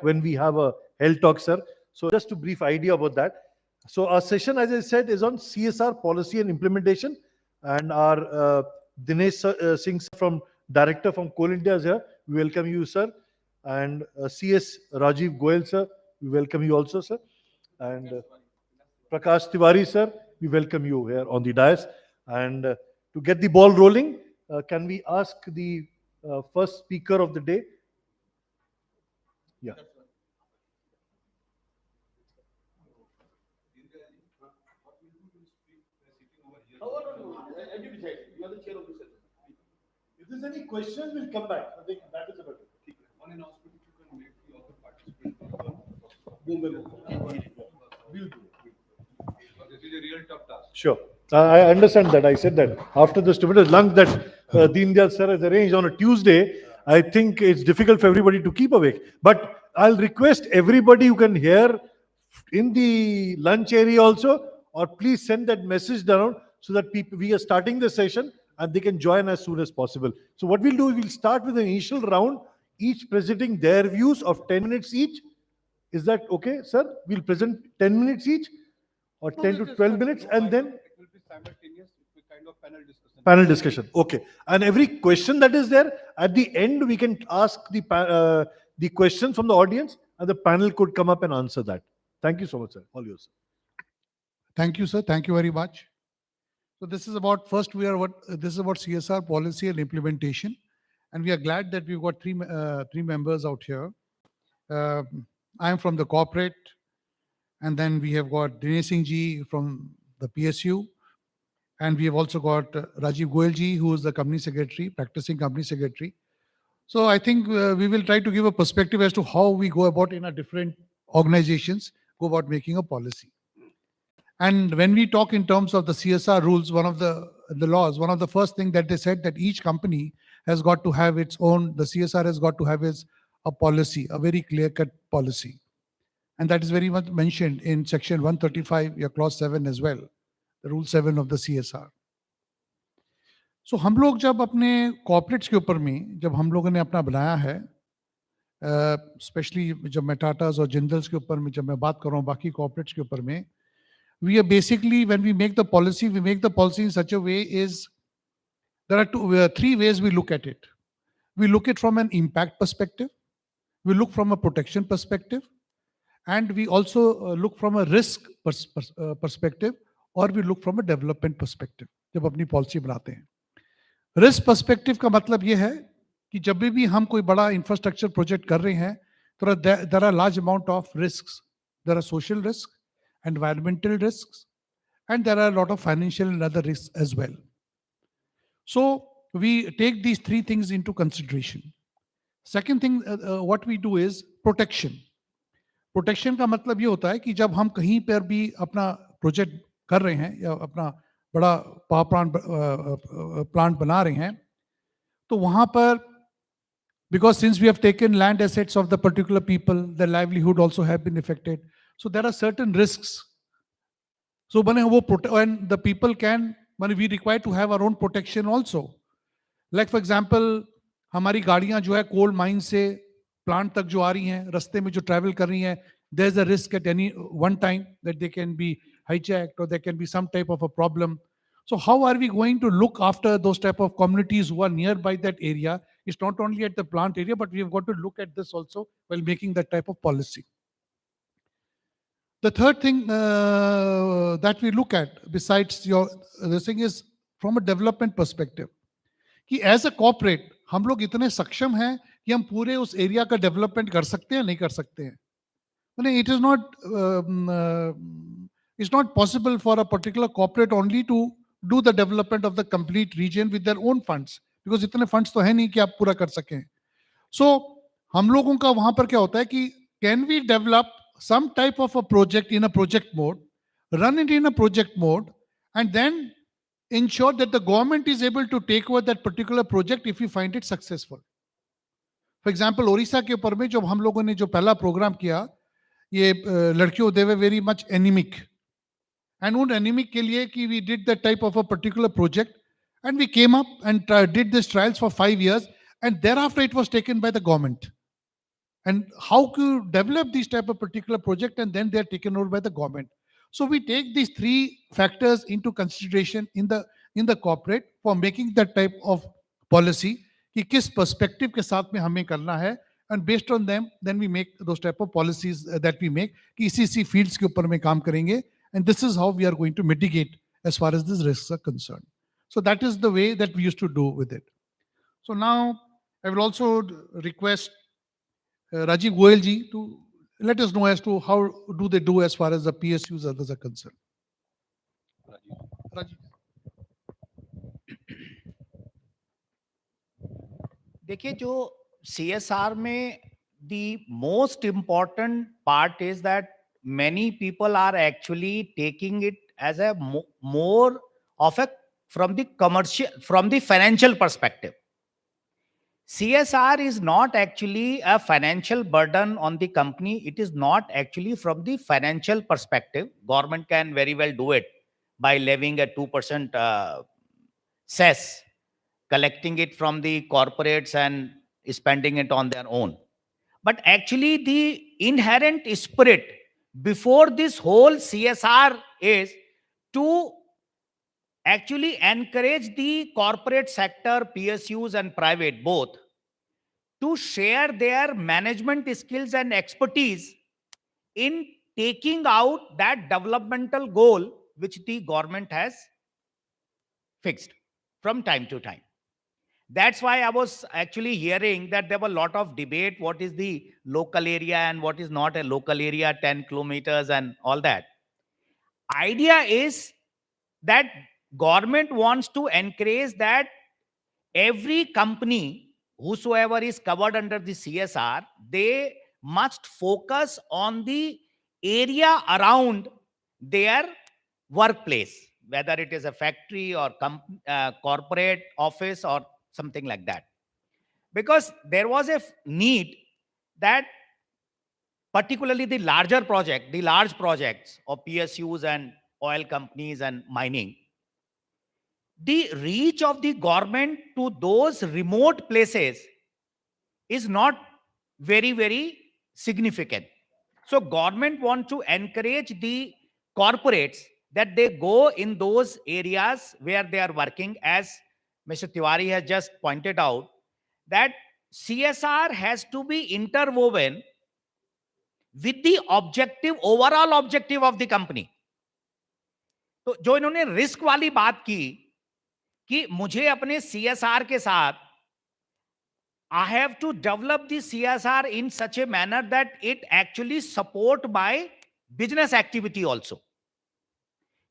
when we have a health talk, sir. So just a brief idea about that. So our session, as I said, is on CSR policy and implementation, and our Dinesh Singh sir from Director from Coal India is here. We welcome you, sir. And CS Rajiv Goyal, sir, we welcome you also, sir. And Prakash Tiwari, sir, we welcome you here on the dais. And to get the ball rolling, can we ask the first speaker of the day? Yeah. If there's any questions, we'll come back. I think that is better. One announcement you can make to other participants. We'll do it. This is a real tough task. Sure. I understand that. I said that after the stupendous lunch that Deen Dayal sir has arranged on a Tuesday, I think it's difficult for everybody to keep awake. But I'll request everybody who can hear in the lunch area also, or please send that message down so that we are starting the session and they can join as soon as possible. So what we'll do, we'll start with an initial round, each presenting their views of 10 minutes each. Is that okay, sir? We'll present 10 minutes each, or 10 to 12 minutes, and then it will be simultaneous with kind of panel discussion. Panel discussion. Okay. And every question that is there, at the end, we can ask the question from the audience, and the panel could come up and answer that. Thank you so much, sir. All yours. Thank you, sir. Thank you very much. So this is about this is about CSR policy and implementation, and we are glad that we've got three members out here. I am from the corporate, and then we have got Dinesh Singh ji from the PSU, and we have also got Rajiv Goyal ji, who is the company secretary, practicing company secretary. So I think we will try to give a perspective as to how we go about in our different organizations, go about making a policy. And when we talk in terms of the CSR rules, one of the laws, one of the first thing that they said that each company has got to have its own, the CSR has got to have a policy, a very clear-cut policy. And that is very much mentioned in section 135, या clause 7 as well, the rule 7 of the CSR. So हम लोग जब अपने corporates के ऊपर में, जब हम लोगों ने अपना बनाया है, especially जब मैं टाटास और जिंदल्स के ऊपर में जब मैं बात कर रहा हूँ बाकी corporates के ऊपर में, we are basically, when we make the policy, we make the policy in such a way is, there are three ways we look at it. We look at from an impact perspective, we look from a protection perspective, and we also look from a risk perspective, or we look from a development perspective जब अपनी policy बनाते हैं. Risk perspective का मतलब ये है कि जब भी हम कोई बड़ा infrastructure project कर रहे हैं, तो there are large amount of risks. There are social risks, environmental risks, and there are a lot of financial and other risks as well. So we take these three things into consideration. Second thing, what we do is protection. Protection का मतलब ये होता है कि जब हम कहीं पर भी अपना प्रोजेक्ट कर रहे हैं या अपना बड़ा पावर प्लांट बना रहे हैं, तो वहां पर, because since we have taken land assets of the particular people, their livelihood also have been affected. So there are certain risks. So and the people can, we require to have our own protection also. Like for example, हमारी गाड़ियां जो है coal mine से plant तक जो आ रही हैं, रास्ते में जो ट्रैवल कर रही हैं, there is a risk at any one time that they can be hijacked or there can be some type of a problem. So how are we going to look after those type of communities who are nearby that area? It's not only at the plant area, but we have got to look at this also while making that type of policy. The third thing that we look at besides this thing is from a development perspective. कि as a corporate हम लोग इतने सक्षम हैं कि हम पूरे उस एरिया का डेवलपमेंट कर सकते हैं नहीं कर सकते हैं. It's not possible for a particular corporate only to do the development of the complete region with their own funds, because इतने funds तो है नहीं कि आप पूरा कर सकें. So हम लोगों का वहां पर क्या होता है कि can we develop some type of a project in a project mode, run it in a project mode, and then ensure that the government is able to take over that particular project if we find it successful. For example, Odisha के ऊपर में जब हम लोगों ने जो पहला programme किया, ये लड़कियों, they were very much anemic, and उन anemic के लिए कि we did that type of a particular project, and we came up and did this trials for 5 years, and thereafter it was taken by the government. and how to develop these type of particular project, and then they are taken over by the government. So we take these three factors into consideration in the corporate for making that type of policy कि किस perspective के साथ में हमें करना है, and based on them then we make those type of policies that we make कि इसी fields के ऊपर में काम करेंगे, and this is how we are going to mitigate as far as these risks are concerned. So that is the way that we used to do with it. So now I will also request Rajiv Goyal ji to let us know as to how do they do as far as the PSUs others are concerned. Rajiv. देखिए जो CSR में the most important part is that many people are actually taking it as a more of a from the financial perspective. CSR is not actually a financial burden on the company. It is not actually from the financial perspective. Government can very well do it by levying a 2% cess, collecting it from the corporates and spending it on their own. But actually the inherent spirit before this whole CSR is to actually encourage the corporate sector, PSUs and private both, to share their management skills and expertise in taking out that developmental goal which the government has fixed from time to time. That's why I was actually hearing that there were a lot of debate what is the local area and what is not a local area, 10 kilometers and all that. Idea is that government wants to encourage that every company whosoever is covered under the CSR, they must focus on the area around their workplace, whether it is a factory or corporate office or something like that. Because there was a need that particularly the large projects of PSUs and oil companies and mining, the reach of the government to those remote places is not very significant. So government want to encourage the corporates that they go in those areas where they are working, as Mr. Tiwari has just pointed out, that CSR has to be interwoven with the overall objective of the company. तो जो इन्होंने risk वाली बात की कि मुझे अपने CSR के साथ I have to develop the CSR in such a manner that it actually support my business activity also.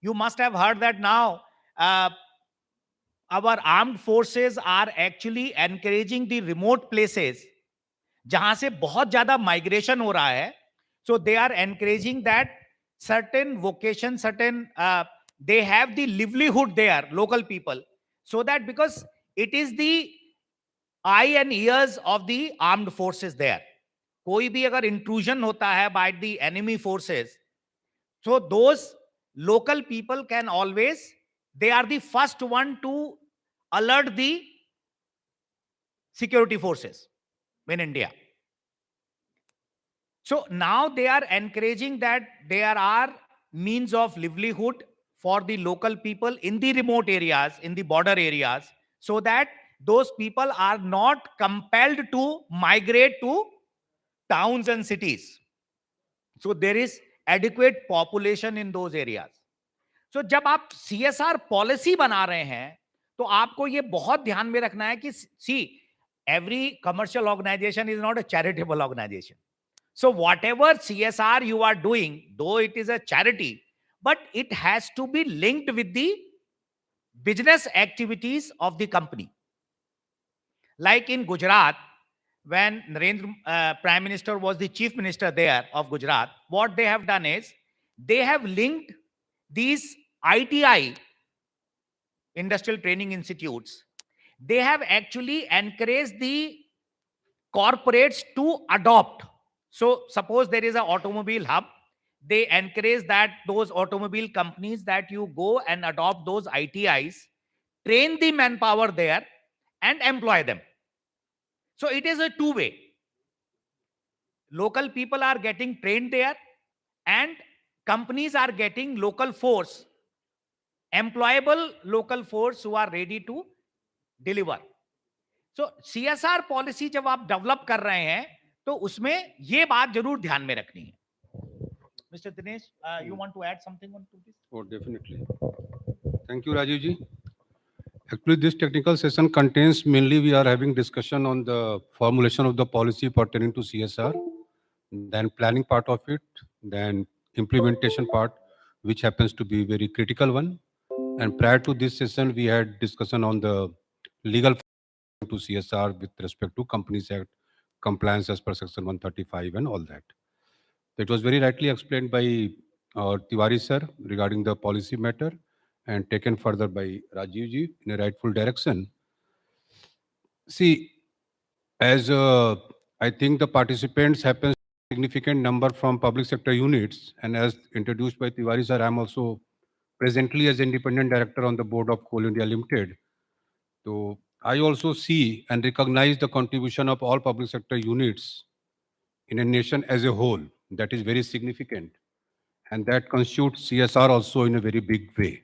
You must have heard that now our armed forces are actually encouraging the remote places जहां से बहुत ज्यादा migration हो रहा है. So they are encouraging that certain vocation, they have the livelihood there, local people, so that because it is the eye and ears of the armed forces there. कोई भी अगर intrusion होता है by the enemy forces, so those local people can always, they are the first one to alert the security forces in India. So now they are encouraging that there are means of livelihood for the local people in the remote areas, in the border areas, so that those people are not compelled to migrate to towns and cities. So there is adequate population in those areas. So जब आप CSR policy बना रहे हैं तो आपको ये बहुत ध्यान में रखना है कि see, every commercial organization is not a charitable organization. So whatever CSR you are doing, though it is a charity, but it has to be linked with the business activities of the company. Like in Gujarat, when Narendra Prime Minister was the Chief Minister there of Gujarat, what they have done is they have linked these ITI, Industrial Training Institutes. They have actually encouraged the corporates to adopt. So suppose there is an automobile hub, they encourage that those automobile companies that you go and adopt those ITIs, train the manpower there and employ them. So it is a two-way. local people are getting trained there, and companies are getting local force, employable local force who are ready to deliver. So CSR policy जब आप develop कर रहे हैं तो उसमें ये बात जरूर ध्यान में रखनी है. Mr. Dinesh, you want to add something on to this? Oh, definitely. Thank you, Rajiv ji. Actually, this technical session contains mainly we are having discussion on the formulation of the policy pertaining to CSR, then planning part of it, then implementation part, which happens to be very critical one. And prior to this session, we had discussion on the legal to CSR with respect to Companies Act compliance as per Section 135 and all that. It was very rightly explained by Tiwari sir regarding the policy matter and taken further by Rajiv ji in a rightful direction. See, as I think the participants happen significant number from public sector units, and as introduced by Tiwari sir, I am also presently as independent director on the board of Coal India Limited. So I also see and recognize the contribution of all public sector units in a nation as a whole. That is very significant. And that constitutes CSR also in a very big way.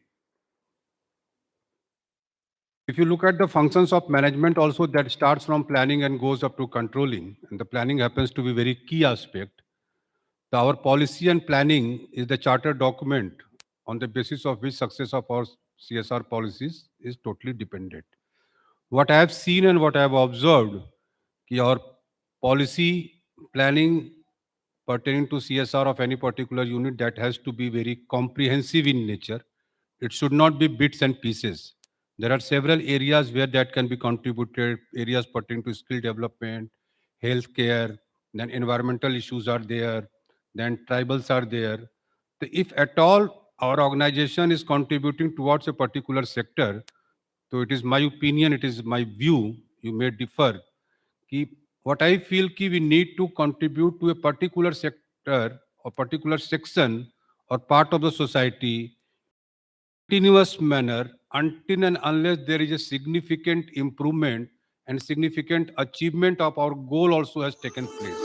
If you look at the functions of management also, that starts from planning and goes up to controlling. And the planning happens to be very key aspect. Our policy and planning is the charter document on the basis of which success of our CSR policies is totally dependent. What I have seen and what I have observed, our policy planning pertaining to CSR of any particular unit, that has to be very comprehensive in nature. It should not be bits and pieces. There are several areas where that can be contributed, areas pertaining to skill development, healthcare, then environmental issues are there, then tribals are there. So if at all our organization is contributing towards a particular sector, so it is my opinion, it is my view, you may differ, what I feel we need to contribute to a particular sector or particular section or part of the society continuous manner until and unless there is a significant improvement and significant achievement of our goal also has taken place.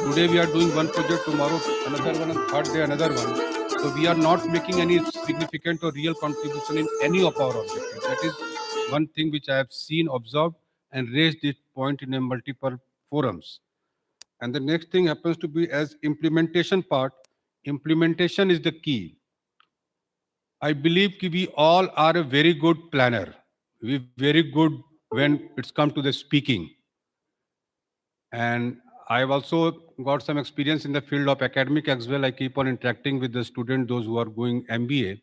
Today we are doing one project, tomorrow another one, and third day another one. So we are not making any significant or real contribution in any of our objectives. That is one thing which I have seen, observed, and raised this point in a multiple forums. And the next thing happens to be as implementation part. Implementation is the key. I believe we all are a very good planner. We're very good when it's come to the speaking. And I've also got some experience in the field of academic as well. I keep on interacting with the students, those who are going MBA.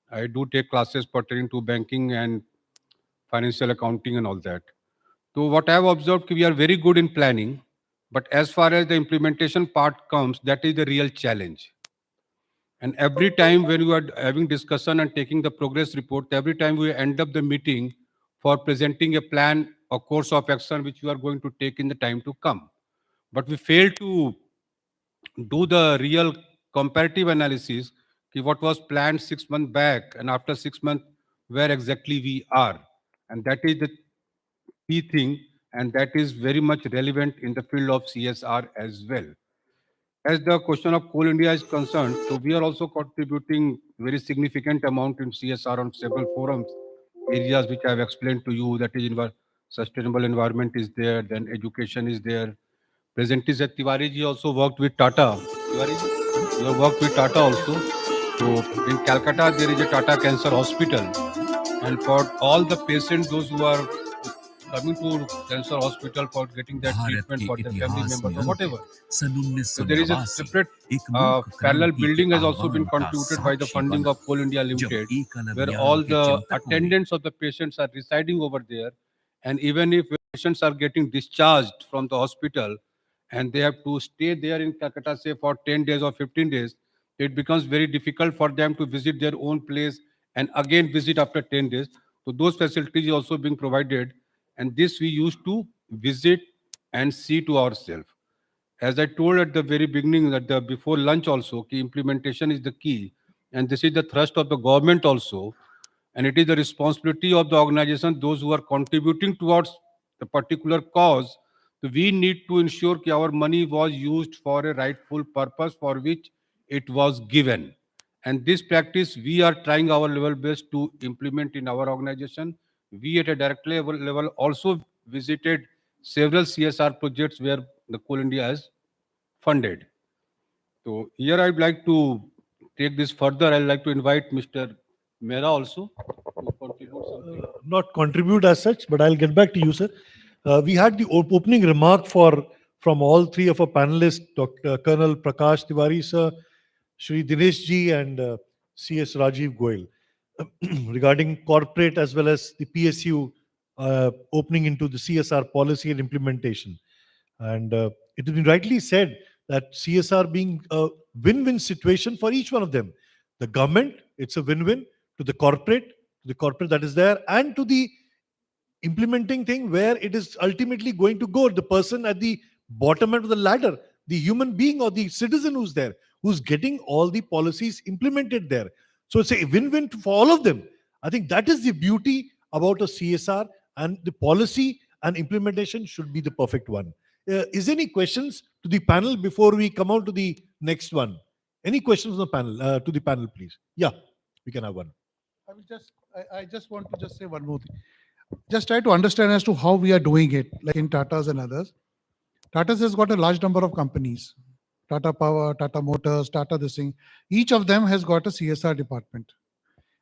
I do take classes pertaining to banking and financial accounting and all that. So what I have observed, we are very good in planning, but as far as the implementation part comes, that is the real challenge. And every time when we are having discussion and taking the progress report, every time we end up the meeting for presenting a plan or course of action which we are going to take in the time to come. But we fail to do the real comparative analysis, what was planned 6 months back and after 6 months, where exactly we are. And that is the key thing, and that is very much relevant in the field of CSR as well. As the question of Coal India is concerned, so we are also contributing very significant amount in CSR on several forums, areas which I have explained to you, that is sustainable environment is there, then education is there. Presently, Tiwari ji also worked with Tata. Tiwari ji, you have worked with Tata also. So in Calcutta, there is a Tata Cancer Hospital. And for all the patients, those who are coming to cancer hospital for getting that treatment for their family members or whatever. So there is a separate parallel building has also been contributed by the funding of Coal India Limited, where all the attendants of the patients are residing over there. And even if patients are getting discharged from the hospital and they have to stay there in Calcutta, say for 10 days or 15 days, it becomes very difficult for them to visit their own place and again visit after 10 days. So those facilities are also being provided. And this we used to visit and see to ourselves. As I told at the very beginning, that before lunch also, key implementation is the key. And this is the thrust of the government also. And it is the responsibility of the organization, those who are contributing towards the particular cause, So we need to ensure that our money was used for a rightful purpose for which it was given. And this practice we are trying our level best to implement in our organization. We at a direct level also visited several CSR projects where the Coal India has funded. So here I'd like to take this further. I'd like to invite Mr. Mehra also to contribute something. Not contribute as such, but I'll get back to you, sir. We had the opening remark from all three of our panelists, Dr. Colonel Prakash Tiwari, sir, Shri Dinesh ji, and CS Rajiv Goyal, regarding corporate as well as the PSU opening into the CSR policy and implementation. And it has been rightly said that CSR being a win-win situation for each one of them. The government, it's a win-win to the corporate that is there, and to the implementing thing where it is ultimately going to go. The person at the bottom end of the ladder, the human being or the citizen who's there, who's getting all the policies implemented there. So it's a win-win for all of them. I think that is the beauty about a CSR, and the policy and implementation should be the perfect one. Is there any questions to the panel before we come on to the next one? Any questions on the panel, to the panel, please? Yeah, we can have one. I just want to just say one more thing. Just try to understand as to how we are doing it, like in Tata's and others. Tata's has got a large number of companies. Tata Power, Tata Motors, Tata this thing. Each of them has got a CSR department.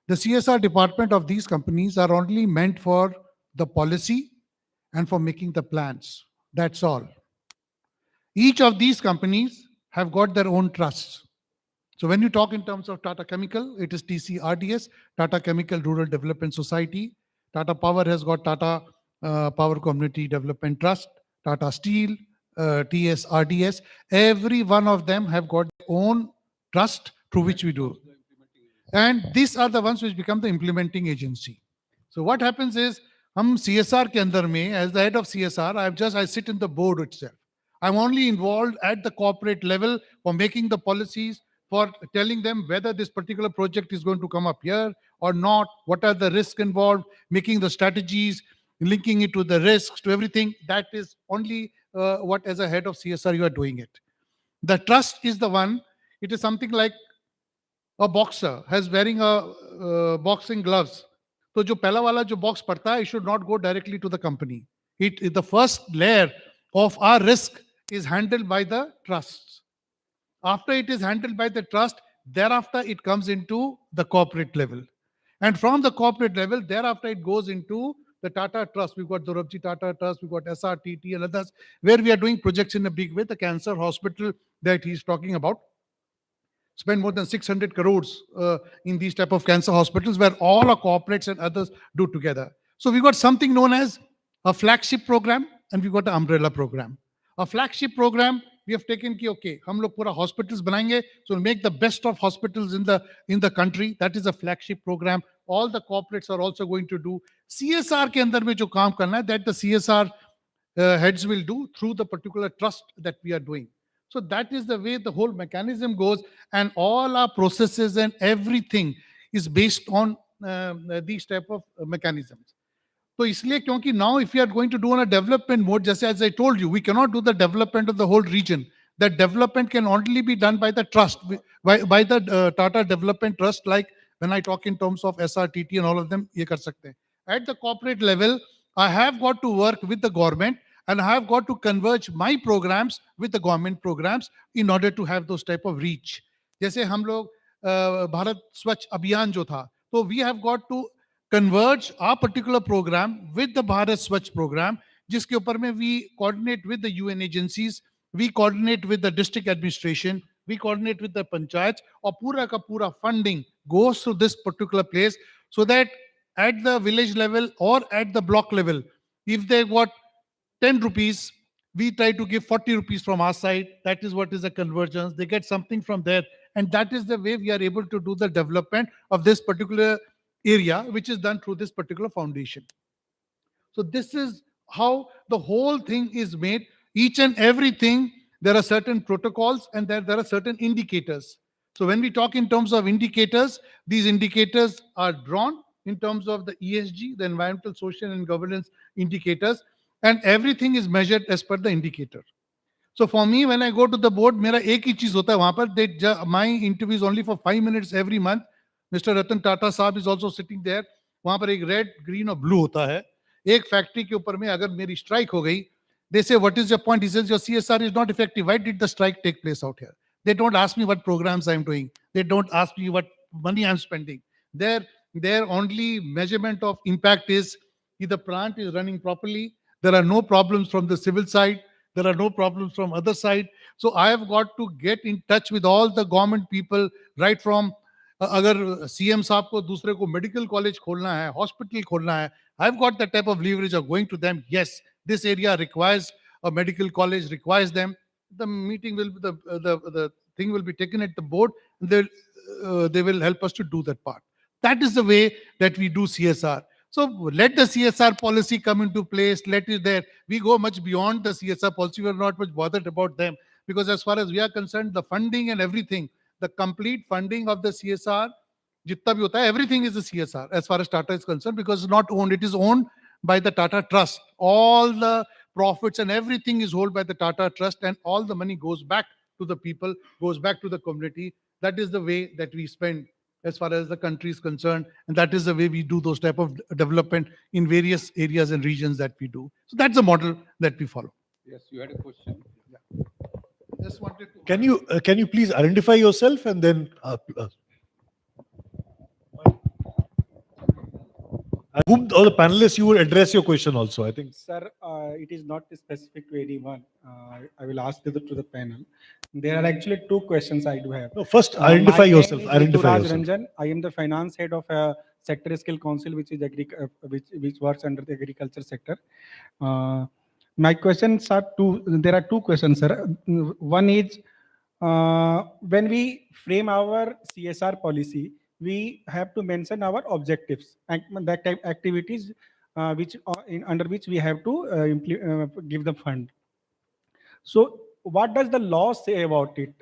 The CSR department of these companies are only meant for the policy and for making the plans. That's all. Each of these companies have got their own trusts. So when you talk in terms of Tata Chemical, it is TCRDS, Tata Chemical Rural Development Society. Tata Power has got Tata Power Community Development Trust, Tata Steel, TSRDS. Every one of them have got their own trust through which we do. And these are the ones which become the implementing agency. So what happens is, हम CSR के अंदर में, as the head of CSR, I sit in the board itself. I'm only involved at the corporate level for making the policies, for telling them whether this particular project is going to come up here or not, what are the risks involved, making the strategies, linking it to the risks, to everything. That is only what, as a head of CSR, you are doing it. The trust is the one. It is something like a boxer has wearing a boxing gloves. So जो पहला वाला जो box पड़ता है, it should not go directly to the company. The first layer of our risk is handled by the trusts. After it is handled by the trust, thereafter it comes into the corporate level. And from the corporate level, thereafter it goes into the Tata Trust. We've got Dorabji Tata Trust, we've got SRTT and others, where we are doing projects in a big way. The cancer hospital that he's talking about, spend more than 600 crores in these type of cancer hospitals, where all our corporates and others do together. So we've got something known as a flagship program, and we've got an umbrella program. A flagship program, we have taken ki, okay, hum log pura hospitals banayenge, so make the best of hospitals in the country. That is a flagship program. All the corporates are also going to do. CSR ke andar mein jo kaam karna hai, that the CSR heads will do through the particular trust that we are doing. So that is the way the whole mechanism goes, and all our processes and everything is based on these type of mechanisms. So इसलिए क्योंकि now if we are going to do on a development mode, just as I told you, we cannot do the development of the whole region. That development can only be done by the trust, by the Tata Development Trust. Like when I talk in terms of SRTT and all of them, ये कर सकते हैं. At the corporate level, I have got to work with the government, and I have got to converge my programs with the government programs in order to have those type of reach. जैसे हम लोग भारत स्वच्छ अभियान जो था, तो we have got to converge our particular program with the Bharat Swachh program, जिसके ऊपर में we coordinate with the UN agencies, we coordinate with the district administration, we coordinate with the panchayats, और पूरा का पूरा funding goes to this particular place, so that at the village level or at the block level, if they got 10 rupees, we try to give 40 rupees from our side. That is what is a convergence. They get something from there. And that is the way we are able to do the development of this particular area, which is done through this particular foundation. So this is how the whole thing is made. Each and everything, there are certain protocols, and there are certain indicators. So when we talk in terms of indicators, these indicators are drawn in terms of the ESG, the environmental, social, and governance indicators. and everything is measured as per the indicator. So for me, when I go to the board, मेरा एक ही चीज होता है वहां पर. My interview is only for 5 minutes every month. Mr. Ratan Tata साहब is also sitting there. वहां पर एक रेड, ग्रीन और ब्लू होता है. एक फैक्ट्री के ऊपर में अगर मेरी स्ट्राइक हो गई, they say, what is your point? He says, your CSR is not effective. Why did the strike take place out here? They don't ask me what programs I'm doing. They don't ask me what money I'm spending. Their only measurement of impact is if the plant is running properly, there are no problems from the civil side, there are no problems from other side. So I have got to get in touch with all the government people, right from अगर CM साहब को दूसरे को medical college खोलना है, hospital खोलना है, I've got that type of leverage of going to them. Yes, this area requires a medical college, requires them. The meeting will be the thing will be taken at the board. They will help us to do that part. That is the way that we do CSR. So let the CSR policy come into place. Let it there. We go much beyond the CSR policy. We are not much bothered about them because as far as we are concerned, the funding and everything, the complete funding of the CSR, जितना भी होता है, everything is a CSR as far as Tata is concerned because it's not owned. It is owned by the Tata Trust. All the profits and everything is held by the Tata Trust, and all the money goes back to the people, goes back to the community. That is the way that we spend as far as the country is concerned, and that is the way we do those type of development in various areas and regions that we do. So that's the model that we follow. Yes, you had a question. Just wanted to. Can you please identify yourself and then whom all the panelists you will address your question also, I think. Sir, it is not specific to anyone. I will ask to the panel. There are actually two questions I do have. No, first My identify name yourself. is Identify Rituraj yourself. Ranjan. I am the finance head of Sector Skill Council, which is which works under the agriculture sector. My questions are two. There are two questions, sir. One is when we frame our CSR policy, we have to mention our objectives and that type activities under which we have to give the fund. So what does the law say about it?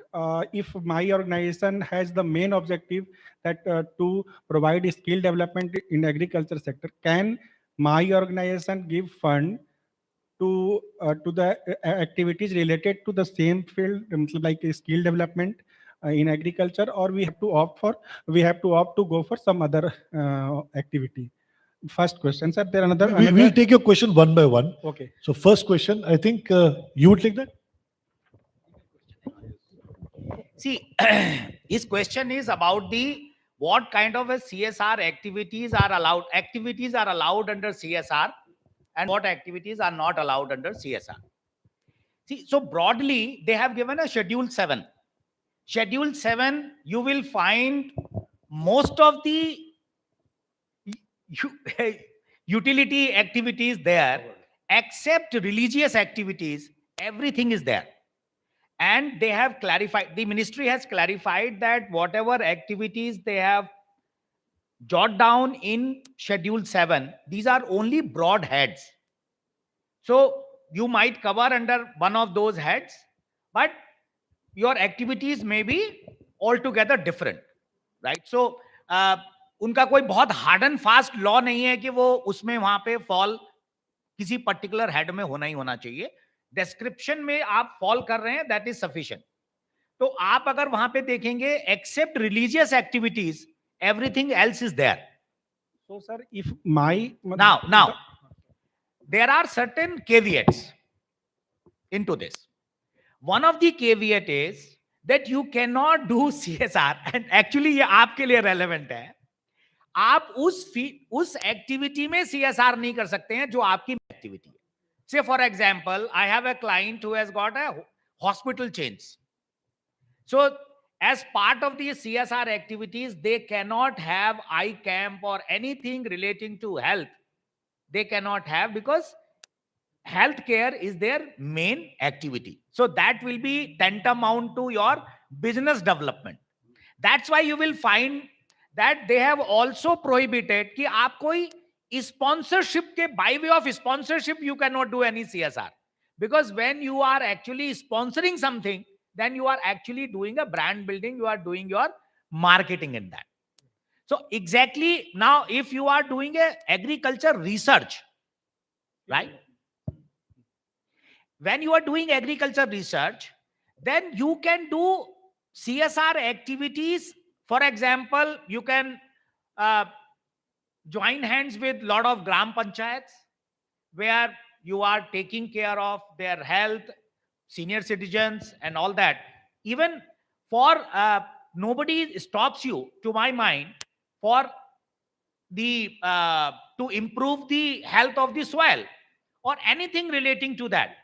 If my organization has the main objective that to provide skill development in agriculture sector, can my organization give fund to the activities related to the same field, like skill development in agriculture, or we have to opt to go for some other activity? First question, sir. There another. We'll take your question one by one. Okay. So first question, I think you would take that. See, his question is about what kind of a CSR activities are allowed. Activities are allowed under CSR, and what activities are not allowed under CSR. See, so broadly, they have given a Schedule 7. Schedule 7, you will find most of the utility activities there, except religious activities, everything is there. And they have clarified, the ministry has clarified that whatever activities they have jot down in Schedule 7, these are only broad heads. So you might cover under one of those heads, but your activities may be altogether different, right? So उनका कोई बहुत hard and fast law नहीं है कि वो उसमें वहां पे फॉल किसी पर्टिकुलर हेड में होना ही होना चाहिए. डिस्क्रिप्शन में आप फॉल कर रहे हैं, दैट इज सफिशिएंट. तो आप अगर वहां पे देखेंगे, except religious activities, everything else is there. So sir, if my now there are certain caveats into this. One of the caveat is that you cannot do CSR, and actually ये आपके लिए relevant है. आप उस activity में CSR नहीं कर सकते हैं जो आपकी एक्टिविटी है. Say for example, I have a client who has got a hospital chains. So as part of the CSR activities, they cannot have eye camp or anything relating to health. They cannot have, because healthcare is their main activity. So that will be tantamount to your business development. That's why you will find that they have also prohibited कि आप कोई sponsorship के by way of sponsorship you cannot do any CSR, because when you are actually sponsoring something, then you are actually doing a brand building, you are doing your marketing in that. So exactly now, if you are doing a agriculture research, right? when you are doing agriculture research, then you can do CSR activities. For example, you can uh, join hands with lot of gram panchayats where you are taking care of their health, senior citizens and all that. Even for nobody stops you, to my mind, for the to improve the health of the soil or anything relating to that.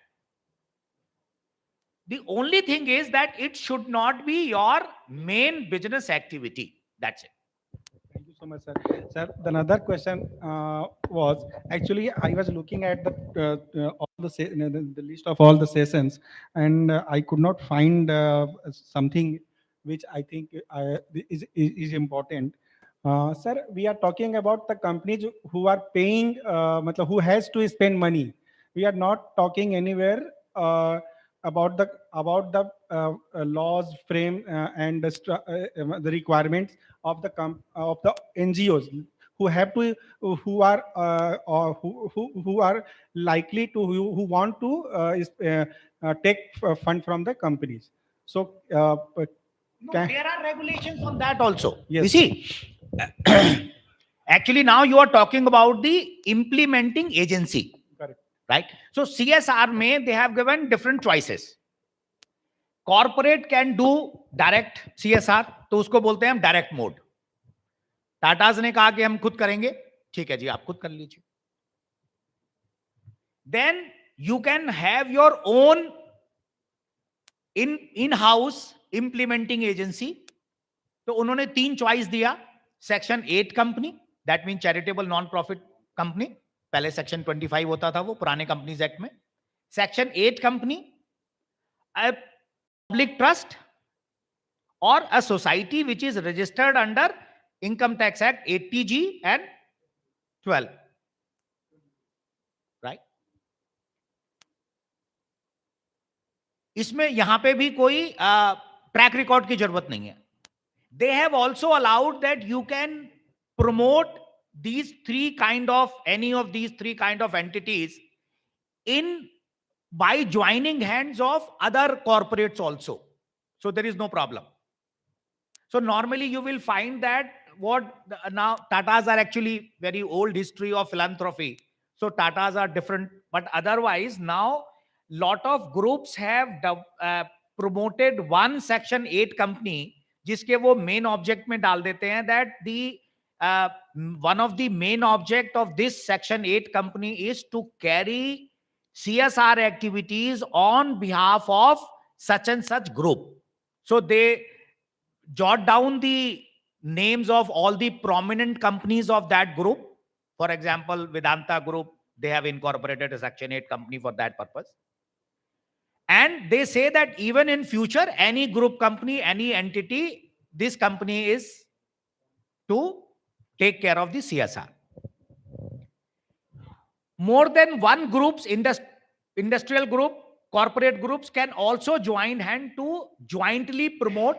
The only thing is that it should not be your main business activity. That's it. Thank you so much, sir. Sir, the another question was actually I was looking at all the list of all the sessions, and I could not find something which I think is important. Sir, we are talking about the companies who are paying, matlab who has to spend money. We are not talking anywhere about the laws frame and the requirements of the NGOs who have to who are or who are likely to who want to take fund from the companies. So No, can, there are regulations on that also. Yes. You see, actually now you are talking about the implementing agency, correct. right? So CSR may they have given different choices. Corporate can do direct CSR, तो उसको बोलते हैं हम direct mode. Tatas ने कहा कि हम खुद करेंगे, ठीक है जी, आप खुद कर लीजिए. Then you can have your own in-house implementing agency. तो उन्होंने 3 चॉइस दिया. Section 8 company, that mean charitable non profit company. पहले सेक्शन 25 होता था वो पुराने कंपनीज एक्ट में. Section 8 company, a public trust or a society which is registered under Income Tax Act 80G and 12, right? इसमें यहां पे भी कोई ट्रैक रिकॉर्ड की जरूरत नहीं है. They have also allowed that you can promote these any of these three kind of entities in by joining hands of other corporates also. So there is no problem. So normally you will find that now Tatas are actually very old history of philanthropy. So Tatas are different, but otherwise now lot of groups have promoted one section 8 company जिसके वो main object में डाल देते हैं that the one of the main object of this section 8 company is to carry CSR activities on behalf of such and such group. So they jot down the names of all the prominent companies of that group. For example, Vedanta Group, they have incorporated a section 8 company for that purpose. And they say that even in future, any group company, any entity, this company is to take care of the CSR. More than one group's industrial group, corporate groups can also join hand to jointly promote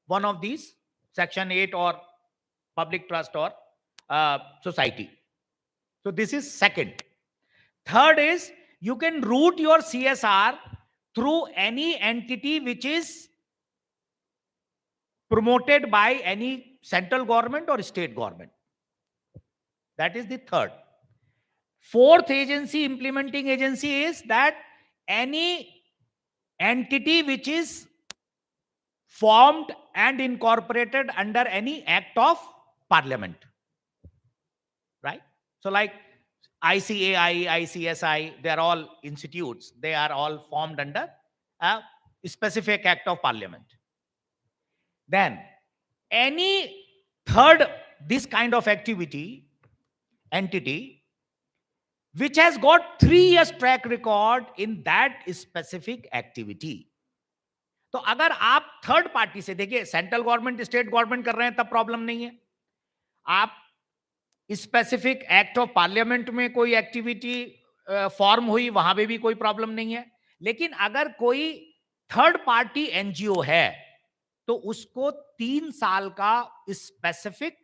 one of these section 8 or public trust or society. So this is second. Third is you can route your CSR through any entity which is promoted by any central government or state government. That is the third. Fourth agency, implementing agency, is that any entity which is formed and incorporated under any act of parliament, right? So like ICAI, ICSI, they are all institutes. They are all formed under a specific act of parliament. Then any third, this kind of entity, which has got 3 years track record in that specific activity. तो अगर आप third party से, देखिए central government state government कर रहे हैं तब problem नहीं है. आप स्पेसिफिक एक्ट ऑफ पार्लियामेंट में कोई एक्टिविटी फॉर्म हुई, वहां पे भी कोई प्रॉब्लम नहीं है. लेकिन अगर कोई थर्ड पार्टी एनजीओ है तो उसको 3 साल का स्पेसिफिक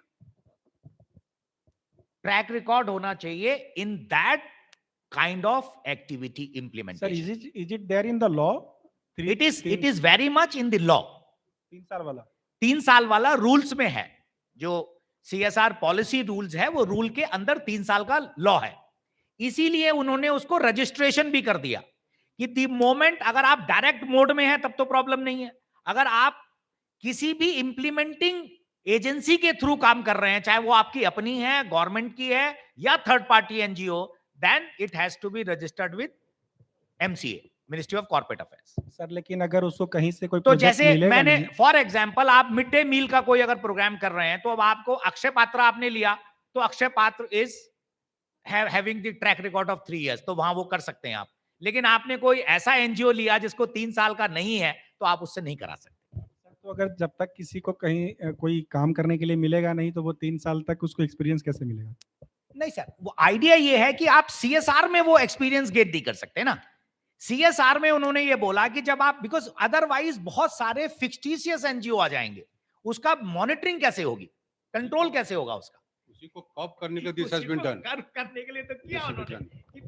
ट्रैक रिकॉर्ड होना चाहिए in that kind of activity Sir, implementation. is it there in the law? It is very much in the law. 3 साल वाला. 3 साल वाला रूल्स में है. जो CSR पॉलिसी रूल्स है वो रूल के अंदर 3 साल का लॉ है. इसीलिए उन्होंने उसको रजिस्ट्रेशन भी कर दिया कि द मोमेंट अगर आप डायरेक्ट मोड में हैं तब तो प्रॉब्लम नहीं है. अगर आप किसी भी इंप्लीमेंटिंग एजेंसी के थ्रू काम कर रहे हैं, चाहे वो आपकी अपनी है, गवर्नमेंट की है या third party NGO, then it has to be registered with MCA, ministry of corporate affairs. Sir लेकिन अगर उसको कहीं से कोई तो प्रोजेक्ट जैसे मिलेगा मैंने नहीं, फॉर एग्जांपल आप मिड डे मील का कोई अगर प्रोग्राम कर रहे हैं तो अब आपको अक्षय पात्र आपने लिया तो अक्षय पात्र is having the track record of 3 years, तो वहां वो कर सकते हैं आप. लेकिन आपने कोई ऐसा एनजीओ लिया जिसको 3 साल का नहीं है तो आप उससे नहीं करा सकते. तो अगर जब तक किसी को कहीं कोई काम करने के लिए मिलेगा नहीं तो वो 3 साल तक उसको एक्सपीरियंस कैसे मिलेगा? नहीं सर, वो आइडिया ये है कि आप CSR में वो एक्सपीरियंस गेट नहीं कर सकते ना. CSR में उन्होंने ये बोला कि जब आप, बिकॉज अदरवाइज बहुत सारे फिक्टिशियस एनजीओ आ जाएंगे, उसका मॉनिटरिंग कैसे होगी, कंट्रोल कैसे होगा उसका. उसी को कॉप करने के लिए दिस हैज बीन डन. करने के लिए तो किया This has been उन्होंने कि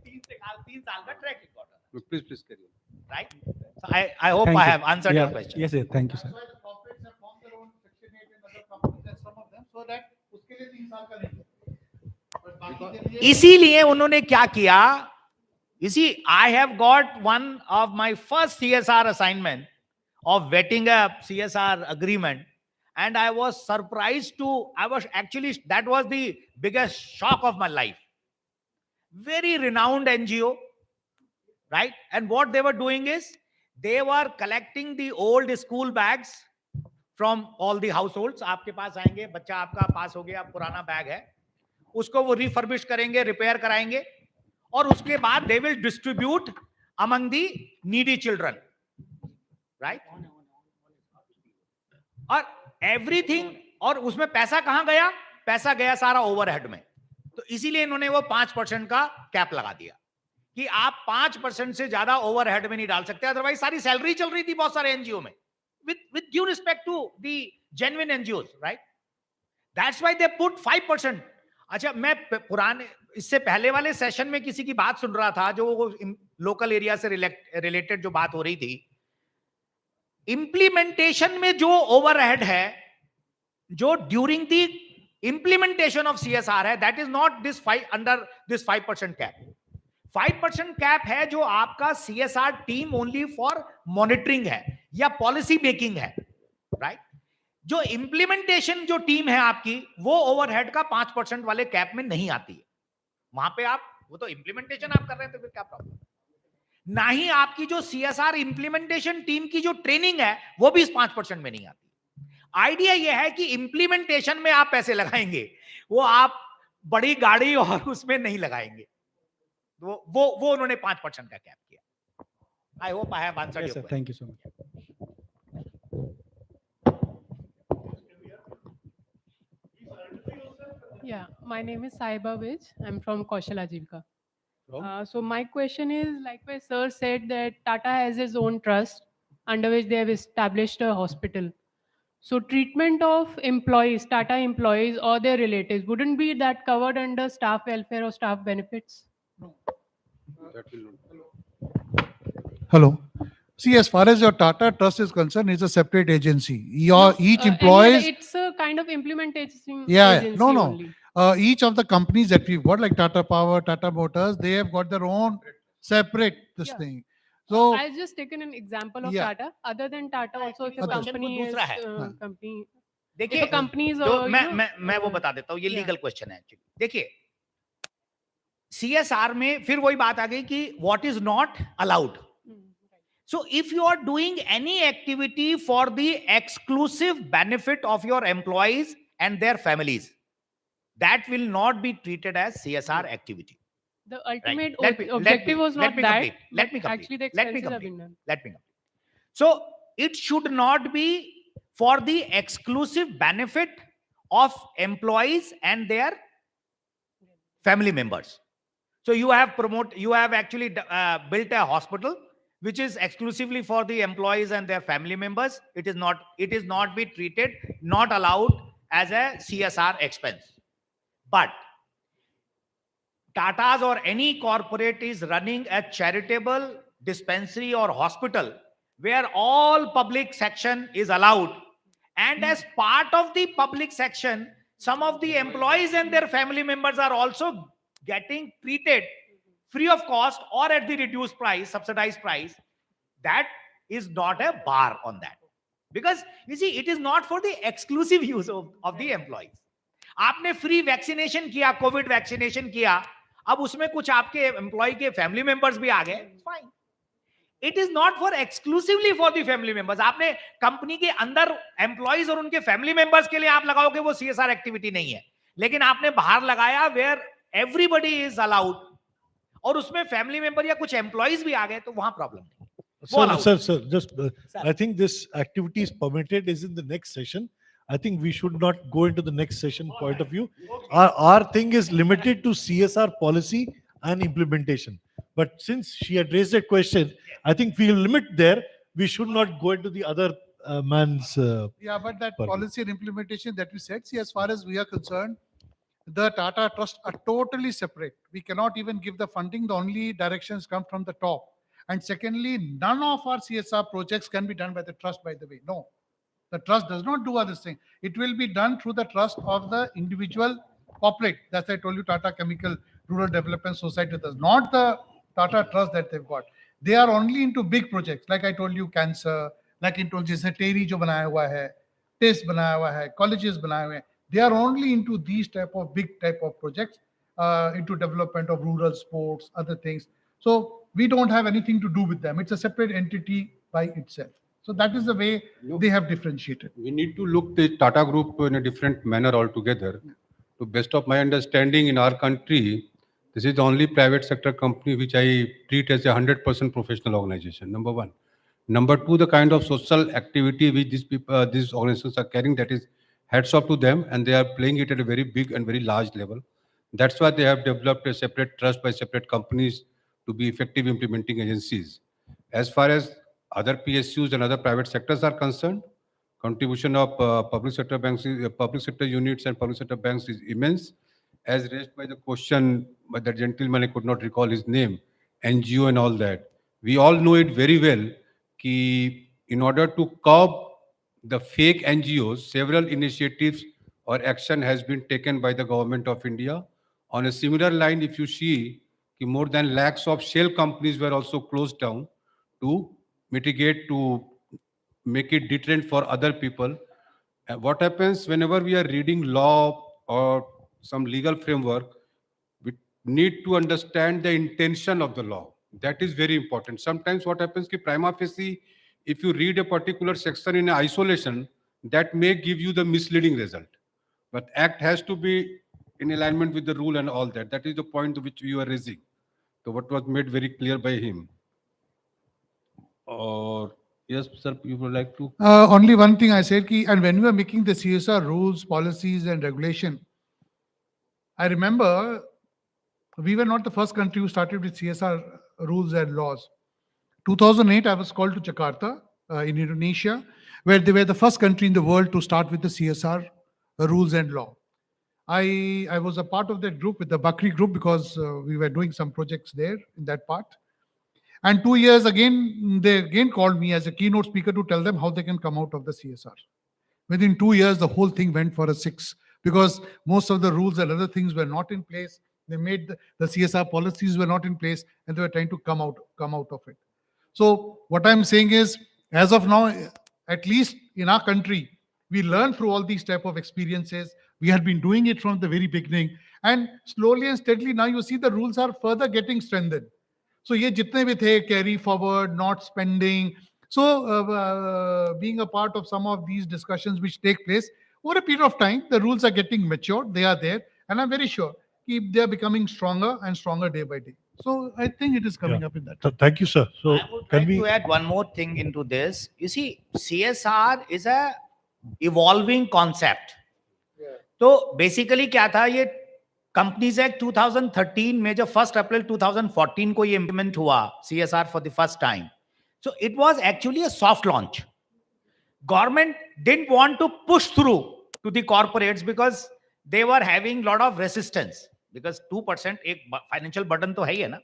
3 साल का ट्रैक रिकॉर्ड, प्लीज करिए. Right. I hope Thank I you. have answered your Yeah, question. yes, yes, thank you, sir. That's why the corporates have formed their own Section 8 and other companies and some of them, so that उसके लिए 3 साल का नहीं है. But बाकी के लिए इसीलिए उन्होंने क्या किया, you see, I have got one of my first CSR assignment of vetting a CSR agreement, and I was surprised to, that was the biggest shock of my life. Very renowned NGO, right? And what they were doing is they were collecting the old school bags from all the households. आपके पास आएंगे, बच्चा आपका पास हो गया, पुराना bag है, उसको वो रिफर्बिश करेंगे, रिपेयर कराएंगे, और उसके बाद they will distribute among the needy children, right. और एवरीथिंग, और उसमें पैसा कहां गया, पैसा गया सारा ओवरहेड में. तो इसीलिए इन्होंने वो 5% का कैप लगा दिया कि आप 5% से ज्यादा ओवरहेड में नहीं डाल सकते, अदरवाइज सारी सैलरी चल रही थी बहुत सारे एनजीओ में, with due respect to the genuine NGOs, right? That's why they put 5%. अच्छा, मैं पुराने, इससे पहले वाले सेशन में किसी की बात सुन रहा था, जो लोकल एरिया से रिलेटेड जो बात हो रही थी, इंप्लीमेंटेशन में जो ओवरहेड है, जो during the implementation of CSR है, that is not this under this 5% cap. 5% cap है जो आपका CSR team only for monitoring है या पॉलिसी मेकिंग है, राइट. जो इंप्लीमेंटेशन जो टीम है आपकी, वो ओवरहेड का 5% वाले कैप में नहीं आती है. वहां पे आप, वो तो इंप्लीमेंटेशन आप कर रहे हैं तो फिर क्या प्रॉब्लम. ना ही आपकी जो CSR इंप्लीमेंटेशन टीम की जो ट्रेनिंग है वो भी इस 5% में नहीं आती. आइडिया यह है कि इंप्लीमेंटेशन में आप पैसे लगाएंगे, वो आप बड़ी गाड़ी और उसमें नहीं लगाएंगे. वो उन्होंने 5% का कैप किया. I hope I have answered Yes, sir, your thank you so much. Yeah, my name is Saiba Vij. I'm from Kaushal Ajivika. From? So my question is, like my sir said that Tata has his own trust under which they have established a hospital. So treatment of employees, Tata employees or their relatives, wouldn't be that covered under staff welfare or staff benefits? That will not. Hello. See, as far as your Tata Trust is concerned, it's a separate agency. Your each Any other- employees, it's a kind of implementation Yeah, agency no, no. only. each of the companies that we've got, like Tata Power, Tata Motors, they have got their own separate this Yeah. thing. So I've just taken an example of Yeah. Tata. Other than Tata, also if a Other- company is दूसरा है. company, देखिए, if a company is जो मैं वो uh, बता देता हूँ, ये yeah. लीगल क्वेश्चन है एक्चुअली. देखिए, CSR में फिर वही बात आ गई कि what is not allowed. right. So if you are doing any activity for the exclusive benefit of your employees and their families, that will not be treated as CSR activity. The ultimate Let me- objective was let not me that. complete. Let but me complete. Actually, the Let me expenses have complete. been done. Let me complete. So it should not be for the exclusive benefit of employees and their family members. So you have actually built a hospital which is exclusively for the employees and their family members. It is not be treated, not allowed as a CSR expense. But Tata's or any corporate is running a charitable dispensary or hospital where all public section is allowed, and as part of the public section, some of the employees and their family members are also getting treated free of cost or at the reduced price, subsidized price, that is not a bar on that. Because you see, it is not for the exclusive use of the employees. आपने free vaccination किया, Covid vaccination किया, अब उसमें कुछ आपके employ के family members भी आ गए, fine. It is not for exclusively for the family members. आपने कंपनी के अंदर एम्प्लॉयज और उनके फैमिली मेंबर्स के लिए आप लगाओगे, वो सीएसआर एक्टिविटी नहीं है. लेकिन आपने बाहर लगाया वेयर एवरीबॉडी इज अलाउड, और उसमें फैमिली मेंबर या कुछ एम्प्लॉयज भी आ गए, तो वहां प्रॉब्लम नहीं. Sir, just, I think this activity is permitted is in the next session. I think we should not go into the next session point of view. Our thing is limited to CSR policy and implementation. But since she had raised that question, I think we'll limit there. We should not go into the other man's. Yeah, but that Pardon. policy and implementation that we said, see, as far as we are concerned, the Tata Trust are totally separate. We cannot even give the funding. The only directions come from the top. And secondly, none of our CSR projects can be done by the trust, by the way. No, the trust does not do other thing. It will be done through the trust of the individual corporate. That's I told you, Tata Chemical Rural Development Society. That's not the Tata Trust that they've got. They are only into big projects. Like I told you, cancer, like I told you, जैसे टेरी जो बनाया हुआ है, test बनाया हुआ है, colleges बनाए हुए हैं. They are only into these big type of projects, into development of rural sports, other things. So we don't have anything to do with them. It's a separate entity by itself. So that is the way they have differentiated. We need to look the Tata Group in a different manner altogether. To best of my understanding, in our country, this is the only private sector company which I treat as a 100% professional organization. Number one. Number two, the kind of social activity which these organizations are carrying, that is hats off to them, and they are playing it at a very big and very large level. That's why they have developed a separate trust by separate companies to be effective implementing agencies. As far as other PSUs and other private sectors are concerned, contribution of public sector banks, public sector units and public sector banks is immense. As raised by the question by the gentleman, I could not recall his name, NGO and all that. We all know it very well. Ki in order to curb the fake NGOs, several initiatives or action has been taken by the government of India. On a similar line, if you see, more than lakhs of shell companies were also closed down to mitigate, to make it deterrent for other people. What happens whenever we are reading law or some legal framework, we need to understand the intention of the law. That is very important. Sometimes what happens ki prima facie, if you read a particular section in isolation, that may give you the misleading result. But act has to be in alignment with the rule and all that. That is the point which you are raising. So what was made very clear by him. Or yes, sir, you would like to? Only one thing I said, and when we were making the CSR rules, policies, and regulation, I remember we were not the first country who started with CSR rules and laws. 2008, I was called to Jakarta in Indonesia, where they were the first country in the world to start with the CSR rules and law. I was a part of that group with the Bakri group because we were doing some projects there in that part. And 2 years again, they again called me as a keynote speaker to tell them how they can come out of the CSR. Within 2 years, the whole thing went for a 6 because most of the rules and other things were not in place. They made the CSR policies were not in place, and they were trying to come out of it. So what I'm saying is, as of now, at least in our country, we learn through all these type of experiences. We had been doing it from the very beginning, and slowly and steadily now you see the rules are further getting strengthened. So ye jitne bhi the, carry forward, not spending. So being a part of some of these discussions which take place over a period of time, the rules are getting matured. They are there, and I'm very sure they are becoming stronger and stronger day by day. So I think it is coming up in that. So thank you, sir. So I would can like we? to add one more thing into this. You see, CSR is a evolving concept. तो basically क्या था, ये companies act 2013 में जब 1 अप्रैल 2014 को ये implement हुआ CSR for the first time, so it was actually a soft launch. Government didn't want to push through to the corporates because they were having lot of resistance, because 2% एक financial burden तो है ही है ना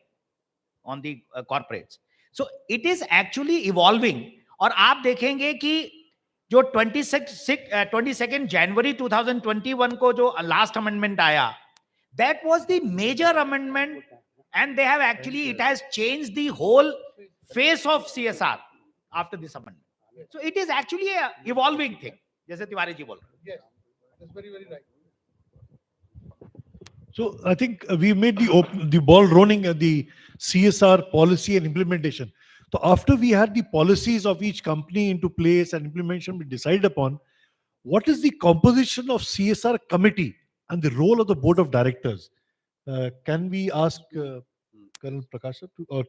on the corporates. So it is actually evolving. और आप देखेंगे कि जो 22nd January 2021 को जो last amendment आया, that was the major amendment, and they have actually, it has changed the whole face of CSR after this amendment. So it is actually a evolving thing, जैसे तिवारी जी बोल रहे हैं. Yes, that's very, very right. So I think we made the ball rolling at the CSR policy and implementation. So after we had the policies of each company into place and implementation we decided upon, what is the composition of CSR committee and the role of the board of directors? Can we ask Colonel Prakash sir to, or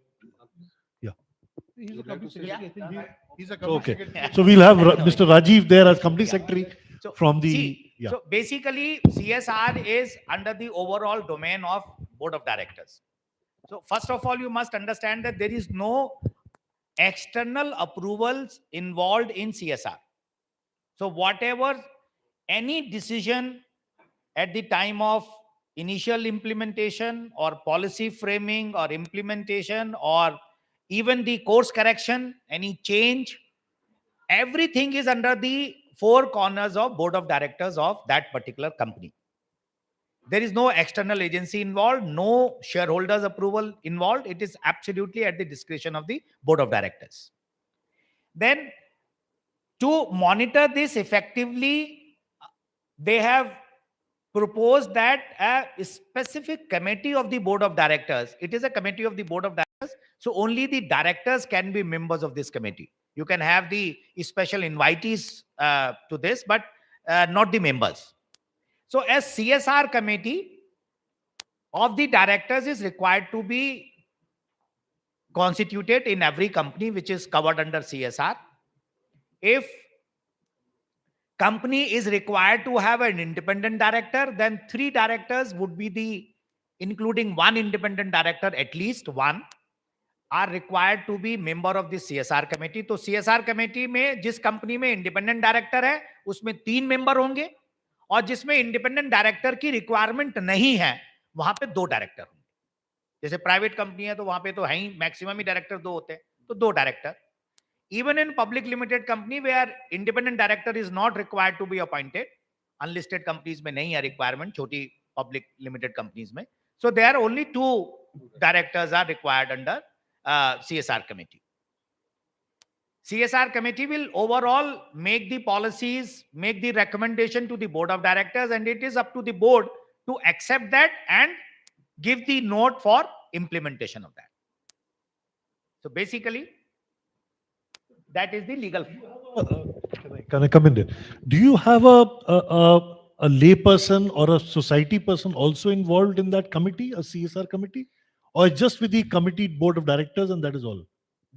He's a Would like company to say secretary. I think he's a okay. company secretary. So we'll have Mr. Rajiv there as company Yeah. secretary So, from the see, yeah. so basically CSR is under the overall domain of board of directors. So first of all, you must understand that there is no external approvals involved in CSR. So whatever any decision at the time of initial implementation or policy framing or implementation or even the course correction, any change, everything is under the four corners of board of directors of that particular company. There is no external agency involved, no shareholders approval involved. It is absolutely at the discretion of the board of directors. Then to monitor this effectively, they have proposed that a specific committee of the board of directors, it is a committee of the board of directors, so only the directors can be members of this committee. You can have the special invitees to this, but not the members. So as CSR committee of the directors is required to be constituted in every company which is covered under CSR. If company is required to have an independent director, then 3 directors would be the, including 1 independent director, at least 1, are required to be member of the CSR committee. तो CSR committee में जिस company में independent director है उसमें 3 member होंगे, और जिसमें independent director की रिक्वायरमेंट नहीं है वहां पे 2 डायरेक्टर होंगे. जैसे प्राइवेट कंपनी है तो वहां पे तो है ही मैक्सिमम ही डायरेक्टर 2 होते हैं, तो 2 director. Even in public limited company where independent director is not required to be appointed, unlisted companies में नहीं है requirement, छोटी public limited companies में, so there are only 2 directors are required under CSR committee. CSR committee will overall make the policies, make the recommendation to the board of directors, and it is up to the board to accept that and give the note for implementation of that. So basically, that is the legal. Can I come in there? Do you have a lay person or a society person also involved in that committee, a CSR committee, or just with the committee board of directors and that is all?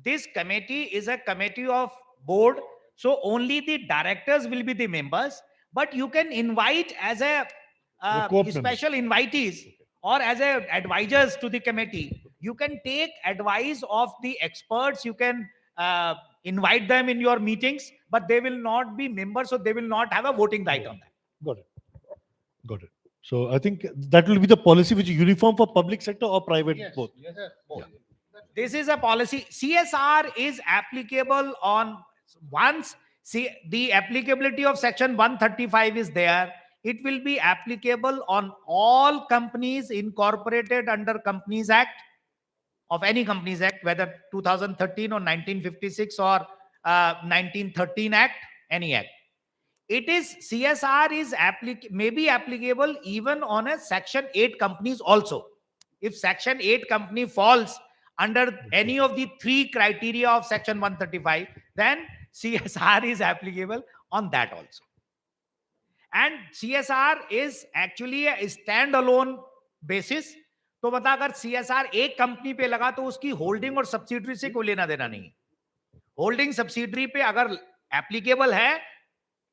This committee is a committee of board, so only the directors will be the members, but you can invite as a co-op special invitees or as a advisors to the committee. You can take advice of the experts, you can invite them in your meetings, but they will not be members, so they will not have a voting right on that. Got it. Got it. So I think that will be the policy which is uniform for public sector or private both. Yes, sir. Yeah. This is a policy. CSR is applicable on, once the applicability of section 135 is there, it will be applicable on all companies incorporated under Companies Act, of any Companies Act, whether 2013 or 1956 or 1913 Act, any act. It is CSR is may be applicable even on a section 8 companies also. If section 8 company falls under any of the 3 criteria of section 135, then CSR is applicable on that also. And CSR is actually a standalone basis. तो बता, अगर CSR एक company पे लगा तो उसकी holding और subsidiary से कोई लेना देना नहीं. होल्डिंग सब्सिडरी पे अगर एप्लीकेबल है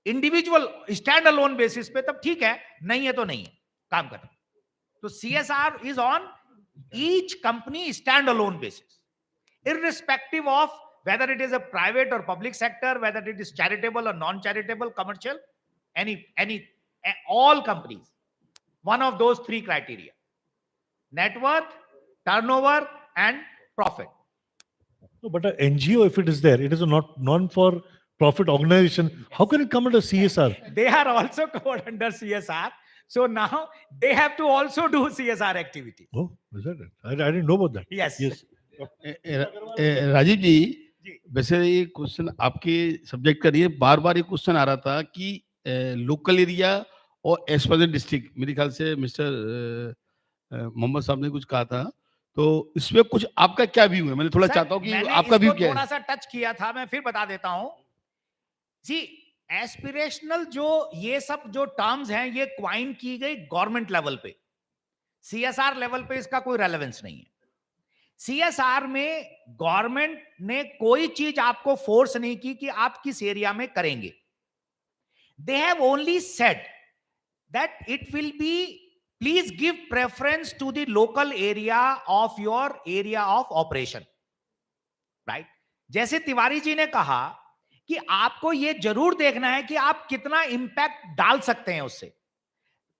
इंडिविजुअल स्टैंड अलोन बेसिस पे, तब ठीक है, नहीं है तो नहीं है, काम कर. तो CSR is on each company stand alone basis, irrespective of whether it is a private or public sector, whether it is charitable or non-charitable, commercial, all companies, one of those 3 criteria. net worth, turnover, and profit. No, but an NGO, if it is there, it is a not non-for-profit organization. How can it come under CSR? They are also covered under CSR. So now they have to also do CSR activity. Oh, is that it? I didn't know about that. Yes. Yes. Rajiv जी, जी। वैसे ये question आपके subject का नहीं है, बार बार ये question आ रहा था कि लोकल एरिया और एक्सपोजर डिस्ट्रिक्ट, मेरे ख्याल से मिस्टर मोहम्मद साहब ने कुछ कहा था, तो इसमें कुछ आपका क्या व्यू है? मैंने थोड़ा सर, चाहता हूँ कि मैंने आपका व्यू इसको क्या थोड़ा है? सा टच किया था, मैं फिर बता देता हूं जी। एस्पिरेशनल जो ये सब जो टर्म्स हैं, ये क्वाइन की गई गवर्नमेंट लेवल पे, सीएसआर लेवल पे इसका कोई रेलेवेंस नहीं है। सीएसआर में गवर्नमेंट ने कोई चीज आपको फोर्स नहीं की कि आप किस एरिया में करेंगे। They have only said that it will be, please give preference to the local area of your area of operation, right. जैसे तिवारी जी ने कहा कि आपको यह जरूर देखना है कि आप कितना इंपैक्ट डाल सकते हैं उससे।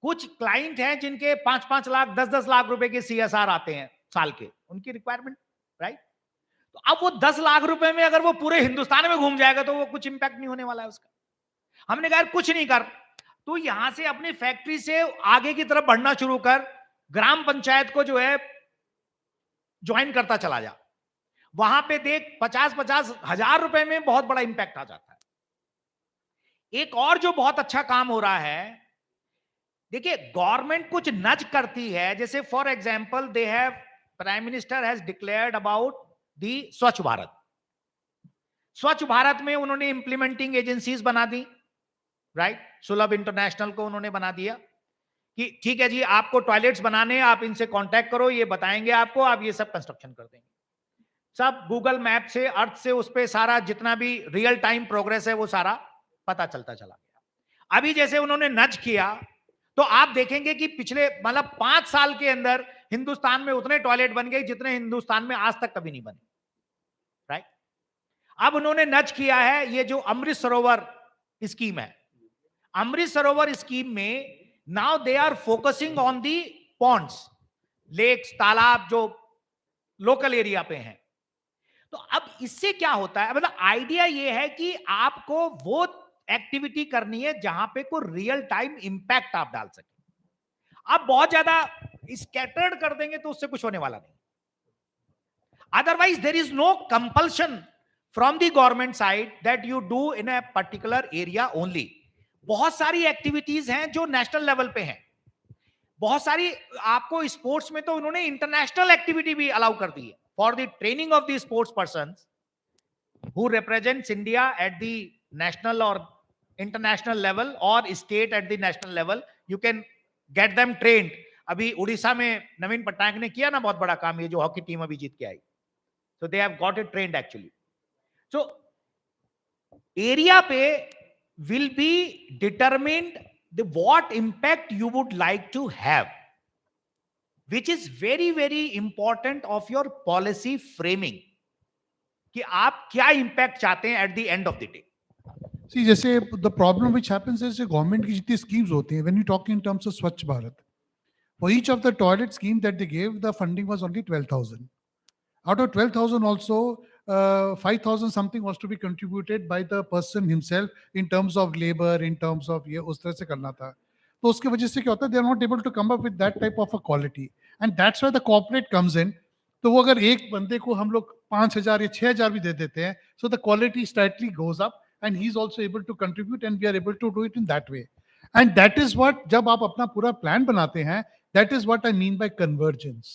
कुछ क्लाइंट हैं जिनके 5-5 लाख 10-10 लाख रुपए के सीएसआर आते हैं साल के, उनकी रिक्वायरमेंट, राइट। तो अब वो 10 लाख रुपए में अगर वो पूरे हिंदुस्तान में घूम जाएगा तो वो कुछ इंपैक्ट नहीं होने वाला है उसका। हमने कहा कुछ नहीं कर, तो यहां से अपनी फैक्ट्री से आगे की तरफ बढ़ना शुरू कर, ग्राम पंचायत को जो है ज्वाइन करता चला जा, वहां पे देख 50-50 हजार रुपए में बहुत बड़ा इंपैक्ट आ जाता है। एक और जो बहुत अच्छा काम हो रहा है, देखिए गवर्नमेंट कुछ नज करती है, जैसे for example they have, prime minister has declared about the स्वच्छ भारत। स्वच्छ भारत में उन्होंने इंप्लीमेंटिंग एजेंसीज बना दी, राइट। सुलभ इंटरनेशनल को उन्होंने बना दिया कि ठीक है जी, आपको टॉयलेट्स बनाने, आप इनसे कांटेक्ट करो, ये बताएंगे आपको, आप ये सब कंस्ट्रक्शन कर देंगे। सब गूगल मैप से, अर्थ से, उस पे सारा जितना भी रियल टाइम प्रोग्रेस है वो सारा पता चलता चला गया। अभी जैसे उन्होंने नज किया तो आप देखेंगे कि पिछले मतलब 5 साल के अंदर हिंदुस्तान में उतने टॉयलेट बन गए जितने हिंदुस्तान में आज तक कभी नहीं बने, राइट। अब उन्होंने नज किया है ये जो अमृत सरोवर स्कीम है, अमृत सरोवर स्कीम में now they are focusing on the ponds, lakes, तालाब जो लोकल एरिया पे हैं। तो अब इससे क्या होता है, मतलब आइडिया ये है कि आपको वो एक्टिविटी करनी है जहां पे कोई रियल टाइम इंपैक्ट आप डाल सके। आप बहुत ज्यादा स्कैटर्ड कर देंगे तो उससे कुछ होने वाला नहीं। Otherwise there is no compulsion from the government side that you do in a particular area only. बहुत सारी एक्टिविटीज हैं जो नेशनल लेवल पे हैं, बहुत सारी आपको स्पोर्ट्स में तो उन्होंने इंटरनेशनल एक्टिविटी भी अलाउ कर दी है for the training of the sports persons who represents India at the national और इंटरनेशनल लेवल और state at the national level. You can get them trained. अभी उड़ीसा में नवीन पटनायक ने किया ना बहुत बड़ा काम, ये जो हॉकी टीम अभी जीत के आई, so they have got it trained actually. So area पे will be determined the what impact you would like to have, which is very very important of your policy framing कि आप क्या impact चाहते हैं at the end of the day। See, जैसे the problem which happens is government की जितनी schemes होती हैं, when you talk in terms of स्वच्छ Bharat, for each of the toilet scheme that they gave, the funding was only 12,000. Out of 12,000 also, 5,000 something was to be contributed by the person himself in terms of labor, in terms of ये उस तरह से करना था। तो उसकी वजह से क्या होता है, they are not able to come up with that type of a quality, and that's why the corporate comes in। तो वो अगर एक बंदे को हम लोग 5,000 या 6,000 भी दे देते हैं, so the quality slightly goes up and he is also able to contribute and we are able to do it in that way। And that is what, जब आप अपना पूरा प्लान बनाते हैं, that is what I mean by convergence।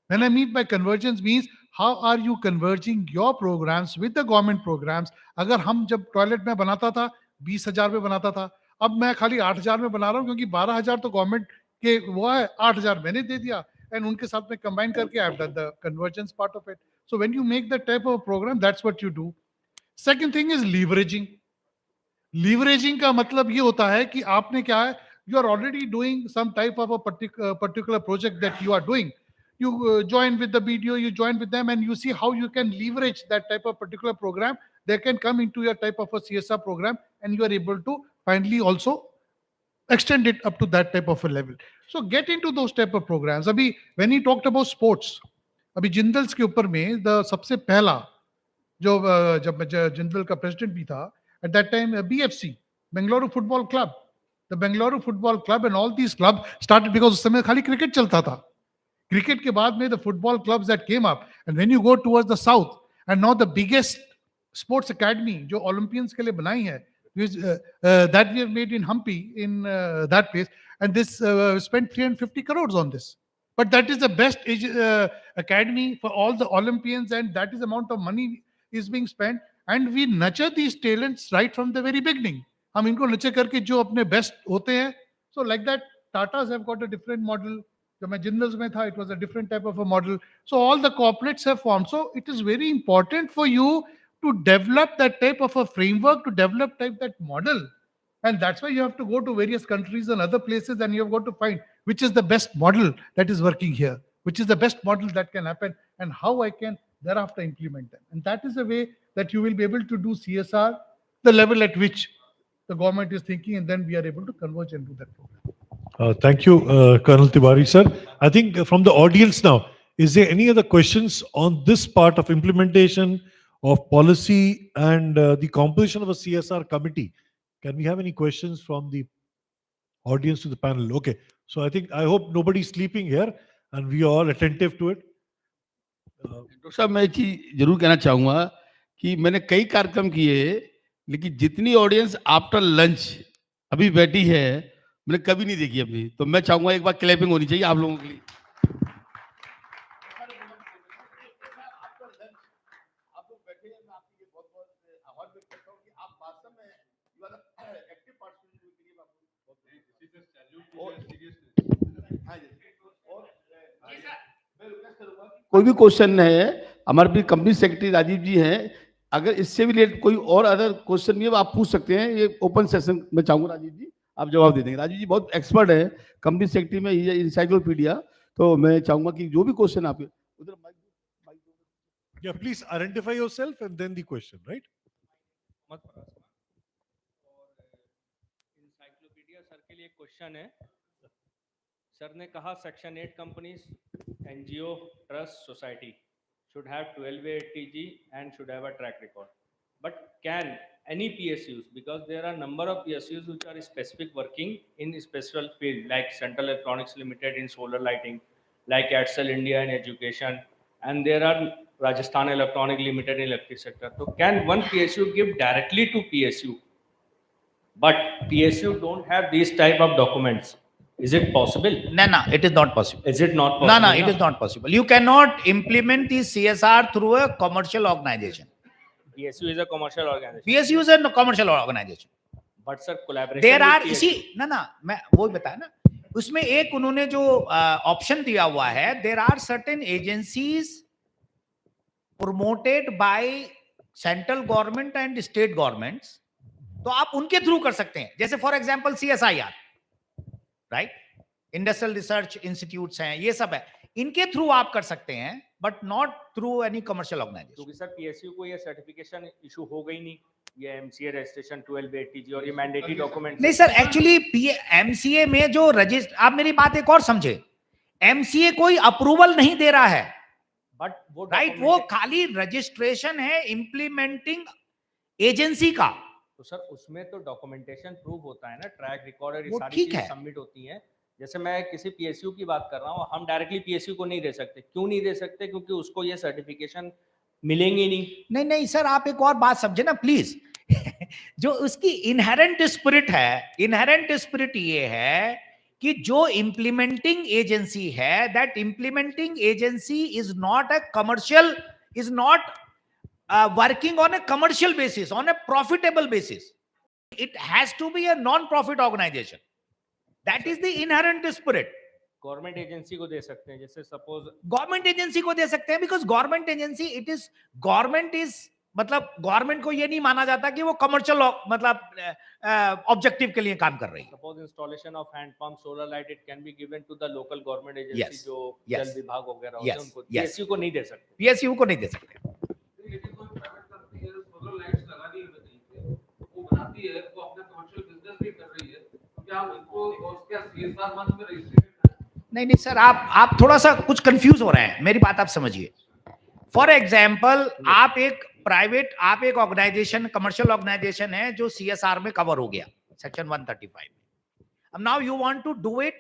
When I mean by convergence means how are you converging your programs with the government programs। अगर हम जब toilet में बनाता था 20,000 में बनाता था, अब मैं खाली 8,000 में बना रहा हूँ क्योंकि 12,000 तो गवर्नमेंट के वो है, 8,000 मैंने दे दिया एंड उनके साथ में कंबाइन करके I have done the convergence part of it. So when you make that type of programme, that's what you do. Second thing is leveraging. Leveraging का मतलब ये होता है कि आपने क्या है, you are already doing some type of a particular project that you are doing. You join with the BDO, you join with them and you see how you can leverage that type of particular program. They can come into your type of a CSR program and you are able to finally also extend it up to that type of a level. So get into those type of programs. Abhi, when he talked about sports, अभी जिंदल्स के ऊपर में the सबसे पहला जो जब मैं जिंदल का प्रेसिडेंट भी था, at that time BFC, Bengaluru Football Club, the Bengaluru Football Club and all these clubs started because उस समय खाली क्रिकेट चलता था. क्रिकेट के बाद में the football clubs that came up, and when you go towards the south, and now the biggest sports academy जो Olympians के लिए बनाई है, which, that we have made in Hampi in that place, and this spent 350 crores on this. But that is the best academy for all the Olympians, and that is the amount of money is being spent, and we nurture these talents right from the very beginning. हम इनको nurture करके जो अपने best होते हैं, so like that Tatas have got a different model. जब मैं जिंदल्स में था, it was a different type of a model. So all the corporates have formed. So it is very important for you to develop that type of a framework, to develop that model. And that's why you have to go to various countries and other places, and you have got to find which is the best model that is working here, which is the best model that can happen, and how I can thereafter implement them. And that is the way that you will be able to do CSR, the level at which the government is thinking, and then we are able to converge into that program. Thank you, Colonel Tiwari, sir. I think from the audience now, is there any other questions on this part of implementation of policy and the composition of a CSR committee? Can we have any questions from the audience to the panel? Okay. So I hope nobody's sleeping here and we are all attentive to it. Doctor साहब, मैं एक चीज जरूर कहना चाहूंगा कि मैंने कई कार्यक्रम किए, लेकिन जितनी ऑडियंस आफ्टर लंच अभी बैठी है मैंने कभी नहीं देखी अपनी. तो मैं चाहूंगा एक बार क्लैपिंग होनी चाहिए आप लोगों के लिए. आप लोग बैठे हैं, मैं आपके लिए बहुत बहुत आभार व्यक्त करता हूं कि आप वास्तव में यू आर एक्टिव पार्टिसिपेंट के लिए आपको बहुत कोई भी क्वेश्चन है, हमारे भी कंपनी सेक्रेटरी राजीव जी हैं, अगर इससे भी रिलेटेड कोई और अदर क्वेश्चन नहीं है आप पूछ सकते हैं. ये ओपन सेशन में चाहूंगा राजीव जी आप जवाब दे देंगे. राजीव जी बहुत एक्सपर्ट है कंपनी सेक्रेटरी में, इंसाइक्लोपीडिया. तो मैं चाहूंगा कि जो भी क्वेश्चन आप उधर Yeah, please identify yourself and then the question, right? Encyclopedia sir के लिए क्वेश्चन है. सर ने कहा section 8 companies, NGO, trust, society should have 12A ATG and should have a track record. But can any PSUs, because there are number of PSUs which are specific working in special field, like Central Electronics Limited in solar lighting, like Adsel India in education, and there are Rajasthan Electronic Limited in electric sector. So can one PSU give directly to PSU, but PSU don't have these type of documents? Is it possible? No, it is not possible. Is it not possible? No, it is not possible. You cannot implement the CSR through a commercial organization. PSU is a commercial organization. PSU is a commercial organization. But sir, collaboration. There are, with see, PSU. ना मैं वो बताया ना, उसमें एक उन्होंने जो option दिया हुआ है, there are certain agencies promoted by central government and state governments, तो आप उनके थ्रू कर सकते हैं. जैसे for example CSIR, right, industrial research institutes हैं, ये सब है, इनके थ्रू आप कर सकते हैं, but not through any commercial organisation. क्योंकि सर पीएसयू को ये सर्टिफिकेशन इशू हो गई नहीं, ये एमसीए रजिस्ट्रेशन 12 ATG और ये मैंडेटरी डॉक्यूमेंट. नहीं सर, एक्चुअली एमसीए में जो रजिस्टर, आप मेरी बात एक और समझे, एमसीए कोई अप्रूवल नहीं दे रहा है, बट वो राइट, वो खाली रजिस्ट्रेशन है इम्प्लीमेंटिंग एजेंसी का. तो सर उसमें तो डॉक्यूमेंटेशन प्रूफ होता है ना, ट्रैक रिकॉर्ड, ये वो सारी ठीक चीजें है. सबमिट होती हैं. जैसे मैं किसी पीएसयू की बात कर रहा हूँ, हम डायरेक्टली पीएसयू को नहीं दे सकते. क्यों नहीं दे सकते? क्योंकि उसको ये सर्टिफिकेशन मिलेंगे नहीं. नहीं सर, आप एक और बात समझे ना प्लीज. जो उसकी इनहेरेंट स्पिरिट है, इनहेरेंट स्पिरिट ये है कि जो इंप्लीमेंटिंग एजेंसी है, that implementing agency is not a commercial, is not working on a commercial basis, on a profitable basis. It has to be a non-profit organization. That is the inherent spirit. Government agency को दे सकते हैं, जैसे suppose government agency को दे सकते हैं, because government agency, it is government is, मतलब government को ये नहीं माना जाता कि वो कमर्शियल मतलब ऑब्जेक्टिव के लिए काम कर रही है. Suppose installation of hand pump, solar light, it can be given to the local government agency. Yes. जो Yes. जल विभाग वगैरह होते हैं, Yes. उनको Yes. पीएसयू को नहीं दे सकते. पीएसयू को नहीं दे सकते. लेकिन कोई प्राइवेट कंपनी है सोलर लाइट्स लगानी है कहीं पे, वो बनाती है, वो अपना कमर्शियल बिजनेस भी कर रही है, तो क्या उनको उसके CSR मंच में रजिस्ट्रेशन? नहीं नहीं सर, आप थोड़ा सा कुछ कंफ्यूज हो रहे हैं, मेरी बात आप समझिए। फॉर एग्जाम्पल, आप एक ऑर्गेनाइजेशन, कमर्शियल ऑर्गेनाइजेशन है जो CSR में कवर हो गया सेक्शन 135 में। अब now you want to do it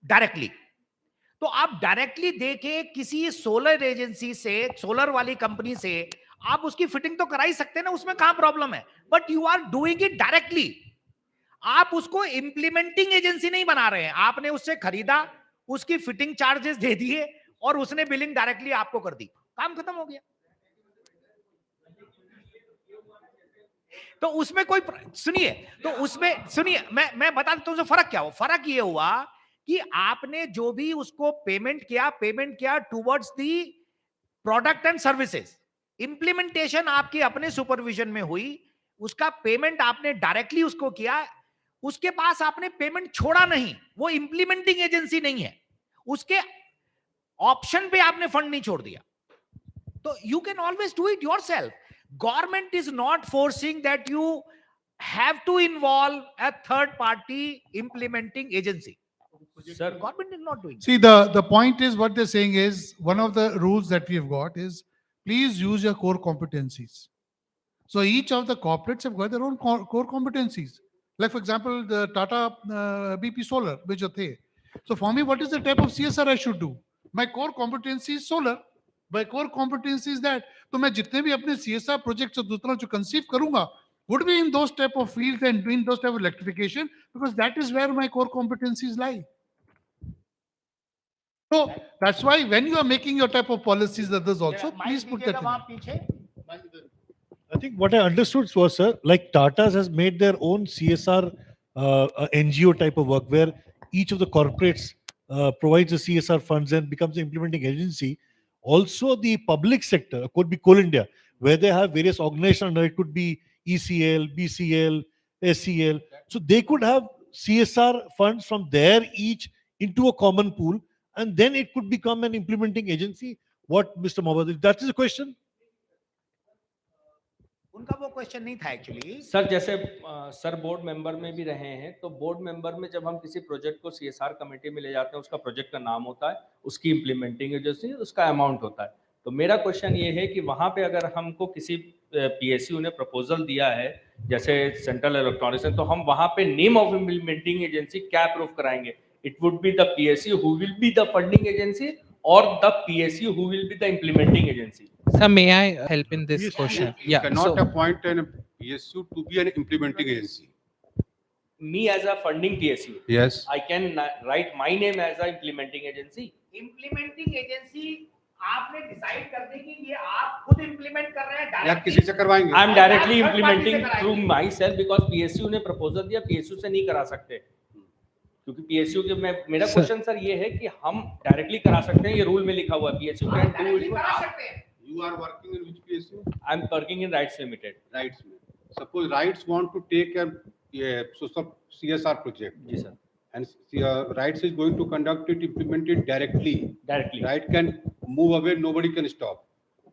directly, तो आप डायरेक्टली देके किसी सोलर एजेंसी से, सोलर वाली कंपनी से आप उसकी फिटिंग तो करा ही सकते हैं ना, उसमें कहां प्रॉब्लम है? But you are doing it directly. आप उसको इंप्लीमेंटिंग एजेंसी नहीं बना रहे हैं, आपने उससे खरीदा, उसकी फिटिंग चार्जेस दे दिए और उसने बिलिंग डायरेक्टली आपको कर दी, काम खत्म हो गया। तो उसमें कोई सुनिए, तो उसमें सुनिए, मैं बता देता हूं फर्क क्या हुआ। फर्क ये हुआ कि आपने जो भी उसको पेमेंट किया towards the product and services. Implementation आपके अपने सुपरविजन में हुई, उसका पेमेंट आपने डायरेक्टली उसको किया, उसके पास आपने पेमेंट छोड़ा नहीं, वो इंप्लीमेंटिंग एजेंसी नहीं है, उसके ऑप्शन पे आपने फंड नहीं छोड़ दिया। तो you can always do it yourself. Government is not forcing that you have to involve a third party implementing agency. Sir, Government is not doing that. See, the point is what they're saying is one of the rules that we've got is please use your core competencies. So each of the corporates have got their own core competencies. Like for example, the Tata BP Solar, which are there. So for me, what is the type of CSR I should do? My core competency is solar. My core competency is that. तो मैं जितने भी अपने CSR projects दूसरा जो conceive करूंगा would be in those type of fields and in those type of electrification, because that is where my core competencies lie. So that's why when you are making your type of policies, others also, please put that वहां in. पीछे I think what I understood was, sir, like Tata's has made their own CSR NGO type of work where each of the corporates provides the CSR funds and becomes the implementing agency. Also, the public sector could be Coal India, where they have various organizations under it, could be ECL, BCL, SCL. So they could have CSR funds from there each into a common pool, and then it could become an implementing agency. What, Mr. Mohammed, that is the question? उनका वो question नहीं था actually. Sir जैसे sir board member में भी रहे हैं, तो बोर्ड मेंबर में जब हम किसी प्रोजेक्ट को CSR कमेटी में ले जाते हैं, उसका प्रोजेक्ट का नाम होता है, उसकी इम्प्लीमेंटिंग एजेंसी, उसका अमाउंट होता है। तो मेरा क्वेश्चन ये है कि वहाँ पे अगर हमको किसी PSU ने प्रपोजल दिया है, जैसे सेंट्रल इलेक्ट्रॉनिक्स, तो हम वहाँ पे नेम ऑफ इम्प्लीमेंटिंग एजेंसी क्या अप्रूव कराएंगे? It would be the PSU who will be the funding agency और the PSU who will be the implementing agency? Sir, may I help in this Yes, question? You cannot appoint an PSU to be an implementing agency. Me as a funding PSU, Yes. I can write my name as a implementing agency. Implementing agency आपने decide कर दी कि ये आप खुद implement कर रहे हैं या किसी से करवाएंगे? I am directly third party implementing से through कराएंगे। myself because PSU ने प्रपोजल दिया, PSU से नहीं करा सकते, क्योंकि PSU के मेरा क्वेश्चन सर ये है कि हम डायरेक्टली करा सकते हैं, ये रूल में लिखा हुआ है PSU can do directly it. करा सकते हैं। You are working in which PSU? I am working in Rights limited. Rights. Suppose Rights want to take a CSR project, जी sir, and Rights is going to conduct it, implement it directly. Directly. Right can move away, nobody can stop.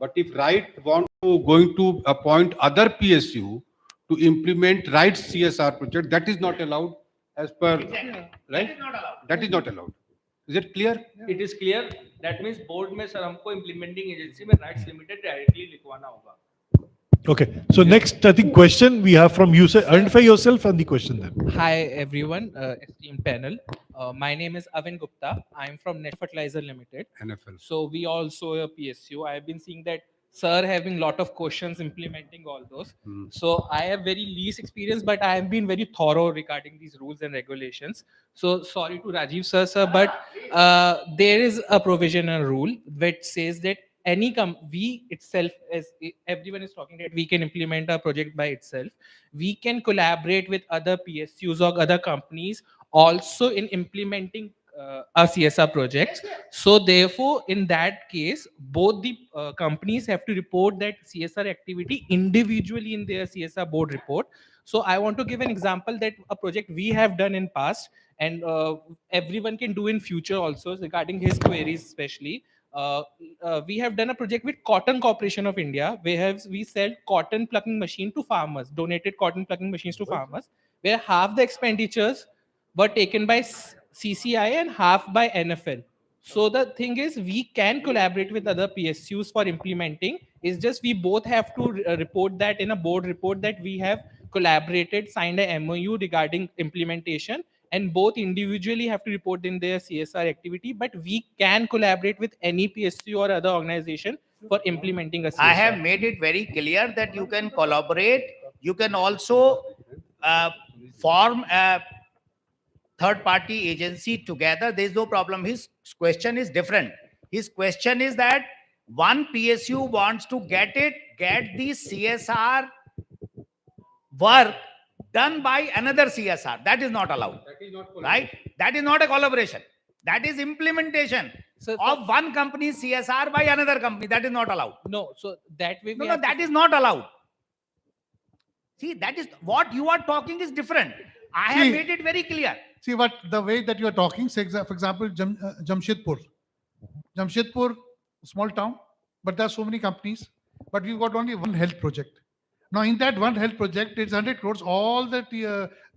But if Right want to going to appoint other PSU to implement Right's CSR project, that is not allowed as per, right? That is not allowed. Is it clear? It is clear, that means board में sir हमको implementing agency में rights limited directly लिखवाना होगा। Okay. So next, I think question we have from you, sir. Identify yourself and the question then. Hi, everyone, esteemed panel. My name is Avin Gupta. I'm from Net Fertilizer Limited. NFL. So we also a PSU. I've been seeing that sir having lot of questions implementing all those. So I have very least experience, but I have been very thorough regarding these rules and regulations. So sorry to Rajiv sir, but there is a provision and rule which says that we itself, as everyone is talking, that we can implement a project by itself. We can collaborate with other PSUs or other companies also in implementing a CSR project. So therefore, in that case, both the companies have to report that CSR activity individually in their CSR board report. So I want to give an example that a project we have done in past, and everyone can do in future also regarding his queries especially. We have done a project with Cotton Corporation of India. We sell cotton plucking machine to farmers, donated cotton plucking machines to farmers, where half the expenditures were taken by CCI and half by NFL. So the thing is, we can collaborate with other PSUs for implementing. It's just we both have to report that in a board report that we have collaborated, signed a MOU regarding implementation, and both individually have to report in their CSR activity. But we can collaborate with any PSU or other organization for implementing a CSR. I have made it very clear that you can collaborate. You can also form a third party agency together. There is no problem. His question is different. His question is that one PSU wants to get the CSR work done by another CSR. That is not allowed. Right? That is not a collaboration. That is implementation of one company's CSR by another company. That is not allowed. No, so that way No, that is not allowed. See, that is what you are talking is different. I have See- made it very clear. See what the way that you are talking, say, for example, Jamshedpur. Jamshedpur, small town, but there are so many companies, but we've got only one health project. Now, in that one health project, it's 100 crores. All the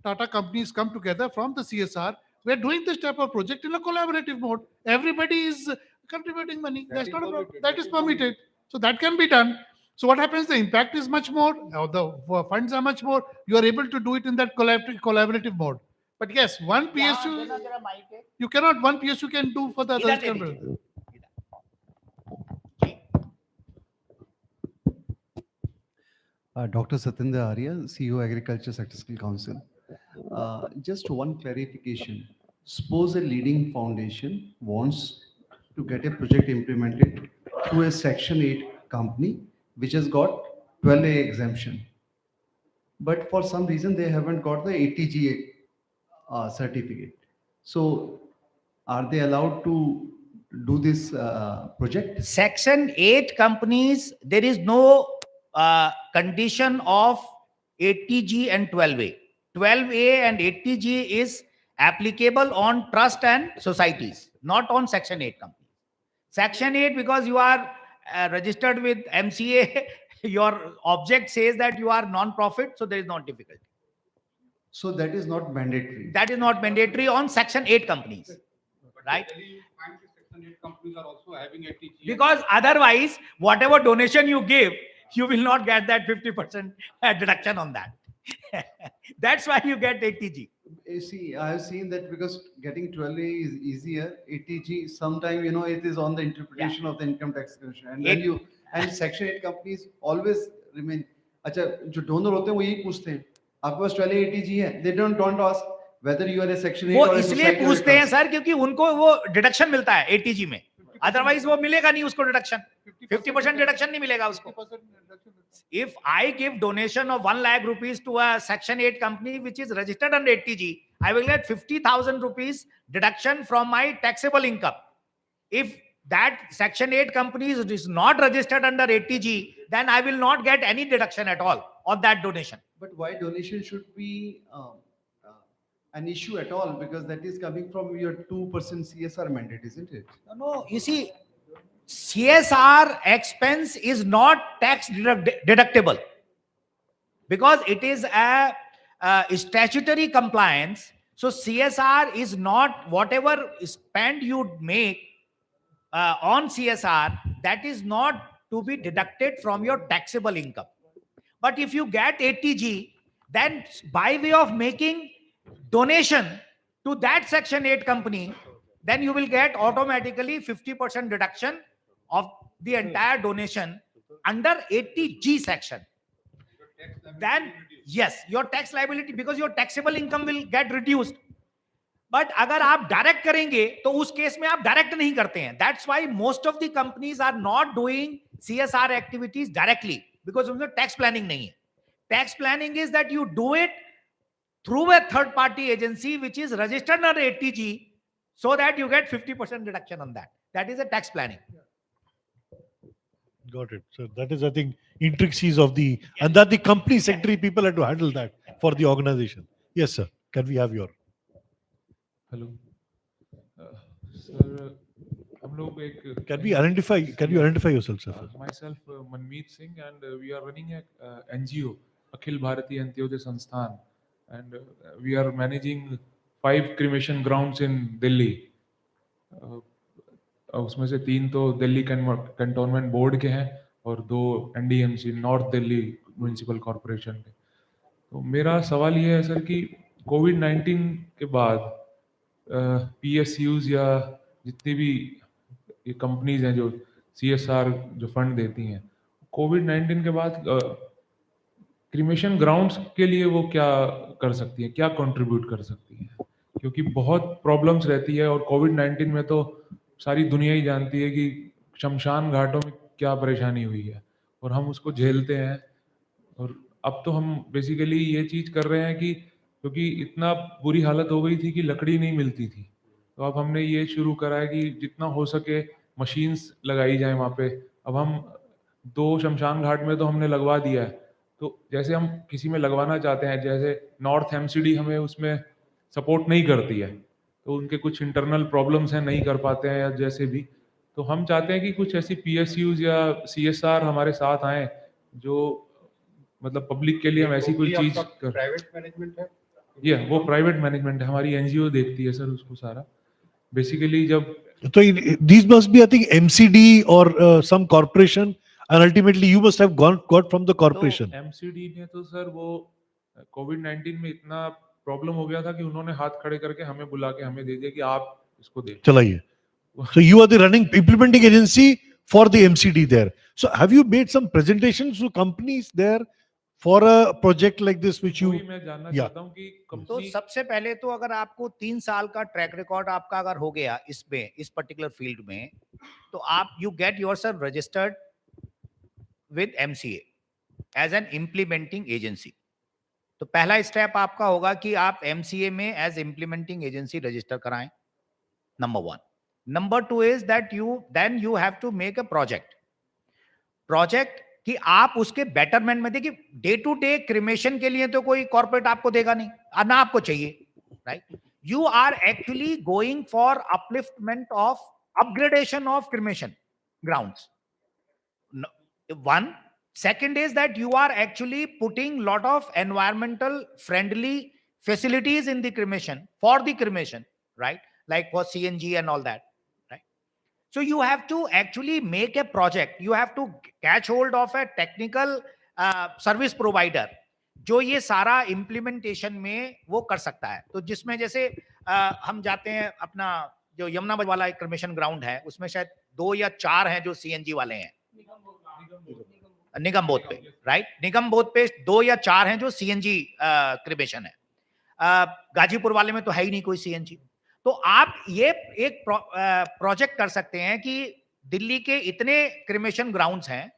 Tata companies come together from the CSR. We're doing this type of project in a collaborative mode. Everybody is contributing money. That's not a problem. That is permitted. So that can be done. So what happens? The impact is much more. The funds are much more. You are able to do it in that collaborative mode. But yes, one PSU, you cannot, one PSU can do for the इधर others. They can दीजिए। do. Dr. Satyendra Arya, CEO Agriculture Sector Skill Council. Just one clarification. Suppose a leading foundation wants to get a project implemented through a Section 8 company which has got 12A exemption. But for some reason, they haven't got the ATG certificate. So are they allowed to do this project? Section 8 companies, there is no condition of 80G and 12A. 12A and 80G is applicable on trust and societies, not on Section 8 companies. Section 8, because you are registered with MCA, your object says that you are non-profit, so there is no difficulty. So that is not mandatory. That is not mandatory on Section 8 companies, right? Section 8 companies are also having ATG. Because otherwise, whatever donation you give, you will not get that 50% deduction on that. That's why you get ATG. You see, I have seen that because getting 12A is easier. ATG, sometime, it is on the interpretation of the income tax commission. And then and Section 8 companies always remain. अच्छा, जो donor होते हैं वो यही पूछते हैं, आपके पास 12A ATG है? They don't ask whether you are a Section 8 वो or a इसलिए society or a पूछते हैं trust. सर क्योंकि उनको वो डिडक्शन मिलता है एटीजी में, अदरवाइज वो मिलेगा नहीं उसको डिडक्शन, 50% डिडक्शन नहीं मिलेगा उसको. If I give donation of 1 lakh rupees to a Section 8 company which is registered under ATG, I will get 50,000 rupees deduction from my taxable income. If that Section 8 company is not registered under ATG, then I will not get any deduction at all on that donation. But why donation should be an issue at all? Because that is coming from your 2% CSR mandate, isn't it? No, you see, CSR expense is not tax deductible because it is a statutory compliance. So CSR is not whatever spend you make on CSR, that is not to be deducted from your taxable income. But if you get ATG, then by way of making donation to that Section 8 company, then you will get automatically 50% deduction of the entire donation under 80G section. Then yes, your tax liability, because your taxable income will get reduced. But अगर आप direct करेंगे तो उस case में आप direct नहीं करते हैं. That's why most of the companies are not doing CSR activities directly because उनमें tax planning नहीं है. Tax planning is that you do it through a third party agency which is registered under ATG so that you get 50% deduction on that. That is a tax planning. Got it. So that is, I think, intricacies of the, and that the company secretary people had to handle that for the organization. Yes, sir. Can we have your? Hello sir, हम लोग एक Can we identify? Can you identify yourself, sir? myself Manmeet Singh, and we are running a NGO, Akhil Bharatiya Antyodaya Sansthan, and we are managing 5 cremation grounds इन दिल्ली, उसमें से 3 तो Delhi cantonment board के हैं और 2 NDMC north Delhi municipal corporation के। तो मेरा सवाल ये है सर कि कोविड-19 के बाद PSUs या जितनी भी ये कंपनीज हैं जो CSR जो फंड देती हैं, कोविड-19 के बाद क्रिमेशन ग्राउंड्स के लिए वो क्या कर सकती हैं, क्या कंट्रीब्यूट कर सकती हैं? क्योंकि बहुत प्रॉब्लम्स रहती है और कोविड-19 में तो सारी दुनिया ही जानती है कि शमशान घाटों में क्या परेशानी हुई है और हम उसको झेलते हैं। और अब तो हम बेसिकली ये चीज़ कर रहे हैं कि क्योंकि इतना बुरी हालत हो गई थी कि लकड़ी नहीं मिलती थी, तो अब हमने ये शुरू करा है कि जितना हो सके मशीन्स लगाई जाएँ वहाँ पे। अब हम 2 शमशान घाट में तो हमने लगवा दिया है, तो जैसे हम किसी में लगवाना चाहते हैं, जैसे नॉर्थ MCD हमें उसमें सपोर्ट नहीं करती है, तो उनके कुछ इंटरनल प्रॉब्लम्स हैं, नहीं कर पाते हैं या जैसे भी। तो हम चाहते हैं कि कुछ ऐसी PSUs या CSR हमारे साथ आएँ, जो मतलब पब्लिक के लिए हम ऐसी कोई चीज़ कर। प्राइवेट मैनेजमेंट है? वो प्राइवेट मैनेजमेंट है, हमारी NGO देखती है सर उसको सारा। बेसिकली जब So these must be, I think, MCD or some corporation, and ultimately you must have got from the corporation. MCD ने तो सर वो कोविड-19 में इतना प्रॉब्लम हो गया था कि उन्होंने हाथ खड़े करके हमें बुला के हमें दे दिया कि आप इसको देखो। चलाइए. So you are the implementing agency for the MCD there. So have you made some presentations to companies there for a project like this which you? वही मैं जानना Yeah. चाहता हूँ कि तो कंपनी सबसे पहले तो अगर आपको 3 साल का ट्रैक रिकॉर्ड आपका अगर हो गया इसमें, इस पर्टिकुलर फील्ड में, तो आप you get yourself registered with MCA as an implementing agency. तो पहला स्टेप आपका होगा कि आप MCA में एज इम्प्लीमेंटिंग एजेंसी रजिस्टर कराएं, number 1। Number 2 is that you have to make a project कि आप उसके बेटरमेंट में, देखिए डे टू डे क्रिमेशन के लिए तो कोई कॉर्पोरेट आपको देगा नहीं, ना आपको चाहिए, right? You are actually going for upliftment of upgradation of cremation grounds, one. Second is that you are actually putting lot of environmental friendly facilities in the cremation, for the cremation, right? Like for CNG and all that, right? So you have to actually make a project. You have to catch hold of a technical service provider जो ये सारा implementation में वो कर सकता है। तो जिसमें जैसे हम जाते हैं अपना जो यमुना वाला एक cremation ground है, उसमें शायद 2 या 4 हैं जो CNG वाले हैं, निगम बोध पे, राइट? निगम बोध पे 2 या 4 हैं जो CNG क्रिमेशन है। गाजीपुर वाले में तो है ही नहीं कोई CNG। तो आप ये एक प्रोजेक्ट कर सकते हैं कि दिल्ली के इतने क्रिमेशन ग्राउंड्स हैं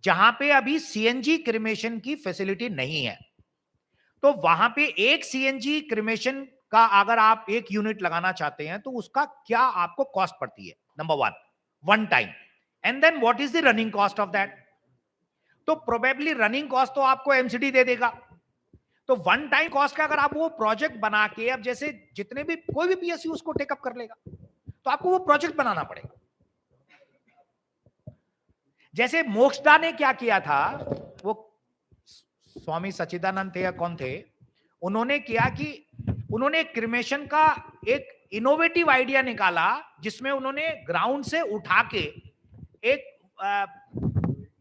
जहां पे अभी CNG क्रिमेशन की फैसिलिटी नहीं है, तो वहां पे एक CNG क्रिमेशन का अगर आप एक यूनिट लगाना चाहते हैं तो उसका क्या आपको कॉस्ट पड़ती है, number 1, one time, and then what is the running cost of that. तो प्रोबेबली रनिंग कॉस्ट तो आपको MCD दे देगा। तो वन टाइम कॉस्ट का अगर आप वो प्रोजेक्ट बना के, अब जैसे जितने भी कोई भी PSU उसको टेकअप कर लेगा, तो आपको वो प्रोजेक्ट बनाना पड़ेगा। जैसे मोक्षदा ने क्या किया था, वो स्वामी सच्चिदानंद थे या कौन थे, उन्होंने किया कि उन्होंने क्रिमेशन का एक इनोवेटिव आइडिया निकाला जिसमें उन्होंने ग्राउंड से उठा के एक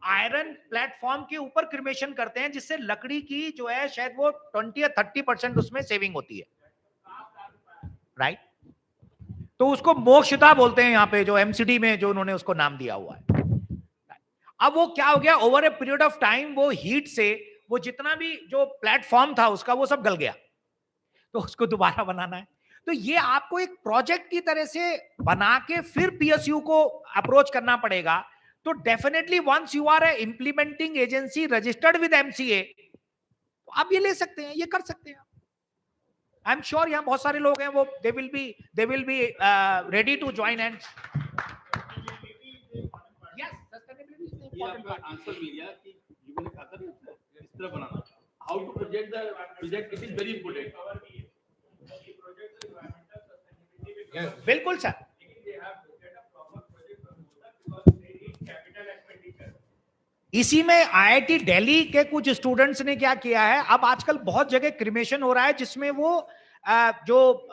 आयरन प्लेटफॉर्म के ऊपर क्रिमेशन करते हैं, जिससे लकड़ी की जो है शायद वो 20 या 30% उसमें सेविंग होती है, राइट? तो उसको मोक्षदा बोलते हैं यहाँ पे, जो MCD में जो उन्होंने उसको नाम दिया हुआ है। अब वो क्या हो गया, over a period of time वो हीट से वो जितना भी जो प्लेटफॉर्म था उसका वो सब गल गया, तो उसको दोबारा बनाना है। तो ये आपको एक प्रोजेक्ट की तरह से बना के फिर PSU को अप्रोच करना पड़ेगा। तो definitely once you are a implementing agency registered with MCA, तो आप ये ले सकते हैं, ये कर सकते हैं। आई एम श्योर यहाँ बहुत सारे लोग हैं, वो they will be ready to join and yes, sustainability is important part. Answer मिल गया कि जीवन का अगर इस तरह बनाना, how to project the project, it is very important. बिल्कुल सर, इसी में IIT दिल्ली के कुछ स्टूडेंट्स ने क्या किया है, अब आजकल बहुत जगह क्रिमेशन हो रहा है जिसमें वो जो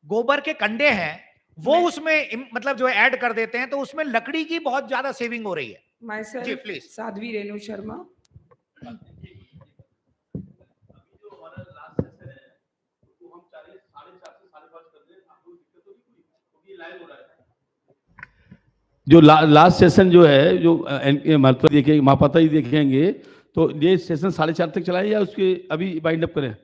गोबर के कंडे हैं वो उसमें मतलब जो ऐड कर देते हैं, तो उसमें लकड़ी की बहुत ज्यादा सेविंग हो रही है। जी myself प्लीज। साध्वी रेणु शर्मा। जो लास्ट सेशन जो है, जो मतलब देखेंगे, मापाता ही देखेंगे, तो ये सेशन 4:30 तक चलाएं या उसके अभी वाइंड अप करें?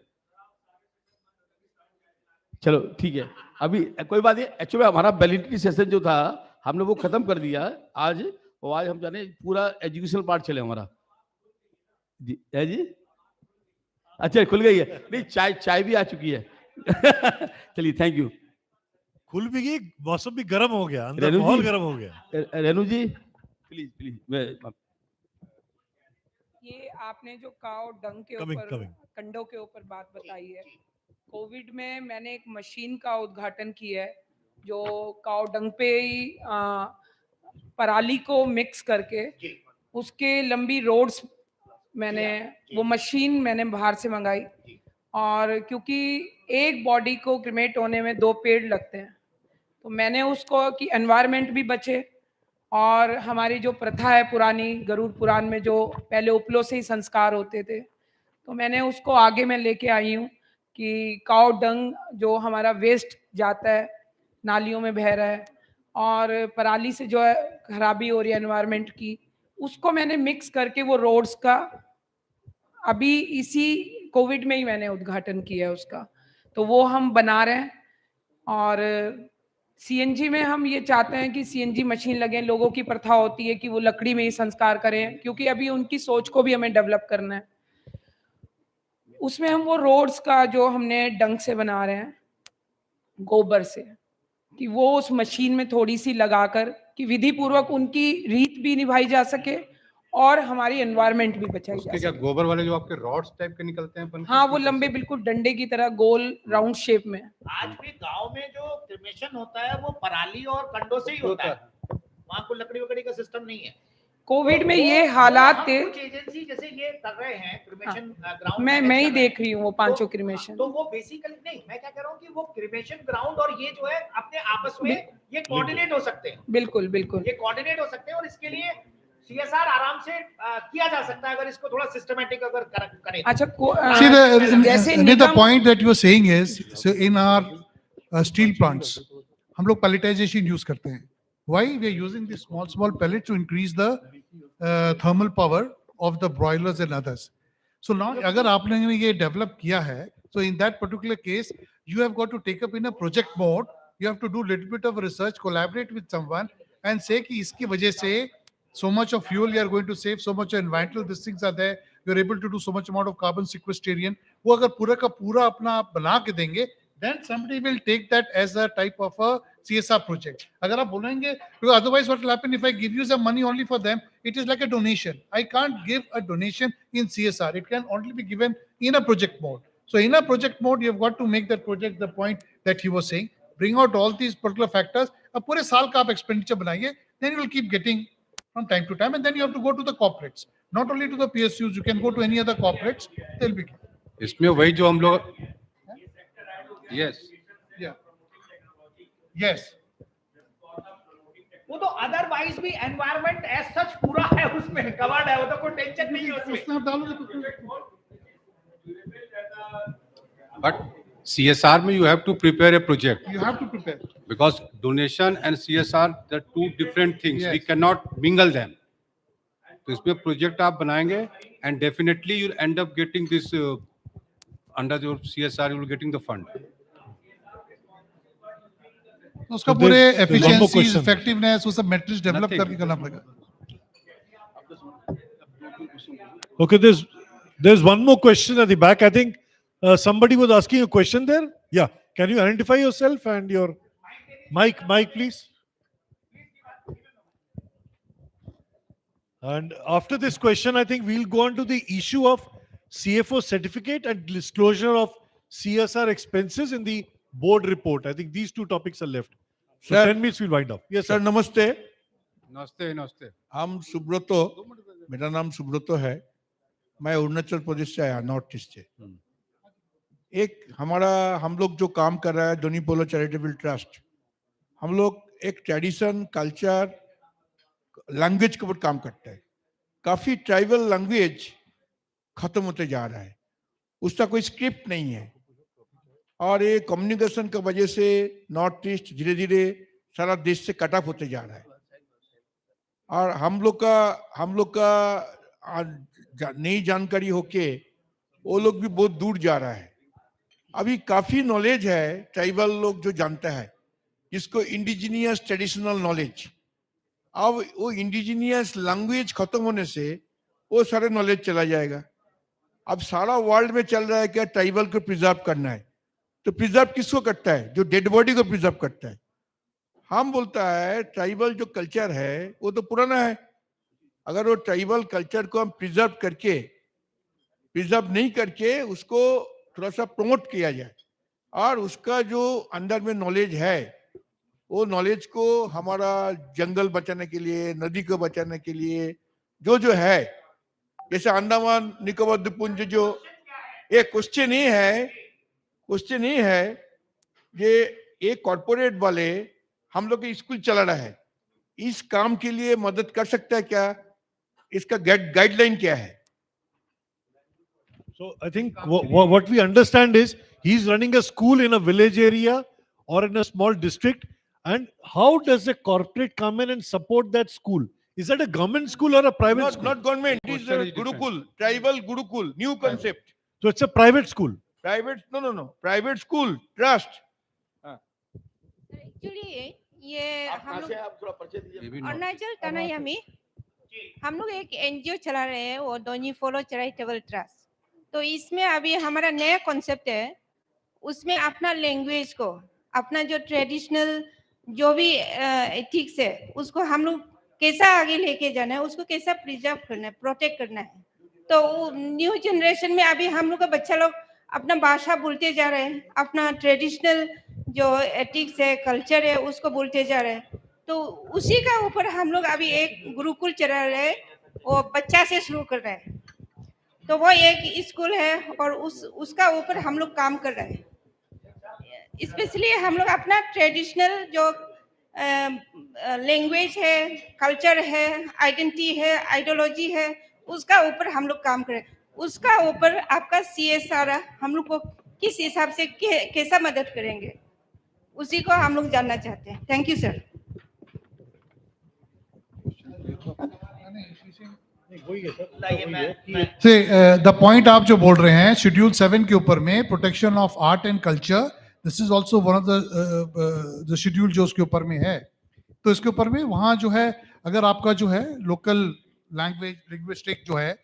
चलो ठीक है, अभी कोई बात नहीं। एक्चुअली हमारा वैलिडिटी सेशन जो था हमने वो खत्म कर दिया आज, और आज हम जाने पूरा एजुकेशनल पार्ट चले हमारा। जी है जी, अच्छा खुल गई है, नहीं चाय चाय भी आ चुकी है। चलिए थैंक यू। खुल भी गई, मौसम भी गर्म हो गया, अंदर रेणु माहौल जी, गर्म हो गया। रेणु जी प्लीज प्लीज, मैं ये आपने जो काव डंग के Coming, ऊपर coming. कंडों के ऊपर बात बताई है, कोविड में मैंने एक मशीन का उद्घाटन किया है जो काव डंग पे ही पराली को मिक्स करके उसके लंबी रोड्स मैंने वो मशीन मैंने बाहर से मंगाई। और क्योंकि एक बॉडी को क्रिमेट होने में 2 पेड़ लगते हैं, तो मैंने उसको कि एनवायरनमेंट भी बचे, और हमारी जो प्रथा है पुरानी गरुड़ पुराण में जो पहले उपलों से ही संस्कार होते थे, तो मैंने उसको आगे में लेके आई हूँ कि काउ डंग जो हमारा वेस्ट जाता है नालियों में बह रहा है और पराली से जो है खराबी हो रही है एनवायरनमेंट की, उसको मैंने मिक्स करके वो रोड्स का अभी इसी कोविड में ही मैंने उद्घाटन किया है उसका, तो वो हम बना रहे हैं। और सीएनजी में हम ये चाहते हैं कि सीएनजी मशीन लगे। लोगों की प्रथा होती है कि वो लकड़ी में ही संस्कार करें, क्योंकि अभी उनकी सोच को भी हमें डेवलप करना है। उसमें हम वो रोड्स का जो हमने डंग से बना रहे हैं गोबर से, कि वो उस मशीन में थोड़ी सी लगाकर कि विधि पूर्वक उनकी रीत भी निभाई जा सके और हमारी एनवायरनमेंट भी बचाई जा उसके क्या सके। गोबर वाले जो आपके रॉड्स टाइप के निकलते हैं बन के, हाँ, वो उसमें लंबे कैसे? बिल्कुल डंडे की तरह गोल राउंड शेप में। आज भी गांव में जो क्रिमेशन होता है वो पराली और कंडों से ही होता है, वहां को लकड़ी वकड़ी का सिस्टम नहीं है। कोविड तो में वो- ये वो हालात हम थे। कुछ एजेंसी जैसे ये कर रहे हैं क्रिमेशन ग्राउंड मैं ही देख रही हूँ वो पांचों क्रिमेशन। तो वो बेसिकली नहीं, मैं क्या कह रहा हूँ कि वो क्रिमेशन ग्राउंड और ये जो है अपने आपस में ये कोऑर्डिनेट हो सकते हैं। बिल्कुल बिल्कुल ये कोऑर्डिनेट हो सकते हैं और इसके लिए सीएसआर आराम से किया जा सकता है अगर इसको थोड़ा सिस्टमेटिक अगर करें। अच्छा See, जैसे the Nigam point that you are saying is, so in our steel plants, हम लोग pelletization use करते हैं. Why we are using these small pellets to increase the thermal power of the broilers and others. So now, अगर आपने ये develop किया है, so in that particular case, you have got to take up in a project mode. You have to do little bit of research, collaborate with someone, and say कि इसकी वजह से so much of fuel you are going to save, so much environmental these things are there, you are able to do so much amount of carbon sequestration. वो अगर पूरा का पूरा अपना आप बना के देंगे, then somebody will take that as a type of a CSR project. अगर आप बोलेंगे, because otherwise what will happen if I give you some money only for them, it is like a donation. I can't give a donation in CSR. It can only be given in a project mode. So in a project mode, you have got to make that project the point that he was saying. Bring out all these particular factors. अब पूरे साल का आप expenditure बनाइए, then you will keep getting from time to time, and then you have to go to the corporates, not only to the PSUs. You can go to any other corporates. They'll be इसमें वही जो हम लोग, yes yes. वो तो otherwise भी environment as such पूरा है, उसमें कवर्ड है, वो तो कोई टेंशन नहीं है उसमें। उसमें आप डालोगे तो बट CSR में you have to prepare a project, you have to prepare. because donation and CSR they're two different things. We Yes. cannot mingle them. तो इसमें प्रोजेक्ट आप बनाएंगे and definitely you'll end up getting this under your CSR you will getting the fund. तो उसका So पूरे there's one more efficiency, question. effectiveness, वो सब metrics develop Nothing. करके करना पड़ेगा. Okay, there's one more question at the back. I think somebody was asking a question there. Yeah, can you identify yourself and your mic, please? And after this question, I think we'll go on to the issue of CFO certificate and disclosure of CSR expenses in the board report. I think these two topics are left. So Sir. 10 minutes we'll wind up. Yes, sir sir. नमस्ते, नमस्ते नमस्ते। हम सुब्रतो, मेरा नाम सुब्रतो है, मैं अरुणाचल प्रदेश से आया, नॉर्थ ईस्ट से। एक हमारा हम लोग जो काम कर रहा है डोनीपोलो चैरिटेबल ट्रस्ट, हम लोग एक ट्रेडिशन कल्चर लैंग्वेज के ऊपर काम करते हैं। काफी ट्राइबल लैंग्वेज खत्म होते जा रहा है, उसका कोई स्क्रिप्ट नहीं है, और ये कम्युनिकेशन की वजह से नॉर्थ ईस्ट धीरे धीरे सारा देश से कट ऑफ होते जा रहा है। और हम लोग का नई जानकारी होके वो लोग भी बहुत दूर जा रहा है। अभी काफी नॉलेज है ट्राइबल लोग जो जानता है, जिसको इंडिजिनियस ट्रेडिशनल नॉलेज। अब वो इंडिजिनियस लैंग्वेज खत्म होने से वो सारे नॉलेज चला जाएगा। अब सारा वर्ल्ड में चल रहा है क्या ट्राइबल को प्रिजर्व करना है, तो प्रिजर्व किसको करता है? जो डेड बॉडी को प्रिजर्व करता है। हम बोलता है ट्राइबल जो कल्चर है वो तो पुराना है, अगर वो ट्राइबल कल्चर को हम प्रिजर्व नहीं करके उसको थोड़ा सा प्रमोट किया जाए, और उसका जो अंदर में नॉलेज है वो नॉलेज को हमारा जंगल बचाने के लिए, नदी को बचाने के लिए जो जो है, जैसे अंडमान निकोबार द्वीपपुंज जो ये क्वेश्चन ही है ये कॉर्पोरेट वाले हम लोग के स्कूल चला रहा है, इस काम के लिए मदद कर सकता है क्या? इसका गाइडलाइन क्या है? So I think what we understand is he's running a school in a village area or in a small district. And how does a corporate come in and support that school? Is that a government school or a private school? Not government, it is Question a is different. Gurukul, tribal Gurukul, new concept. So it's a private school. Private, no, private school, trust. Actually ये हम लोग ये भी not- Arunachal Kanhaiya में हम लोग एक NGO चला रहे हैं, वो डोनी फॉलो चैरिटेबल ट्रस्ट। तो इसमें अभी हमारा नया कॉन्सेप्ट है, उसमें अपना लैंग्वेज को, अपना जो ट्रेडिशनल जो भी एथिक्स है उसको हम लोग कैसा आगे लेके जाना है, उसको कैसा प्रिजर्व करना है, प्रोटेक्ट करना है। तो न्यू जनरेशन में अभी हम लोग का बच्चा लोग अपना भाषा भूलते जा रहे हैं, अपना ट्रेडिशनल जो एथिक्स है, कल्चर है, उसको भूलते जा रहे हैं। तो उसी का ऊपर हम लोग अभी एक गुरुकुल चला रहे हैं, वो बच्चा से शुरू कर रहे हैं। तो वो एक स्कूल है और उसका ऊपर हम लोग काम कर रहे हैं। स्पेशली हम लोग अपना ट्रेडिशनल जो लैंग्वेज है, कल्चर है, आइडेंटिटी है, आइडियोलॉजी है, उसका ऊपर हम लोग काम करें। उसका ऊपर आपका CSR हम लोग को किस हिसाब से कैसा मदद करेंगे, उसी को हम लोग जानना चाहते हैं। Thank you sir. The point आप जो बोल रहे हैं शेड्यूल 7 के ऊपर में protection of art and culture, this is also one of the schedule जो उसके ऊपर में है। तो इसके ऊपर में वहाँ जो है, अगर आपका जो है लोकल लैंग्वेज लिंग्विस्टिक जो है,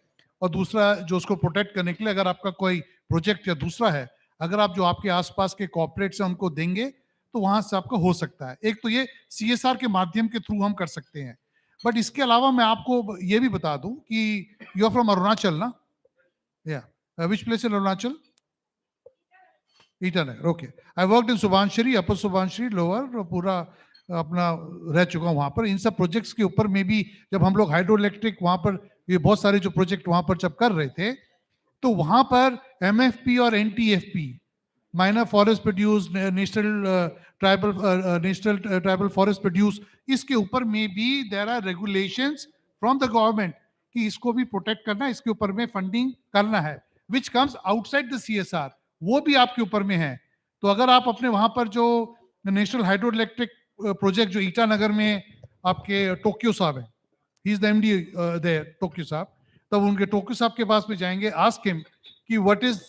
और दूसरा जो उसको प्रोटेक्ट करने के लिए अगर आपका कोई प्रोजेक्ट या दूसरा है, अगर आप जो आपके आसपास के कॉर्पोरेट्स हैं उनको देंगे तो वहां से आपका हो सकता है। एक तो ये CSR के माध्यम के थ्रू हम कर सकते हैं, बट इसके अलावा मैं आपको ये भी बता दूं कि यू आर फ्रॉम अरुणाचल ना? या which place in Arunachal? Itanagar, okay. I worked in Subansiri, upper Subansiri, lower, पूरा अपना रह चुका हूँ वहां पर। इन सब प्रोजेक्ट्स के ऊपर में भी जब हम लोग हाइड्रो इलेक्ट्रिक वहां पर, ये बहुत सारे जो प्रोजेक्ट वहां पर जब कर रहे थे, तो वहां पर MFP और NTFP, minor forest produce, national tribal forest produce, इसके ऊपर में भी there are regulations from the government कि इसको भी प्रोटेक्ट करना, इसके ऊपर में फंडिंग करना है, which comes outside the CSR, वो भी आपके ऊपर में है। तो अगर आप अपने वहां पर जो नेशनल हाइड्रो इलेक्ट्रिक प्रोजेक्ट जो ईटानगर में आपके टोक्यो साहब है, he is the MD there, Tokyo साहब, तब उनके टोक्यो साहब के पास में जाएंगे, आस्क हिम कि व्हाट इज,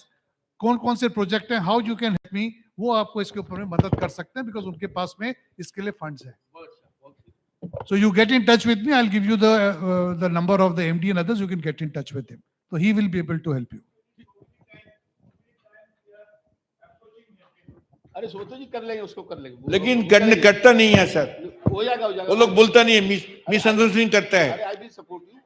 कौन कौन से प्रोजेक्ट हैं, how you can help me, वो आपको इसके ऊपर में मदद कर सकते हैं, बिकॉज उनके पास में इसके लिए फंड्स है। So you get in touch with me, I'll give you the number of the MD and others, you can get in touch with him. So he will be able to help you. अरे सोचो जी कर लेंगे, उसको कर लेंगे, लेकिन करता नहीं है सर, हो जाएगा वो लोग बोलता नहीं है, मिसअंडरस्टैंडिंग करता है। I will support you.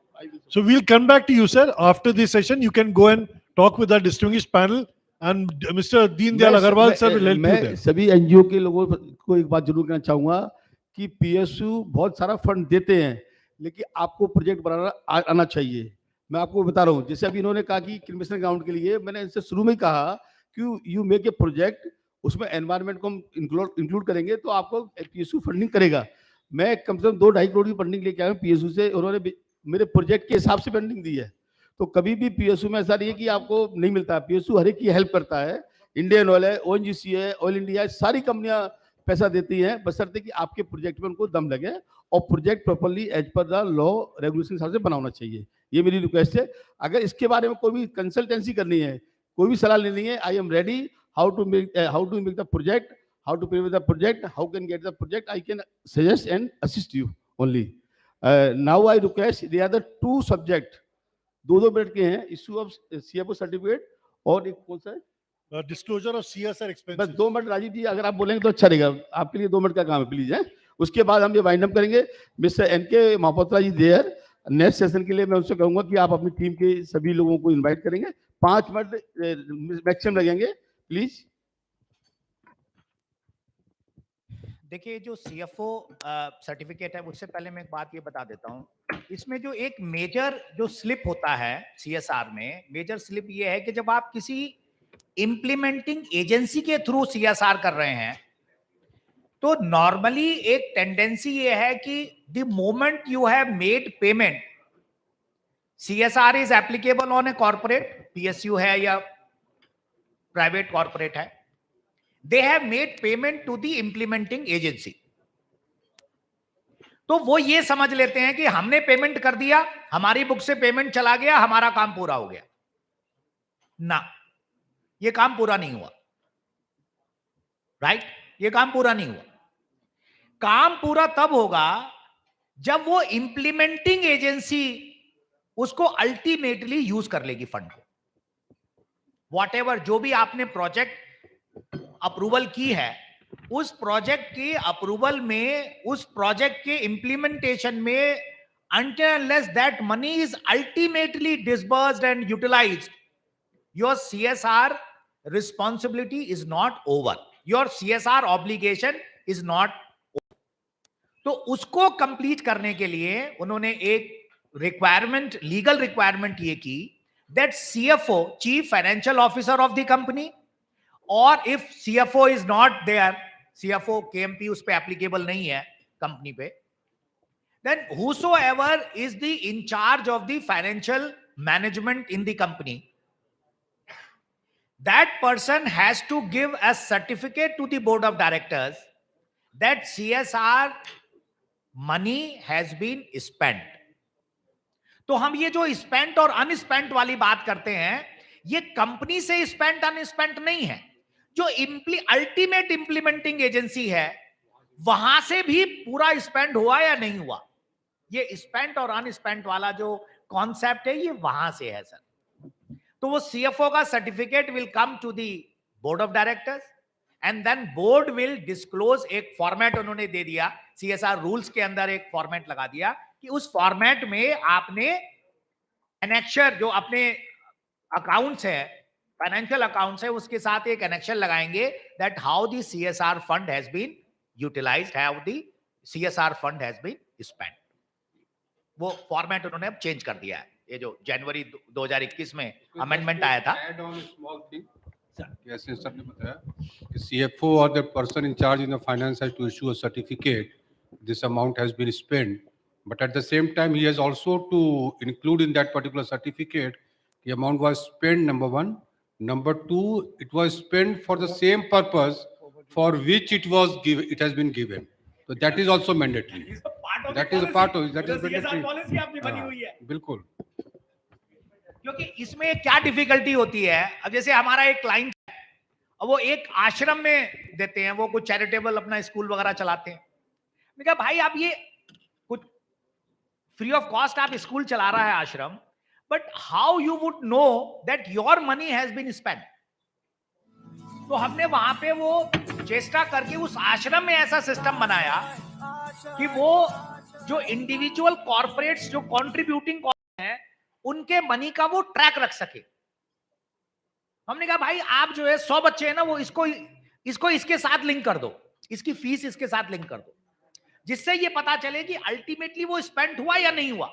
So we'll come back to you, sir. After this session, you can go and talk with our distinguished panel, and Mr. Deen Dayal Agarwal sir will help you मैं there. सभी NGO के लोगों को एक बात जरूर कहना चाहूंगा कि PSU बहुत सारा फंड देते हैं, लेकिन आपको प्रोजेक्ट बनाना आना चाहिए। मैं आपको बता रहा हूँ, जैसे अभी इन्होंने कहा कि क्रिमिनेशन ग्राउंड के लिए, मैंने इनसे शुरू में ही कहा कि यू मेक ए प्रोजेक्ट, उसमें एनवायरनमेंट को हम इंक्लूड करेंगे तो आपको पीएसयू फंडिंग करेगा। मैं कम से कम 2-2.5 करोड़ की फंडिंग लेके आया हूँ पीएसयू से, उन्होंने मेरे प्रोजेक्ट के हिसाब से फंडिंग दी है। तो कभी भी पीएसयू में ऐसा नहीं है कि आपको नहीं मिलता, पीएसयू हर एक की हेल्प करता है। इंडियन ऑयल है, ओएनजीसी है, ऑयल इंडिया है, सारी कंपनियां पैसा देती हैं, बशर्ते कि आपके प्रोजेक्ट में उनको दम लगे और project properly as per the law regulation हिसाब से बनाना चाहिए। ये मेरी रिक्वेस्ट है। अगर इसके बारे में कोई भी कंसल्टेंसी करनी है, कोई भी सलाह लेनी है, I am ready. How to make the project, how to prepare the project, how can get the project, I can suggest and assist you only. Now I request the other two subject, 2-2 minute के हैं, issue of CFO certificate और एक कौन सा है, disclosure of CSR बस expenses. 2 minute Rajiv जी अगर आप बोलेंगे तो अच्छा रहेगा, आपके लिए 2 मिनट का काम है प्लीज है। उसके बाद हम ये वाइंड अप करेंगे। Mister NK Mahapatra ji there, next session के लिए मैं उनसे कहूंगा कि आप अपनी टीम के सभी लोगों को इनवाइट करेंगे, 5 मिनट मैक्सिमम लगेंगे प्लीज। देखिए जो सीएफओ सर्टिफिकेट है, उससे पहले मैं एक बात ये बता देता हूं, इसमें जो एक मेजर जो स्लिप होता है सीएसआर में, मेजर स्लिप ये है कि जब आप किसी इंप्लीमेंटिंग एजेंसी के थ्रू सीएसआर कर रहे हैं तो नॉर्मली एक टेंडेंसी ये है कि the moment you have made payment, CSR is applicable on a corporate, PSU है या प्राइवेट कॉर्पोरेट है, they have made payment to the implementing agency. तो वो ये समझ लेते हैं कि हमने पेमेंट कर दिया, हमारी बुक से पेमेंट चला गया, हमारा काम पूरा हो गया। ना, ये काम पूरा नहीं हुआ, राइट? ये काम पूरा नहीं हुआ। काम पूरा तब होगा जब वो इंप्लीमेंटिंग एजेंसी उसको अल्टीमेटली यूज कर लेगी फंड को। वॉट जो भी आपने प्रोजेक्ट अप्रूवल की है, उस प्रोजेक्ट के अप्रूवल में, उस प्रोजेक्ट के इंप्लीमेंटेशन में, until unless that money is ultimately disbursed and utilized, your CSR responsibility is not over, your CSR obligation is not over. तो उसको कंप्लीट करने के लिए उन्होंने एक रिक्वायरमेंट, लीगल रिक्वायरमेंट ये की that CFO, Chief Financial Officer of the company, और if CFO is not there, CFO KMP उस पे एप्लीकेबल नहीं है कंपनी पे, then whosoever is the in charge of the financial management in the company, that person has to give a certificate to the board of directors that CSR money has been spent. तो हम ये जो spent और अनस्पेंट वाली बात करते हैं, ये कंपनी से स्पेंट अनस्पेंट नहीं है, जो अल्टीमेट इंप्लीमेंटिंग एजेंसी है वहां से भी पूरा स्पेंड हुआ या नहीं हुआ। ये स्पेंट और अनस्पेंट वाला जो कॉन्सेप्ट है ये वहां से है सर। तो वो सीएफओ का certificate will come to the board of directors and then board will disclose, एक फॉर्मेट उन्होंने दे दिया, सीएसआर रूल्स के अंदर एक फॉर्मेट लगा दिया कि उस फॉर्मेट में आपने एनेक्शर जो अपने अकाउंट्स है, फाइनेंशियल अकाउंट्स है, उसके साथ एक एनेक्शन लगाएंगे that how the CSR fund has been utilised, how the CSR fund has been spent. वो फॉर्मेट उन्होंने अब चेंज कर दिया है, ये जो जनवरी 2021 में अमेंडमेंट आया था। Add on a small thing. जैसे सर ने बताया कि CFO or the person in charge in the finance has to issue a certificate, this amount has been spent, but at the same time he has also to include in that particular certificate the amount was spent, number one. Number two, it was spent for the same purpose for which it has been given. So that is also mandatory. That is a part of it. That is mandatory. Policy आपकी बनी हुई है। बिल्कुल। क्योंकि इसमें क्या difficulty होती है, अब जैसे हमारा एक क्लाइंट है, अब वो एक आश्रम में देते हैं, वो कुछ चैरिटेबल अपना स्कूल वगैरह चलाते हैं। मैंने कहा भाई आप ये कुछ फ्री ऑफ कॉस्ट आप स्कूल चला रहा है ashram, but how you would know that your money has been spent. तो हमने वहां पे वो चेष्टा करके उस आश्रम में ऐसा सिस्टम बनाया कि वो जो इंडिविजुअल कॉर्पोरेट्स जो कॉन्ट्रीब्यूटिंग हैं उनके मनी का वो ट्रैक रख सके। हमने कहा भाई आप जो है 100 बच्चे हैं ना, वो इसको इसके साथ लिंक कर दो, इसकी फीस इसके साथ लिंक कर दो, जिससे ये पता चले कि अल्टीमेटली वो स्पेंड हुआ या नहीं हुआ।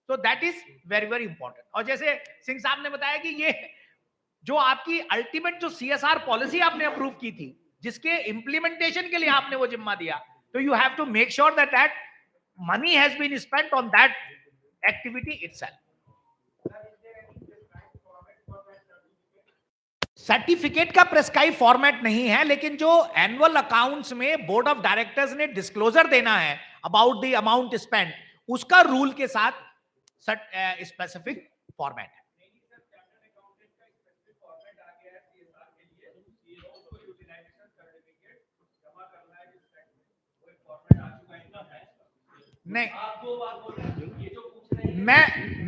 तो that is very very important. और जैसे सिंह साहब ने बताया कि ये जो आपकी अल्टीमेट जो CSR पॉलिसी आपने अप्रूव की थी, जिसके इंप्लीमेंटेशन के लिए आपने वो जिम्मा दिया, तो you have to make sure that that money has been spent on that activity itself. Certificate का प्रेस्क्राइब फॉर्मेट नहीं है, लेकिन जो एनुअल अकाउंट्स में बोर्ड ऑफ डायरेक्टर्स ने डिस्क्लोजर देना है अबाउट द अमाउंट स्पेंड, उसका रूल के साथ स्पेसिफिक फॉर्मेट है. नहीं,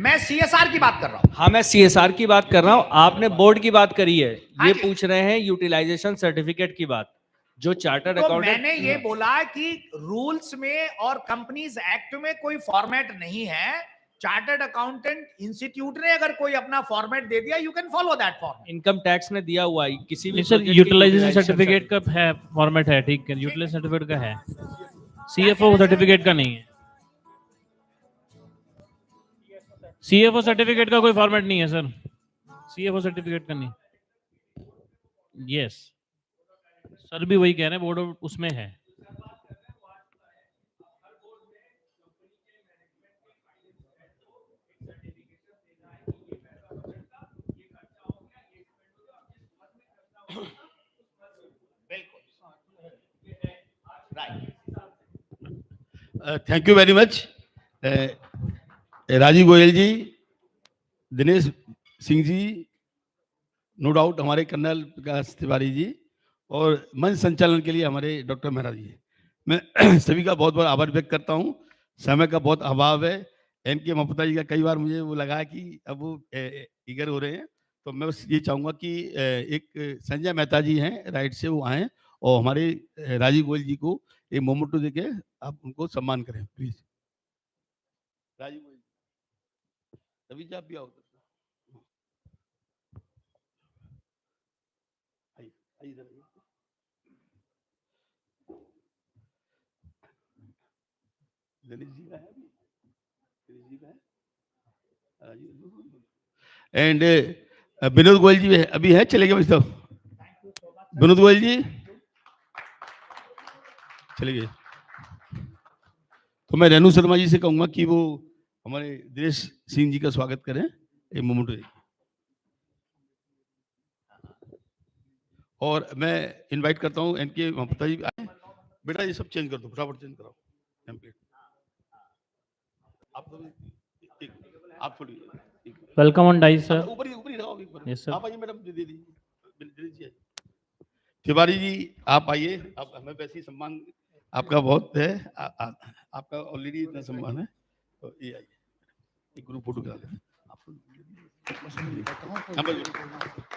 मैं CSR की बात कर रहा हूं. हाँ, मैं CSR की बात कर रहा हूँ, आपने बोर्ड की बात करी है, हाँ ये जी. पूछ रहे हैं यूटिलाइजेशन सर्टिफिकेट की बात, जो चार्टर्ड तो अकाउंटेंट. मैंने ये बोला कि रूल्स में और कंपनीज एक्ट में कोई फॉर्मेट नहीं है. चार्टर्ड अकाउंटेंट इंस्टीट्यूट ने अगर कोई अपना फॉर्मेट दे दिया, you can follow that format. Income tax ने दिया हुआ है किसी भी सर project की यूटिलाइजेशन utilization सर्टिफिकेट का है, फॉर्मेट है, ठीक है, यूटिलाइजेशन सर्टिफिकेट का है, CFO सर्टिफिकेट का नहीं है. CFO सर्टिफिकेट का कोई फॉर्मेट नहीं है सर, CFO सर्टिफिकेट का नहीं. यस सर, भी वही कह रहे हैं, बोर्ड उसमें है. Thank you very much Rajiv Goyal ji, Dinesh Singh ji, no doubt हमारे कर्नल विकास तिवारी जी, और मंच संचालन के लिए हमारे डॉक्टर मेहरा जी. मैं सभी का बहुत बहुत आभार व्यक्त करता हूँ. समय का बहुत अभाव है. एनके ममता जी का कई बार मुझे वो लगा कि अब वो ईगर हो रहे हैं, तो मैं बस ये चाहूँगा कि एक संजय मेहता जी हैं राइट से, वो आएँ और हमारे राजीव गोयल जी को एक मोमेंटो देके आप उनको सम्मान करें प्लीज. राजीव गोयल जी, रवि जी आप भी आओ. आइए, आइए इधर आइए. दिनेश जी का है अभी, दिनेश जी का है. एंड विनोद गोयल जी अभी है, चले गए बस. तो विनोद गोयल जी चले गए. तो मैं रेणु शर्मा जी से कहूंगा कि वो हमारे दिनेश सिंह जी का स्वागत करें एक मोमेंट. और मैं इनवाइट करता हूं एनके ममता जी आए. बेटा ये सब चेंज कर दो, फटाफट चेंज कराओ टेम्पलेट. आप थोड़ी वेलकम ऑन डाइस सर. ऊपर ही रहो. Yes sir. आप आइए मैडम, दे दीजिए. तिवारी जी आप आइए. आप हमें वैसे ही सम्मान आपका बहुत है, आपका ऑलरेडी इतना सम्मान है, तो ये आइए एक ग्रुप फोटो करा लेते हैं.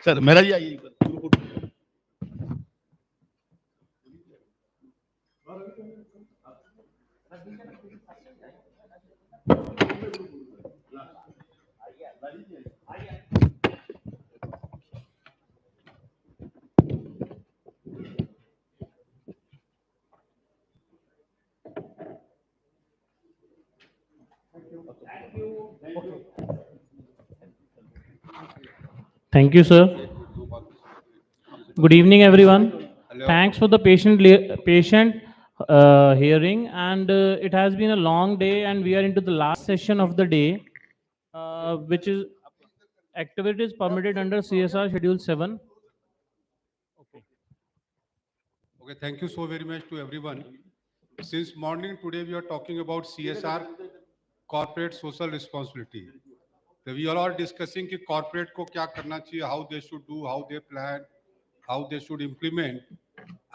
सर मेहरा जी आइए group photo. Thank you, sir. Good evening, everyone. Thanks for the patient hearing, and it has been a long day, and we are into the last session of the day, which is activities permitted under CSR Schedule 7. Okay, thank you so very much to everyone. Since morning today, we are talking about CSR, corporate social responsibility. So we are all discussing कि corporate को क्या करना चाहिए, how they should do, how they plan, how they should implement.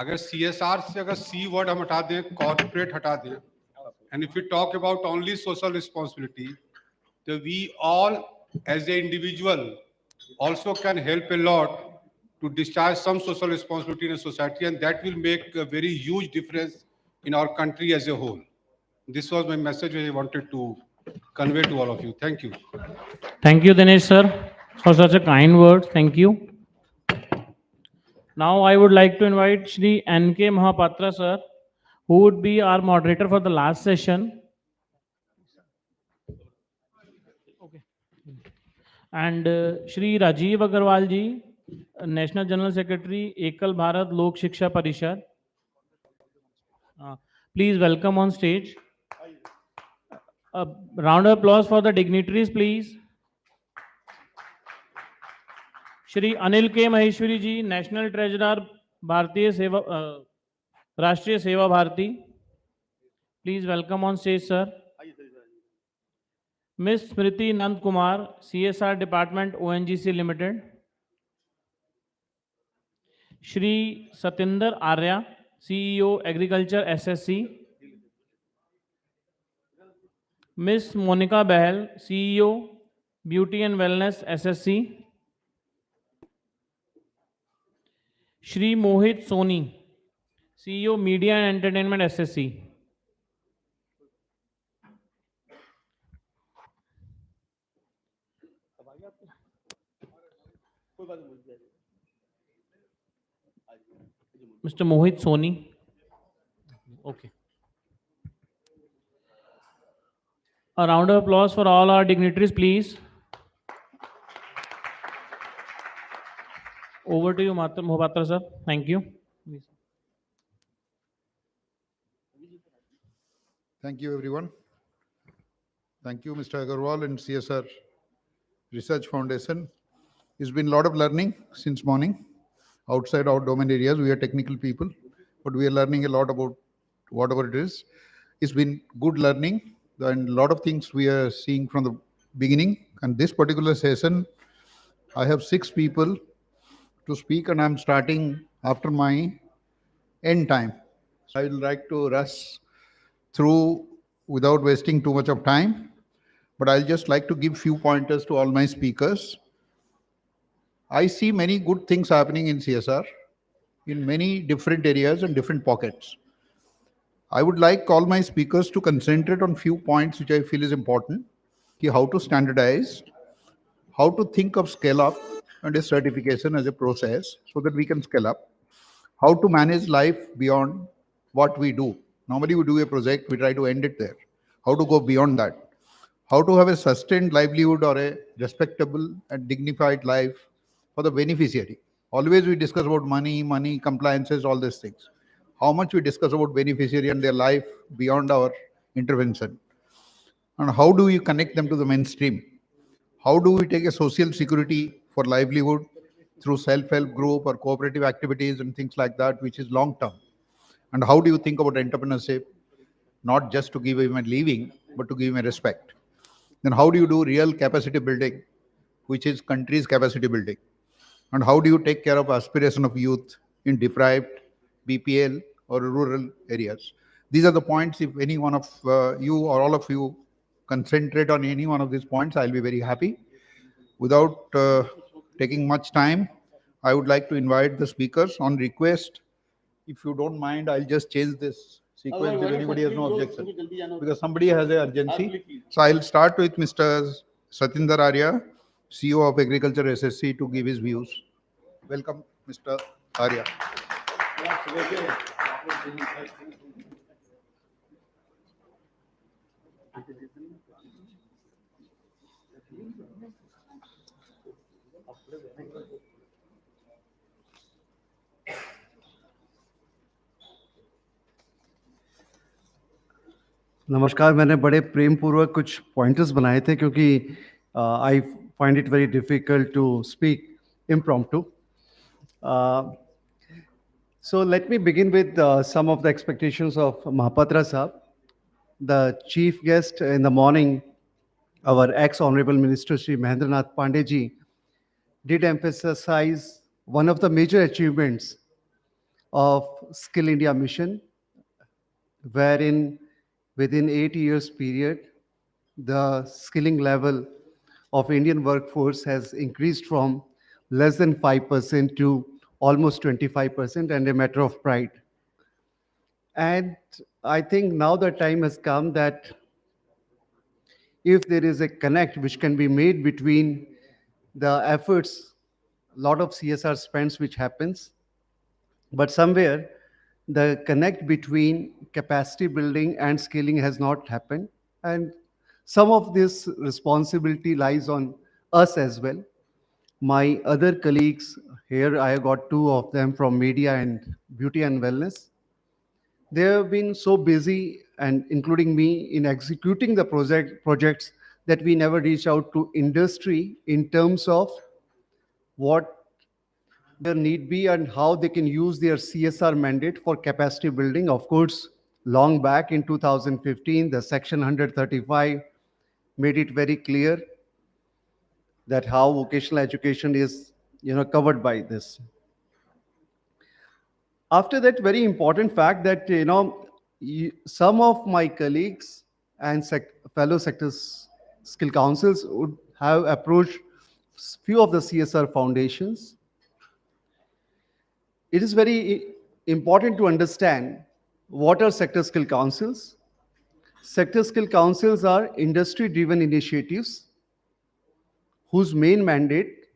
अगर CSR से अगर C word हम हटा दें, corporate हटा दें, and if we talk about only social responsibility, so we all as an individual also can help a lot to discharge some social responsibility in a society, and that will make a very huge difference in our country as a whole. This was my message I wanted to convey to all of you. Thank you. Thank you, Dinesh sir, for such a kind word. Thank you. Now I would like to invite Shri N.K. Mahapatra sir, who would be our moderator for the last session. Okay. And Shri Rajiv Agarwal ji, national general secretary Ekal Bharat Lok Shiksha Parishad, please welcome on stage. Round of applause for the dignitaries, please. Shri Anil K Maheshwari ji, national treasurer Bharatiya Seva Rashtriya Seva Bharati, please welcome on stage sir. Miss Smriti Nand Kumar, CSR department ONGC limited. Shri Satendra Arya, CEO agriculture SSC. Miss Monika Bahl, CEO beauty and wellness SSC. Shri Mohit Soni, CEO media and entertainment SSC. Mr. Mohit Soni. Okay. A round of applause for all our dignitaries, please. Over to you, Mohapatra sir. Thank you. Thank you, everyone. Thank you, Mr. Agarwal and CSR Research Foundation. It's been a lot of learning since morning. Outside our domain areas, we are technical people, but we are learning a lot about whatever it is. It's been good learning, and a lot of things we are seeing from the beginning. And this particular session, I have 6 people to speak, and I'm starting after my end time. So I would like to rush through without wasting too much of time, but I'll just like to give few pointers to all my speakers. I see many good things happening in CSR in many different areas and different pockets. I would like all my speakers to concentrate on few points which I feel is important. How to standardize, how to think of scale up and a certification as a process so that we can scale up, how to manage life beyond what we do. Normally we do a project, we try to end it there. How to go beyond that. How to have a sustained livelihood or a respectable and dignified life for the beneficiary. Always we discuss about money, compliances, all these things. How much we discuss about beneficiary and their life beyond our intervention. And how do we connect them to the mainstream? How do we take a social security for livelihood through self-help group or cooperative activities and things like that, which is long-term? And how do you think about entrepreneurship, not just to give him a living, but to give him a respect? Then how do you do real capacity building, which is country's capacity building? And how do you take care of aspiration of youth in deprived BPL or rural areas? These are the points. If any one of you or all of you concentrate on any one of these points, I'll be very happy. Without taking much time, I would like to invite the speakers on request. If you don't mind, I'll just change this sequence if anybody has no objection, because somebody has an urgency. So I'll start with Mr. Satinder Arya, CEO of Agriculture SSC, to give his views. Welcome, Mr. Arya. नमस्कार. मैंने बड़े प्रेम पूर्वक कुछ pointers बनाए थे क्योंकि I find it very difficult to speak impromptu. So let me begin with some of the expectations of Mahapatra Saab. The chief guest in the morning, our ex-honorable Minister Shri Mahendranath Pandey ji, did emphasize one of the major achievements of Skill India mission, wherein within 8 years period, the skilling level of Indian workforce has increased from less than 5% to almost 25%, and a matter of pride. And I think now the time has come that if there is a connect which can be made between the efforts, lot of CSR spends which happens, but somewhere the connect between capacity building and scaling has not happened. And some of this responsibility lies on us as well. My other colleagues here, I got two of them from media and beauty and wellness. They have been so busy, and including me, in executing the projects that we never reach out to industry in terms of what their need be and how they can use their CSR mandate for capacity building. Of course, long back in 2015, the Section 135 made it very clear that how vocational education is, covered by this. After that, very important fact that, some of my colleagues and fellow sectors skill councils would have approached few of the CSR foundations. It is very important to understand what are sector skill councils. Sector skill councils are industry-driven initiatives whose main mandate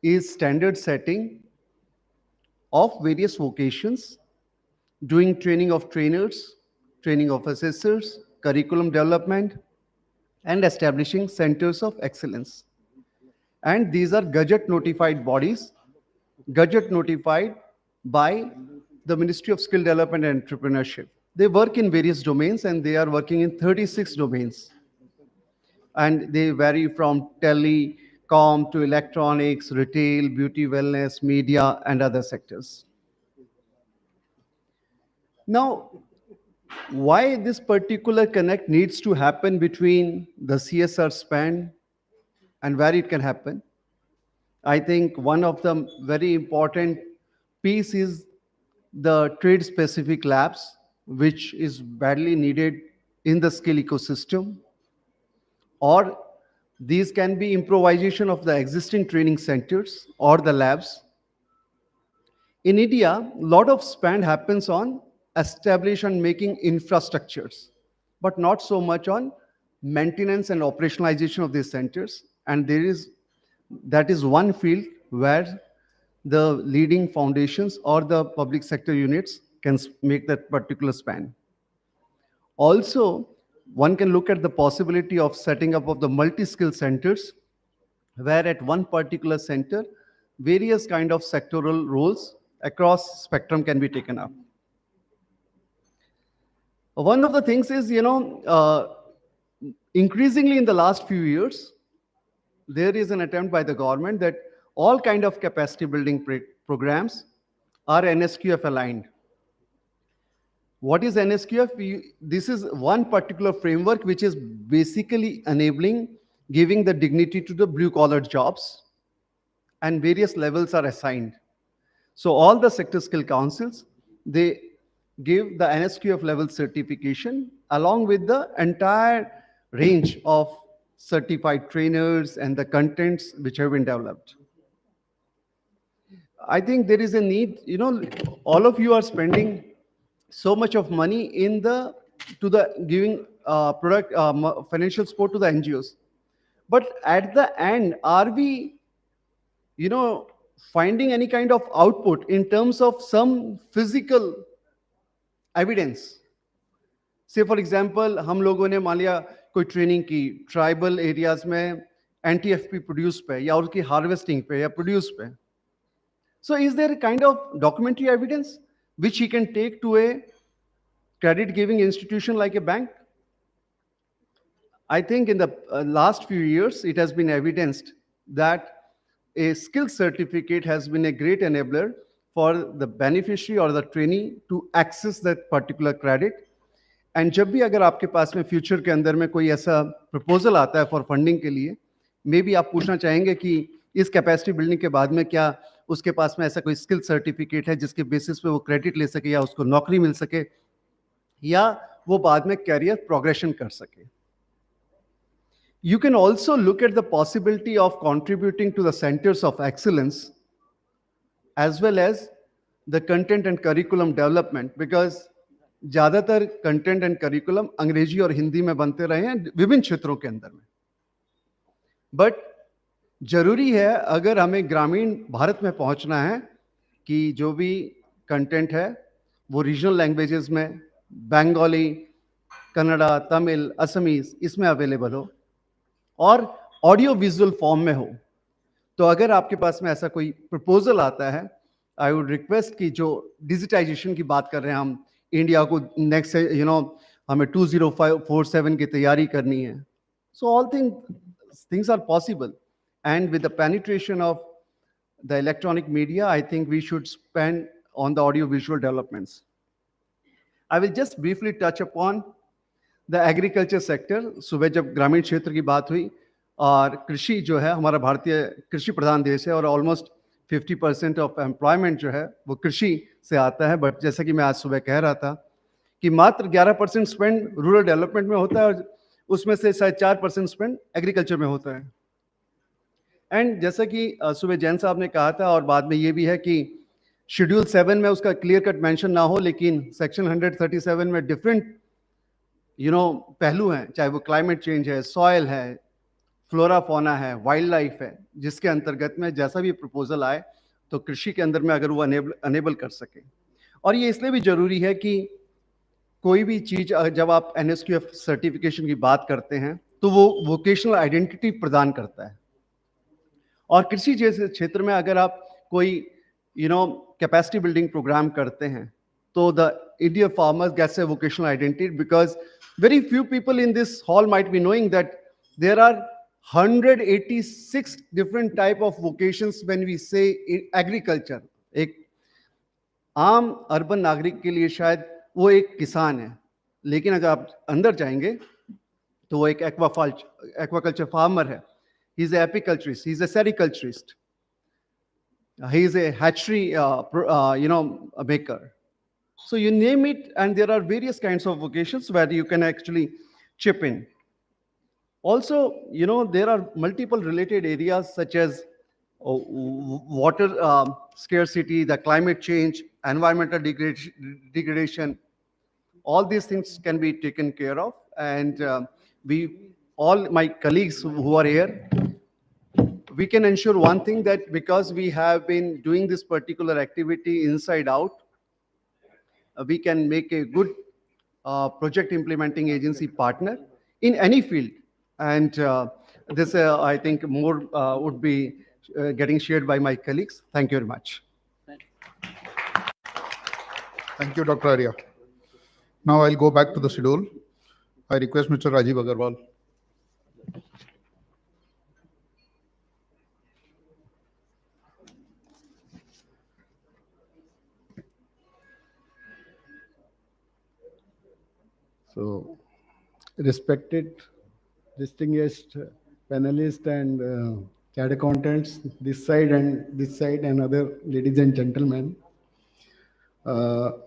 is standard setting of various vocations, doing training of trainers, training of assessors, curriculum development, and establishing centers of excellence. And these are gadget notified bodies, gadget notified by the Ministry of Skill Development and Entrepreneurship. They work in various domains, and they are working in 36 domains. And they vary from telecom to electronics, retail, beauty, wellness, media, and other sectors. Now, why this particular connect needs to happen between the CSR spend and where it can happen? I think one of the very important piece is the trade specific labs, which is badly needed in the skill ecosystem, or these can be improvisation of the existing training centers or the labs. In India, a lot of spend happens on establish and making infrastructures, but not so much on maintenance and operationalization of these centers. And that is one field where the leading foundations or the public sector units can make that particular span. Also, one can look at the possibility of setting up of the multi-skill centers, where at one particular center, various kind of sectoral roles across spectrum can be taken up. One of the things is, increasingly in the last few years, there is an attempt by the government that all kind of capacity building programs are NSQF aligned. What is NSQF? This is one particular framework which is basically enabling giving the dignity to the blue collar jobs, and various levels are assigned. So all the sector skill councils, they give the NSQF level certification along with the entire range of certified trainers and the contents which have been developed. I think there is a need, all of you are spending so much of money in giving financial support to the NGOs. But at the end, are we, finding any kind of output in terms of some physical evidence? Say for example, हम लोगों ने मान लिया कोई training की tribal areas में NTFP produce पे या उसकी हार्वेस्टिंग पे या प्रोड्यूस पे. So is there a kind of documentary evidence which he can take to a credit giving institution like a bank? I think in the last few years, it has been evidenced that a skill certificate has been a great enabler for the beneficiary or the trainee to access that particular credit. And जब भी अगर आपके पास में future के अंदर में कोई ऐसा प्रपोजल आता है फॉर फंडिंग के लिए, मे बी आप पूछना चाहेंगे कि इस कैपेसिटी बिल्डिंग के बाद में क्या उसके पास में ऐसा कोई स्किल सर्टिफिकेट है जिसके बेसिस पे वो क्रेडिट ले सके या उसको नौकरी मिल सके या वो बाद में कैरियर प्रोग्रेशन कर सके. You can also look at the possibility of contributing to the centers of excellence as well as the content and curriculum development, because ज्यादातर कंटेंट एंड करिकुलम अंग्रेजी और हिंदी में बनते रहे हैं विभिन्न क्षेत्रों के अंदर में. बट जरूरी है अगर हमें ग्रामीण भारत में पहुंचना है कि जो भी कंटेंट है वो रीजनल लैंग्वेजेस में बंगाली, कन्नड़ा, तमिल, असमीज इसमें अवेलेबल हो और ऑडियो विजुअल फॉर्म में हो, तो अगर आपके पास में ऐसा कोई प्रपोजल आता है, आई वुड रिक्वेस्ट कि जो डिजिटाइजेशन की बात कर रहे हैं हम, इंडिया को नेक्स्ट हमें 2047 की तैयारी करनी है. So all things are possible, and with the penetration of the electronic media, I think we should spend on the audio visual developments. I will just briefly touch upon the agriculture sector. सुबह जब ग्रामीण क्षेत्र की बात हुई, और कृषि जो है, हमारा भारतीय कृषि प्रधान देश है और ऑलमोस्ट 50% ऑफ एम्प्लॉयमेंट जो है वो कृषि से आता है. बट जैसा कि मैं आज सुबह कह रहा था कि मात्र 11% स्पेंड रूरल डेवलपमेंट में होता है और उसमें से शायद 4% स्पेंड एग्रीकल्चर में होता है. एंड जैसा कि सुबह जैन साहब ने कहा था, और बाद में ये भी है कि शेड्यूल 7 में उसका क्लियर कट मेंशन ना हो, लेकिन सेक्शन 137 में डिफरेंट पहलू हैं, चाहे वो क्लाइमेट चेंज है, सॉयल है, फ्लोरा फौना है, वाइल्ड लाइफ है, जिसके अंतर्गत में जैसा भी प्रपोजल आए तो कृषि के अंदर में अगर वो अनेबल कर सके. और ये इसलिए भी जरूरी है कि कोई भी चीज जब आप NSQF सर्टिफिकेशन की बात करते हैं तो वो वोकेशनल आइडेंटिटी प्रदान करता है. और कृषि जैसे क्षेत्र में अगर आप कोई कैपेसिटी बिल्डिंग प्रोग्राम करते हैं तो the Indian farmers gets a vocational identity, because very few people in this hall might be knowing that there are 186 different type of vocations when we say agriculture. एक आम urban नागरिक के लिए शायद वो एक किसान है, लेकिन अगर आप अंदर जाएंगे तो वो एक एक्वाकल्चर फार्मर है. He is an apiculturist, he is a sericulturist, he is a hatchery a maker. So you name it, and there are various kinds of vocations where you can actually chip in. Also, there are multiple related areas such as water scarcity, the climate change, environmental degradation. All these things can be taken care of, and all my colleagues who are here, we can ensure one thing, that because we have been doing this particular activity inside out, we can make a good project implementing agency partner in any field. And this, I think, more would be getting shared by my colleagues. Thank you very much. Thank you, Dr. Arya. Now I'll go back to the schedule. I request Mr. Rajiv Agarwal. So, respected, distinguished panelists and chartered accountants, this side, and other ladies and gentlemen.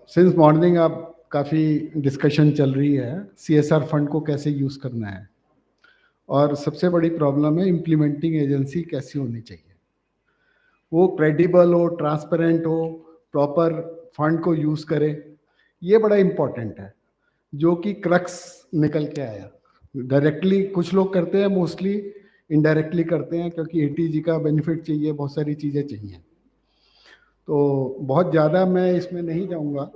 Since morning आप काफ़ी discussion चल रही है CSR fund को कैसे use करना है, और सबसे बड़ी प्रॉब्लम है इम्प्लीमेंटिंग एजेंसी कैसी होनी चाहिए, वो क्रेडिबल हो, ट्रांसपेरेंट हो, प्रॉपर फंड को यूज़ करे. ये बड़ा इम्पोर्टेंट है, जो कि क्रक्स निकल के आया. डायरेक्टली कुछ लोग करते हैं, मोस्टली इनडायरेक्टली करते हैं, क्योंकि ATG का बेनिफिट चाहिए, बहुत सारी चीज़ें चाहिए. तो बहुत ज़्यादा मैं इसमें नहीं जाऊँगा.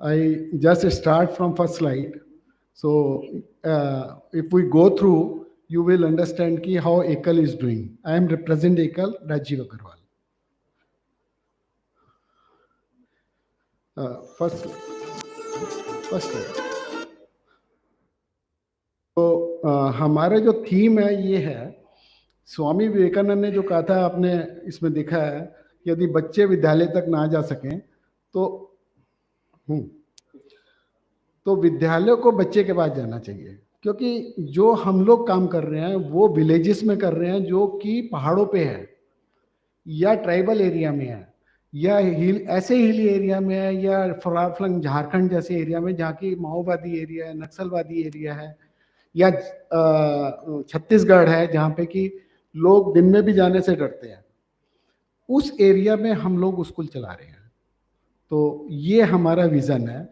I just start from first slide. So if we go through, you will understand ki how Ekal is doing. I am represent Ekal, Rajiv Agarwal. First slide. तो हमारा जो थीम है ये है, स्वामी विवेकानंद ने जो कहा था, आपने इसमें देखा है, यदि बच्चे विद्यालय तक ना जा सकें तो विद्यालय को बच्चे के पास जाना चाहिए, क्योंकि जो हम लोग काम कर रहे हैं वो विलेजेस में कर रहे हैं, जो कि पहाड़ों पे है या ट्राइबल एरिया में है या ऐसे हिली एरिया में है, या फलाफलंग झारखंड जैसे एरिया में जहाँ की माओवादी एरिया है, नक्सलवादी एरिया है, या छत्तीसगढ़ है जहाँ पे कि लोग दिन में भी जाने से डरते हैं. उस एरिया में हम लोग स्कूल चला रहे हैं. तो ये हमारा विजन है,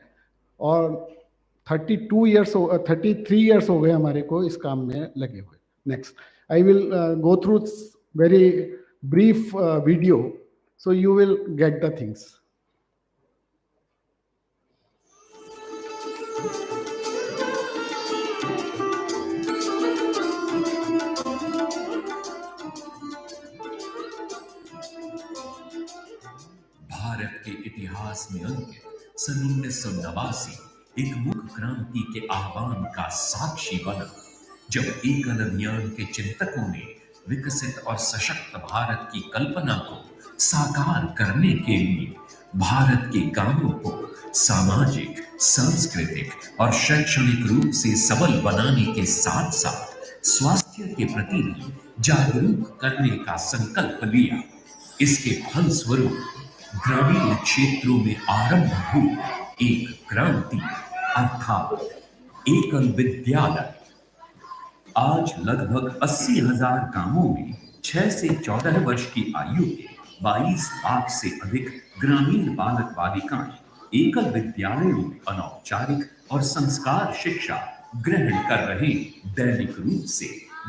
और 33 इयर्स हो गए हमारे को इस काम में लगे हुए. Next, I will go through very brief video, so you will get the things. में अंकित सन 1989 एक मूक क्रांति के आह्वान का साक्षी बना, जब एकल अभियान के चिंतकों ने विकसित और सशक्त भारत की कल्पना को साकार करने के लिए भारत के गांवों को सामाजिक, सांस्कृतिक और शैक्षणिक रूप से सबल बनाने के साथ साथ स्वास्थ्य के प्रति भी जागरूक करने का संकल्प लिया। इसके फलस्वरूप ग्रामीण क्षेत्रों में आरंभ हुई एक क्रांति अर्थात एकल विद्यालय। आज लगभग 80,000 गांवों में 6 से 14 वर्ष की आयु के 22 लाख से अधिक ग्रामीण बालक बालिकाएं एकल विद्यालयों में अनौपचारिक और संस्कार शिक्षा ग्रहण कर रहे हैं। दैनिक रूप से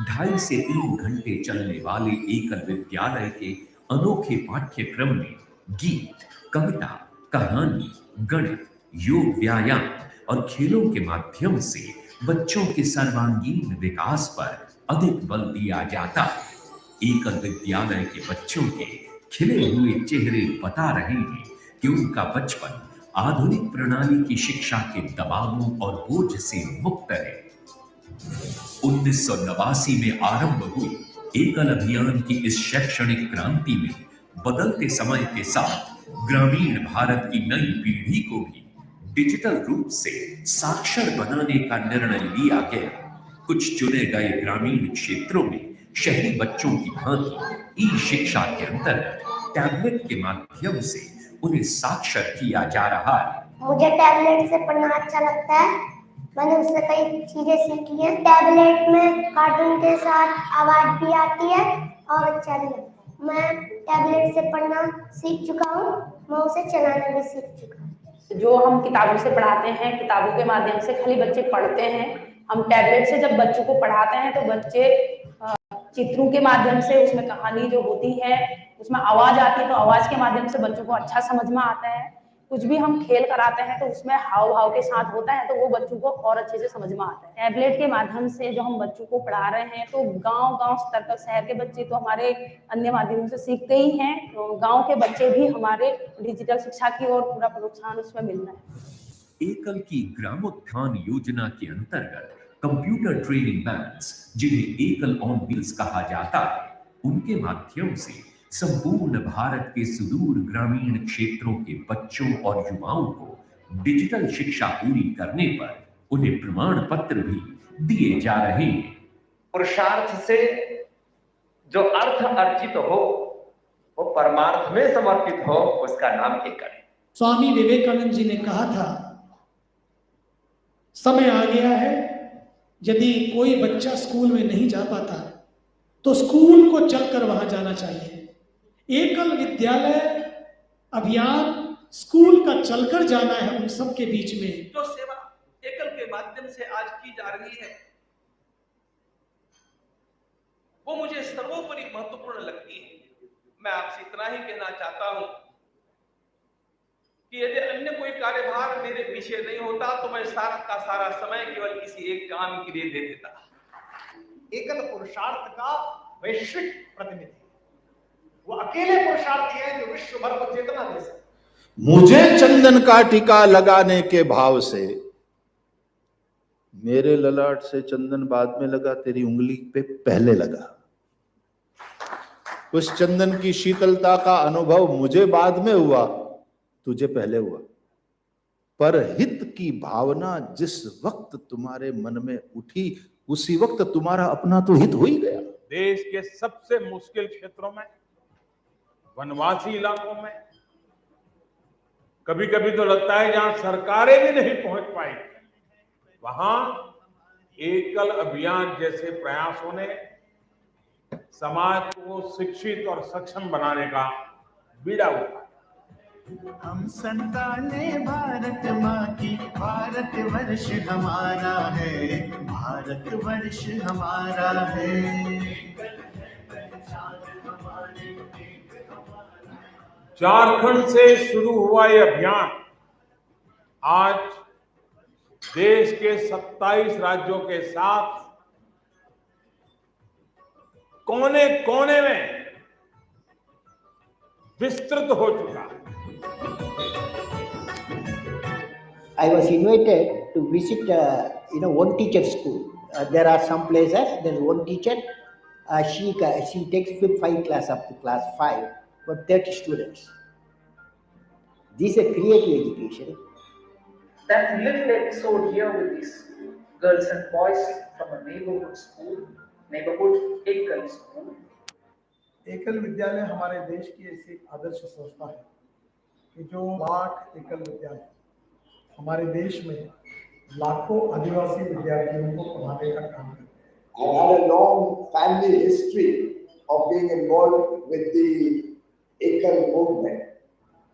2.5 से 3 घंटे चलने वाले एकल विद्यालय के अनोखे पाठ्यक्रम में गीत, कविता, कहानी, गणित, योग, व्यायाम और खेलों के माध्यम से बच्चों के सर्वांगीण विकास पर अधिक बल दिया जाता है। एकल विद्यालय के बच्चों के खिले हुए चेहरे बता रहे हैं कि उनका बचपन आधुनिक प्रणाली की शिक्षा के दबावों और बोझ से मुक्त है। 1989 में आरंभ हुई एकल अभियान की इस शैक्षणिक क्रांति में बदलते समय के साथ ग्रामीण भारत की नई पीढ़ी को भी डिजिटल रूप से साक्षर बनाने का निर्णय लिया गया। कुछ चुने गए ग्रामीण क्षेत्रों में शहरी बच्चों की भांति ई शिक्षा के अंतर्गत टैबलेट के माध्यम से उन्हें साक्षर किया जा रहा है। मुझे टैबलेट से पढ़ना अच्छा लगता है। मैंने उससे कई चीजें सीखी हैं। टैबलेट में कार्टून के साथ आवाज भी आती है और अच्छा भी लगता है। मैं टैबलेट से पढ़ना सीख चुका हूँ, मैं उसे चलाना भी सीख चुका हूँ। जो हम किताबों से पढ़ाते हैं, किताबों के माध्यम से खाली बच्चे पढ़ते हैं। हम टैबलेट से जब बच्चों को पढ़ाते हैं तो बच्चे चित्रों के माध्यम से, उसमें कहानी जो होती है, उसमें आवाज आती है, तो आवाज के माध्यम से बच्चों को अच्छा समझ में आता है। कुछ भी हम खेल कराते हैं तो उसमें हाव भाव के साथ होता है, तो वो बच्चों को और अच्छे से समझ में आता है। टैबलेट के माध्यम से जो हम बच्चों को पढ़ा रहे हैं तो गांव स्तर तक, शहर के बच्चे तो हमारे अन्य माध्यमों से सीखते ही हैं, तो गांव के बच्चे भी हमारे डिजिटल शिक्षा की ओर पूरा प्रोत्साहन उसमें मिल रहा है। एकल की ग्रामोत्थान योजना के अंतर्गत कंप्यूटर ट्रेनिंग बैंड्स, जिन्हें एकल ऑन व्हील्स कहा जाता है, उनके माध्यम से संपूर्ण भारत के सुदूर ग्रामीण क्षेत्रों के बच्चों और युवाओं को डिजिटल शिक्षा पूरी करने पर उन्हें प्रमाण पत्र भी दिए जा रहे हैं। पुरुषार्थ से जो अर्थ अर्जित हो वो परमार्थ में समर्पित हो, उसका नाम एकल है। स्वामी विवेकानंद जी ने कहा था, समय आ गया है, यदि कोई बच्चा स्कूल में नहीं जा पाता तो स्कूल को चलकर वहां जाना चाहिए। एकल विद्यालय अभियान स्कूल का चलकर जाना है उन सब के बीच में। जो सेवा एकल के माध्यम से आज की जा रही है वो मुझे सर्वोपरि महत्वपूर्ण लगती है। मैं आपसे इतना ही कहना चाहता हूं कि यदि अन्य कोई कार्यभार मेरे पीछे नहीं होता तो मैं सारा का सारा समय केवल किसी एक काम के लिए दे देता। एकल पुरुषार्थ का वैश्विक प्रतिनिधि, वो अकेले पुरुषार्थी है जो विश्व भर को चेतना दे सकते। मुझे चंदन का टीका लगाने के भाव से मेरे ललाट से चंदन बाद में लगा, तेरी उंगली पे पहले लगा। उस चंदन की शीतलता का अनुभव मुझे बाद में हुआ, तुझे पहले हुआ। पर हित की भावना जिस वक्त तुम्हारे मन में उठी, उसी वक्त तुम्हारा अपना तो हित हो ही गया। देश के सबसे मुश्किल क्षेत्रों में, वनवासी इलाकों में, कभी कभी तो लगता है जहां सरकारें भी नहीं पहुंच पाई, वहां एकल अभियान जैसे प्रयासों ने समाज को शिक्षित और सक्षम बनाने का बीड़ा उठाया। हम संताने भारत माँ की, भारत वर्ष हमारा है, भारत वर्ष हमारा है। झारखंड से शुरू हुआ ये अभियान आज देश के 27 राज्यों के साथ कोने कोने में विस्तृत हो चुका है। I was invited to visit, one teacher school. There are some places, there's one teacher, she takes 5 class up to class 5, but 30 students. This is a creative education. That little episode here with these girls and boys from a neighborhood school, neighborhood Ekal school. एकल विद्यालय हमारे देश की ऐसी आदर्श संस्था है कि जो लाख एकल विद्यालय हमारे देश में लाखों आदिवासी विद्यार्थियों को पढ़ाने का काम करते हैं. I had a long family history of being involved with the Ekal movement.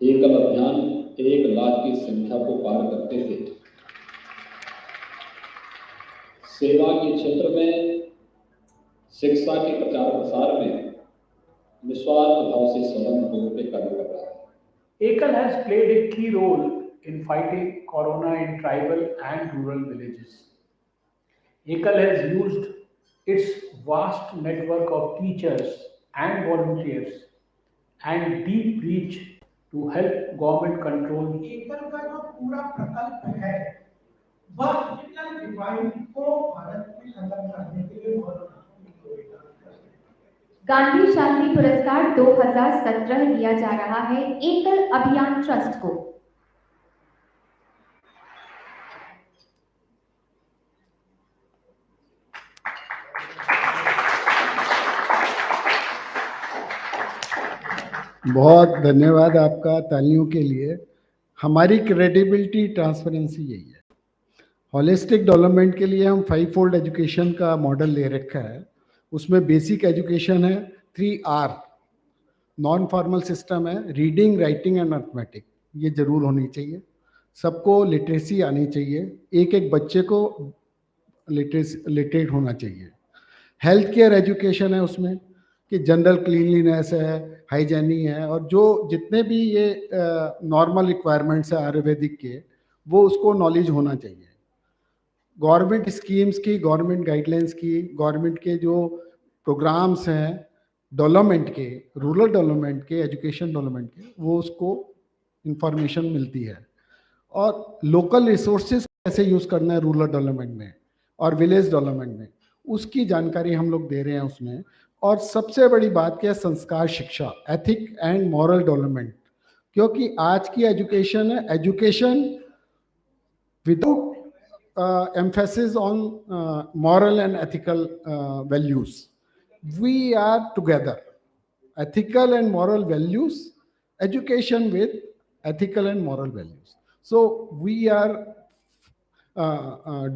एकल अभियान 1 लाख की संख्या को पार करते थे. सेवा के क्षेत्र में, शिक्षा के प्रचार प्रसार में निस्वार्थ भाव से संबंध होकर कार्य कर रहा है. Ekal has played a key role in fighting corona in tribal and rural villages. Ekal has used its vast network of teachers and volunteers and deep reach to help government control. एकल का जो पूरा प्रकल्प है वह digital divide को भारत में खत्म करने के लिए बहुत गांधी शांति पुरस्कार 2017 दिया जा रहा है एकल अभियान ट्रस्ट को. बहुत धन्यवाद आपका तालियों के लिए. हमारी क्रेडिबिलिटी ट्रांसपेरेंसी यही है. होलिस्टिक डेवलपमेंट के लिए हम 5 फोल्ड एजुकेशन का मॉडल ले रखा है. उसमें बेसिक एजुकेशन है 3R, नॉन फॉर्मल सिस्टम है, रीडिंग, राइटिंग एंड अर्थमेटिक. ये जरूर होनी चाहिए. सबको लिटरेसी आनी चाहिए. एक बच्चे को लिटरेट होना चाहिए. हेल्थ केयर एजुकेशन है उसमें कि जनरल क्लीनलीनेस है, हाइजेनिक है, और जो जितने भी ये नॉर्मल रिक्वायरमेंट्स है आयुर्वेदिक के, वो उसको नॉलेज होना चाहिए. गवर्नमेंट स्कीम्स की, गवर्नमेंट गाइडलाइंस की, गवर्नमेंट के जो प्रोग्राम्स हैं डेवलपमेंट के, रूरल डेवलपमेंट के, एजुकेशन डेवलपमेंट के, वो उसको इंफॉर्मेशन मिलती है. और लोकल रिसोर्सेज कैसे यूज़ करना है रूरल डेवलपमेंट में और विलेज डेवलपमेंट में, उसकी जानकारी हम लोग दे रहे हैं उसमें. और सबसे बड़ी बात क्या है, संस्कार शिक्षा, एथिक एंड मॉरल डेवलपमेंट. क्योंकि आज की एजुकेशन है education without emphasis on moral and ethical values. We are together. Ethical and moral values, education with ethical and moral values. So we are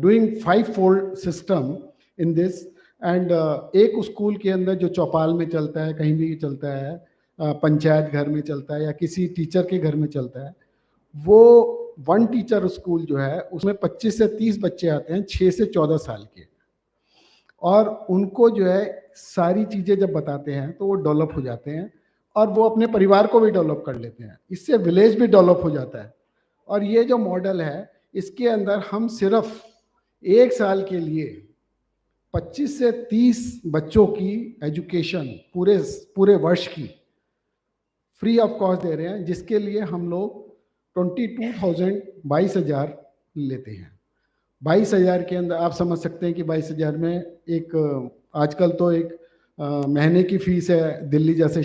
doing 5-fold system in this. And एक school के अंदर जो चौपाल में चलता है, कहीं भी चलता है, पंचायत घर में चलता है या किसी टीचर के घर में चलता है, वो 1 टीचर स्कूल जो है उसमें 25 से 30 बच्चे आते हैं 6 से 14 साल के. और उनको जो है सारी चीज़ें जब बताते हैं तो वो डेवलप हो जाते हैं और वो अपने परिवार को भी डेवलप कर लेते हैं. इससे विलेज भी डेवलप हो जाता है. और ये जो मॉडल है इसके अंदर हम सिर्फ 1 साल के लिए 25 से 30 बच्चों की एजुकेशन पूरे वर्ष की फ्री ऑफ कॉस्ट दे रहे हैं, जिसके लिए हम लोग 22,000 लेते हैं. 22,000 के अंदर आप समझ सकते हैं कि 22,000 में एक आजकल तो एक महीने की फीस है दिल्ली जैसे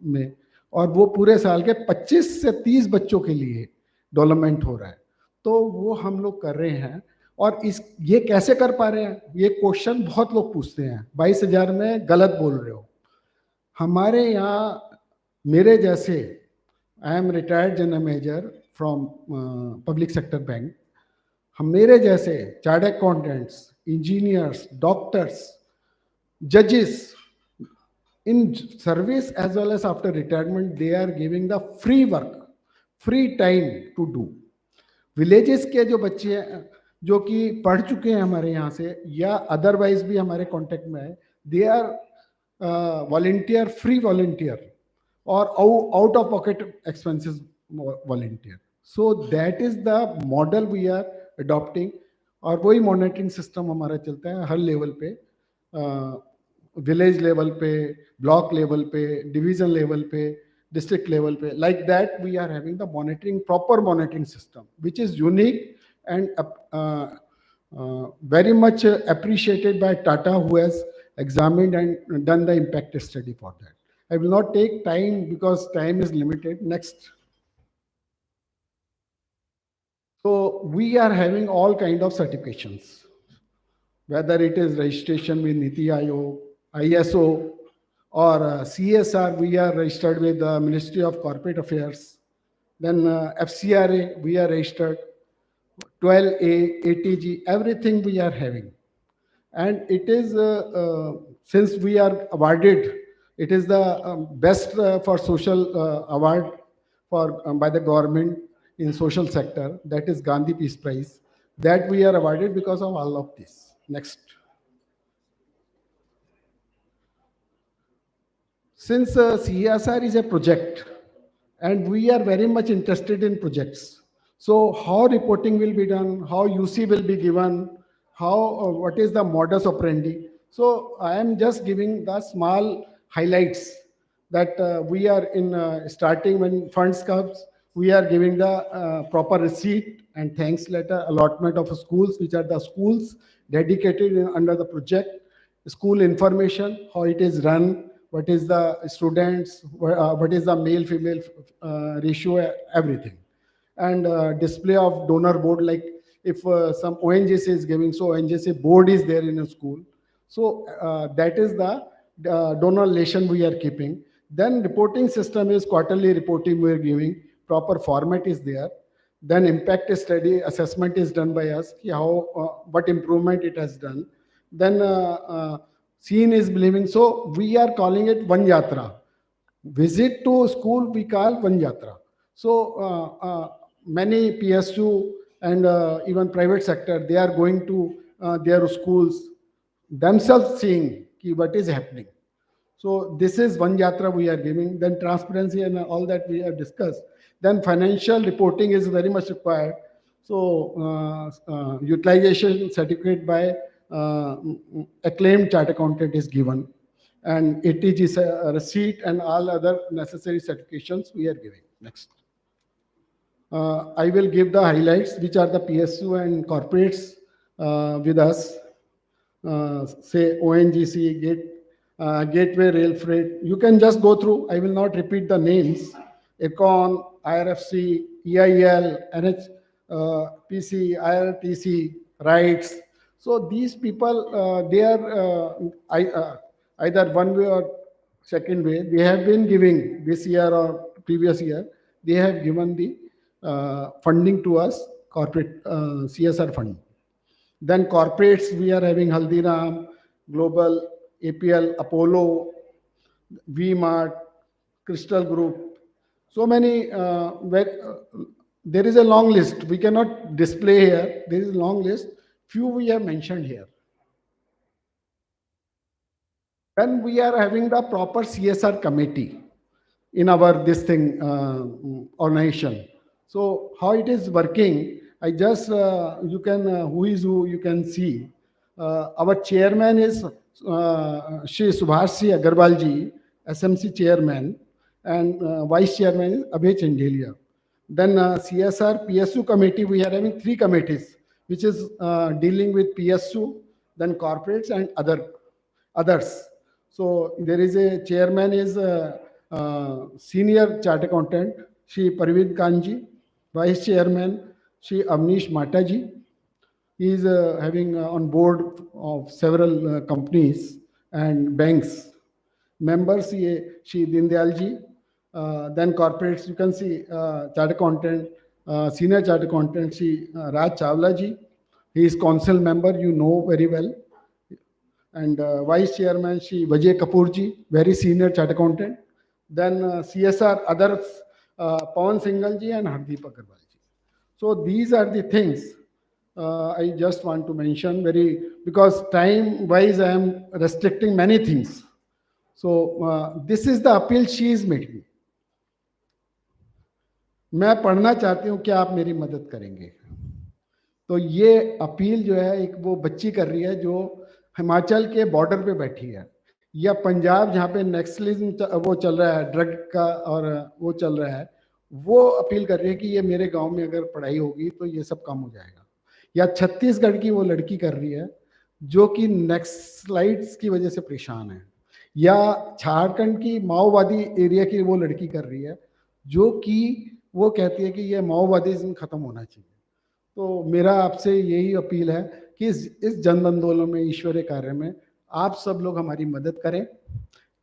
में, और वो पूरे साल के 25 से 30 बच्चों के लिए डेवलपमेंट हो रहा है. तो वो हम लोग कर रहे हैं. और ये कैसे कर पा रहे हैं, ये क्वेश्चन बहुत लोग पूछते हैं. 22,000 में गलत बोल रहे हो. हमारे यहाँ मेरे जैसे, I am retired general manager from public sector bank, हम मेरे जैसे चार्टर्ड अकाउंटेंट्स, इंजीनियर्स, डॉक्टर्स, जजेस in service as well as after retirement, they are giving the free work, free time to do. Villages के जो बच्चे हैं जो कि पढ़ चुके हैं हमारे यहाँ से या अदरवाइज भी हमारे कांटेक्ट में है, they are volunteer, free volunteer और out of pocket expenses volunteer. So that is the model we are adopting. और वही मॉनिटरिंग सिस्टम हमारा चलता है हर लेवल पे, विलेज लेवल पे, ब्लॉक लेवल पे, डिवीज़न लेवल पे, district level pe. Like that, we are having the proper monitoring system, which is unique and very much appreciated by Tata, who has examined and done the impact study for that. I will not take time because time is limited. Next. So we are having all kind of certifications, whether it is registration with Niti Aayog, ISO, or CSR, we are registered with the Ministry of Corporate Affairs. Then FCRA, we are registered. 12A, ATG, everything we are having. And it is, since we are awarded, it is the best for social award by the government in social sector, that is Gandhi Peace Prize, that we are awarded because of all of this. Next. Since CSR is a project, and we are very much interested in projects, so how reporting will be done, how UC will be given, how what is the modus operandi. So I am just giving the small highlights that we are in starting when funds comes, we are giving the proper receipt and thanks letter, allotment of schools, which are the schools dedicated under the project, school information, how it is run, what is the students, what is the male female ratio, everything. And display of donor board, like if some ONGC is giving, so ONGC board is there in a school. So that is the donor relation we are keeping. Then reporting system is quarterly reporting we are giving, proper format is there. Then impact study assessment is done by us, how what improvement it has done. Then seen is believing. So we are calling it One Yatra. Visit to school we call One Yatra. So many PSU and even private sector, they are going to their schools themselves seeing what is happening. So this is One Yatra we are giving. Then transparency and all that we have discussed. Then financial reporting is very much required. So utilization certificate by acclaimed chart accountant is given, and ATG receipt and all other necessary certifications we are giving. Next. I will give the highlights, which are the PSU and corporates with us. Say ONGC, Gateway Rail Freight. You can just go through. I will not repeat the names. Econ, IRFC, EIL, PC, IRTC, RIGHTS. So these people, they are either one way or second way. They have been giving this year or previous year. They have given the funding to us, corporate CSR fund. Then corporates, we are having Haldiram, Global, APL, Apollo, V-Mart, Crystal Group. So many, there is a long list. We cannot display here. There is a long list. Few we have mentioned here. Then we are having the proper CSR committee in our this thing organization. So how it is working, I just you can who is who you can see. Our chairman is Shri Subhashi Agarwal ji, SMC chairman, and vice chairman is Abhay Chandelia. Then CSR PSU committee, we are having 3 committees, which is dealing with PSU, then corporates and others. So there is a chairman is senior chart accountant, Shri Parvid Kanji, vice chairman, Shri Avnish Mataji. He is having on board of several companies and banks. Members, Shri Dindayalji. Then corporates, you can see chart accountant, senior chart accountant, Shri Raj Chawla ji. He is council member, you know very well. And vice chairman, Shri Vijay Kapoor ji, very senior chart accountant. Then CSR others, Pawan Singhal ji and Hardeep Agarwal ji. So these are the things I just want to mention because time wise I am restricting many things. So this is the appeal she is making. मैं पढ़ना चाहती हूँ, क्या आप मेरी मदद करेंगे? तो ये अपील जो है एक वो बच्ची कर रही है जो हिमाचल के बॉर्डर पे बैठी है. या पंजाब जहाँ पे नेक्सलिज्म वो चल रहा है, ड्रग का और वो चल रहा है, वो अपील कर रही है कि ये मेरे गांव में अगर पढ़ाई होगी तो ये सब काम हो जाएगा। या छत्तीसगढ़ की वो लड़की कर रही है जो कि नेक्सलाइट्स की वजह से परेशान है। या झारखंड की माओवादी एरिया की वो लड़की कर रही है जो कि वो कहती है कि ये माओवादी खत्म होना चाहिए। तो मेरा आपसे यही अपील है कि इस जन आंदोलन में, ईश्वरीय कार्य में आप सब लोग हमारी मदद करें,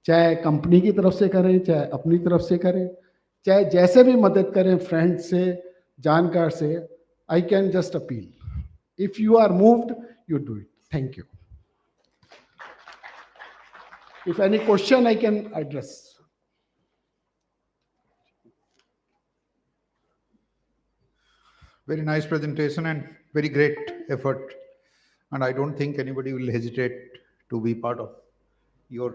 चाहे कंपनी की तरफ से करें, चाहे अपनी तरफ से करें, चाहे जैसे भी मदद करें, फ्रेंड से, जानकार से। I can just appeal, if you are moved you do it. Thank you. If any question I can address. Very nice presentation and very great effort. And I don't think anybody will hesitate to be part of your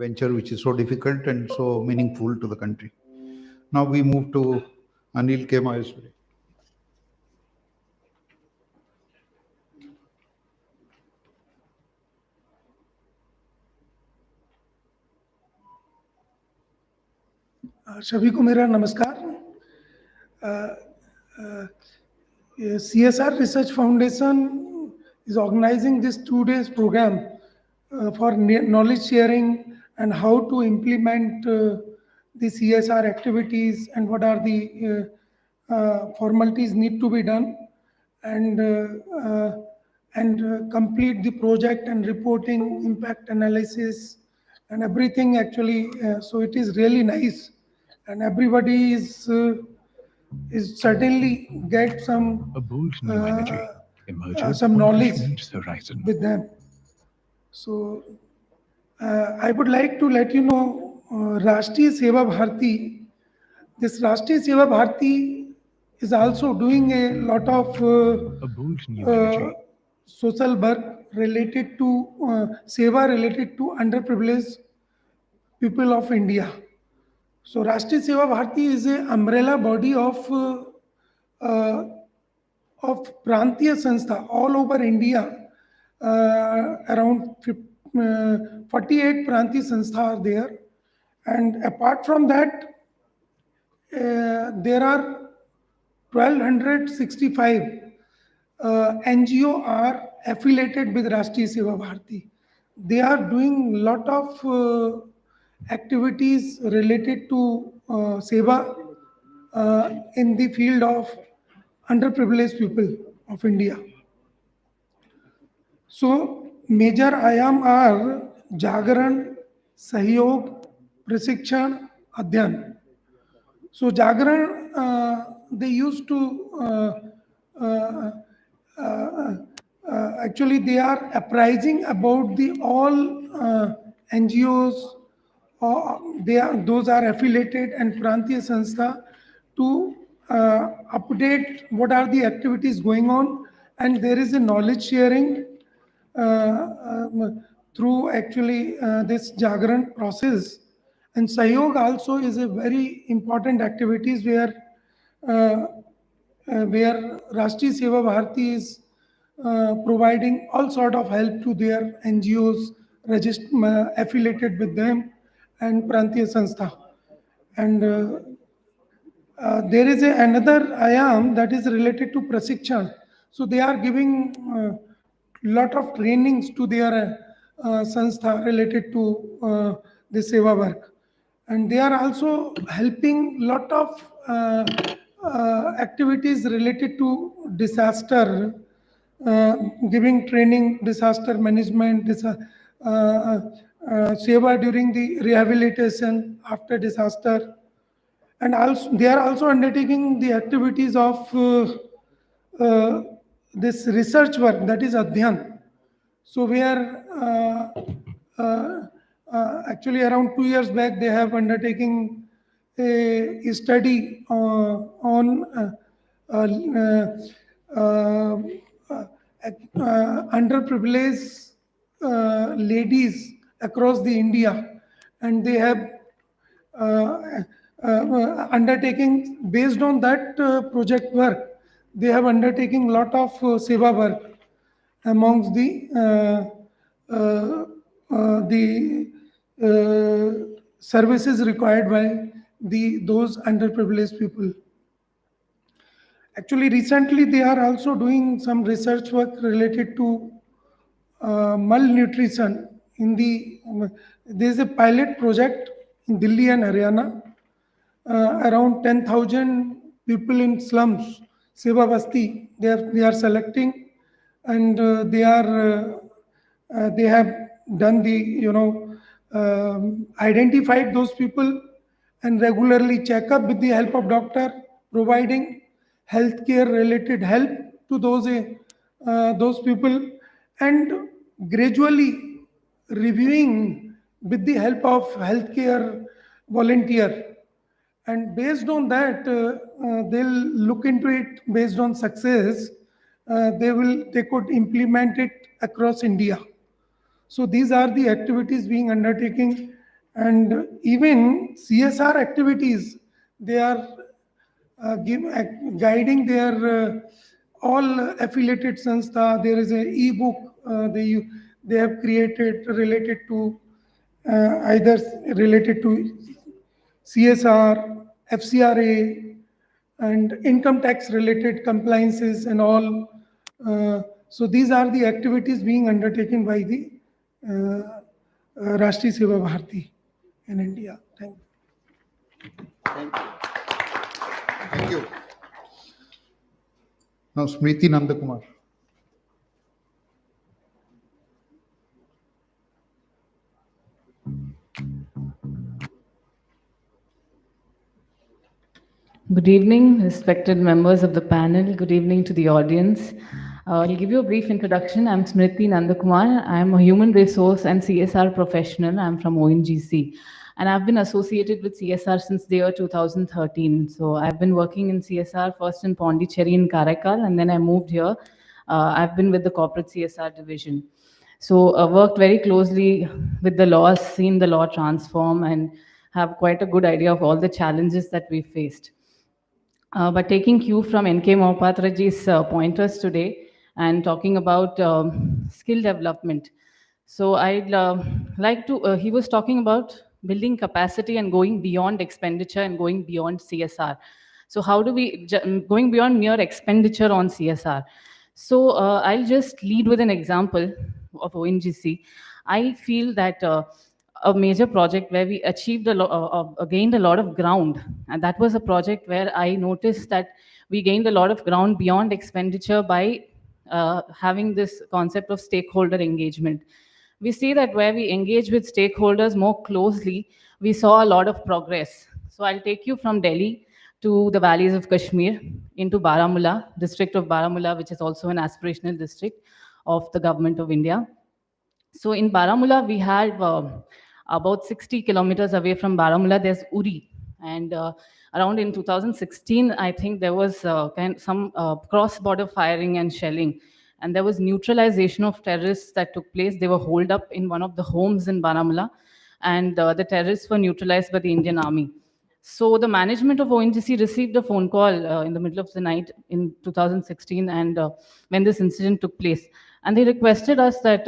venture, which is so difficult and so meaningful to the country. Now we move to Anil K. Maheshwari. सभी को मेरा नमस्कार। CSR Research Foundation is organizing this 2 days program for knowledge sharing and how to implement the CSR activities and what are the formalities need to be done, and complete the project and reporting, impact analysis and everything actually. So it is really nice, and everybody is certainly get some knowledge with them. So I would like to let you know, Rashtriya Seva Bharati, this Rashtriya Seva Bharati is also doing a lot of social work related to Seva related to underprivileged people of India. So Rashtriya Seva Bharati is an umbrella body of Prantiya Sanstha all over India. Around 48 Prantiya Sanstha are there. And apart from that, there are 1265 NGO are affiliated with Rashtriya Seva Bharati. They are doing lot of activities related to Seva in the field of underprivileged people of India. So major ayam are Jagaran, Sahyog, Prasikshan, Adhyan. So Jagaran, they used to actually they are apprising about the all NGOs. Those are affiliated and Prantiya Sanstha to update what are the activities going on, and there is a knowledge sharing through actually this Jagaran process. And Sahyog also is a very important activities where Rashtriya Seva Bharati is providing all sort of help to their NGOs affiliated with them and Prantiya Sanstha. And there is another ayam that is related to Prasikshan. So they are giving lot of trainings to their Sanstha related to the Seva work. And they are also helping lot of activities related to disaster, giving training, disaster management, Seva during the rehabilitation after disaster. And also they are also undertaking the activities of this research work, that is Adhyan. So we are actually around 2 years back they have undertaking a study on underprivileged ladies across the India, and they have undertaking based on that project work. They have undertaking lot of seva work amongst the services required by those underprivileged people. Actually, recently they are also doing some research work related to malnutrition. There is a pilot project in Delhi and Haryana. Around 10,000 people in slums, Seva Basti, they are selecting, and they have done identified those people and regularly check up with the help of doctor, providing healthcare related help to those people, and gradually reviewing with the help of healthcare volunteer. And based on that, they'll look into it. Based on success, they could implement it across India. So these are the activities being undertaken, and even CSR activities, they are guiding their all affiliated sanstha. There is a e-book they have created related to either related to CSR, FCRA, and income tax related compliances and all. So these are the activities being undertaken by the Rashtriya Seva Bharati in India. Thank you. Thank you. Now, Smriti Nandakumar. Good evening, respected members of the panel. Good evening to the audience. I'll give you a brief introduction. I'm Smriti Nandakumar. I'm a human resource and CSR professional. I'm from ONGC. And I've been associated with CSR since the year 2013. So I've been working in CSR first in Pondicherry in Karaikal, and then I moved here. I've been with the corporate CSR division. So worked very closely with the laws, seen the law transform, and have quite a good idea of all the challenges that we faced. But taking cue from N.K. Mohapatraji's pointers today and talking about skill development. So I'd like to, he was talking about building capacity and going beyond expenditure and going beyond CSR. So how do we, going beyond mere expenditure on CSR. So I'll just lead with an example of ONGC. I feel that a major project where we achieved gained a lot of ground, and that was a project where I noticed that we gained a lot of ground beyond expenditure by having this concept of stakeholder engagement. We see that where we engage with stakeholders more closely, we saw a lot of progress. So I'll take you from Delhi to the valleys of Kashmir, into Baramulla, district of Baramulla, which is also an aspirational district of the government of India. So in Baramulla, we had about 60 kilometers away from Baramulla, there's Uri. And around in 2016, I think there was some cross-border firing and shelling. And there was neutralization of terrorists that took place. They were holed up in one of the homes in Baramulla. And the terrorists were neutralized by the Indian Army. So the management of ONGC received a phone call in the middle of the night in 2016, and when this incident took place. And they requested us that,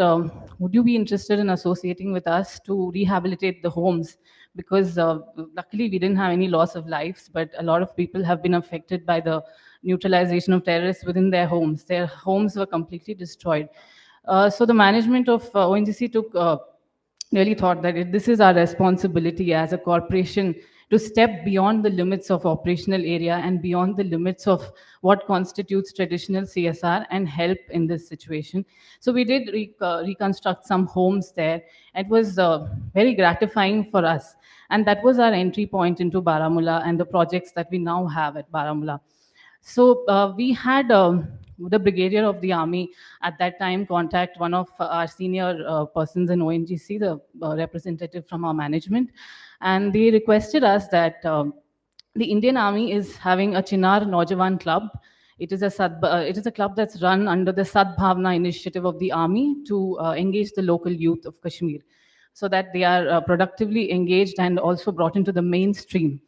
would you be interested in associating with us to rehabilitate the homes? Because luckily we didn't have any loss of lives, but a lot of people have been affected by the neutralization of terrorists within their homes. Their homes were completely destroyed. So the management of ONGC took really thought that this is our responsibility as a corporation to step beyond the limits of operational area and beyond the limits of what constitutes traditional CSR and help in this situation. So we did reconstruct some homes there. It was very gratifying for us. And that was our entry point into Baramulla and the projects that we now have at Baramulla. So we had the brigadier of the army at that time contact one of our senior persons in ONGC, the representative from our management, and they requested us that the Indian Army is having a Chinar Naujawan Club. It is a club that's run under the Sadbhavna initiative of the army to engage the local youth of Kashmir, so that they are productively engaged and also brought into the mainstream.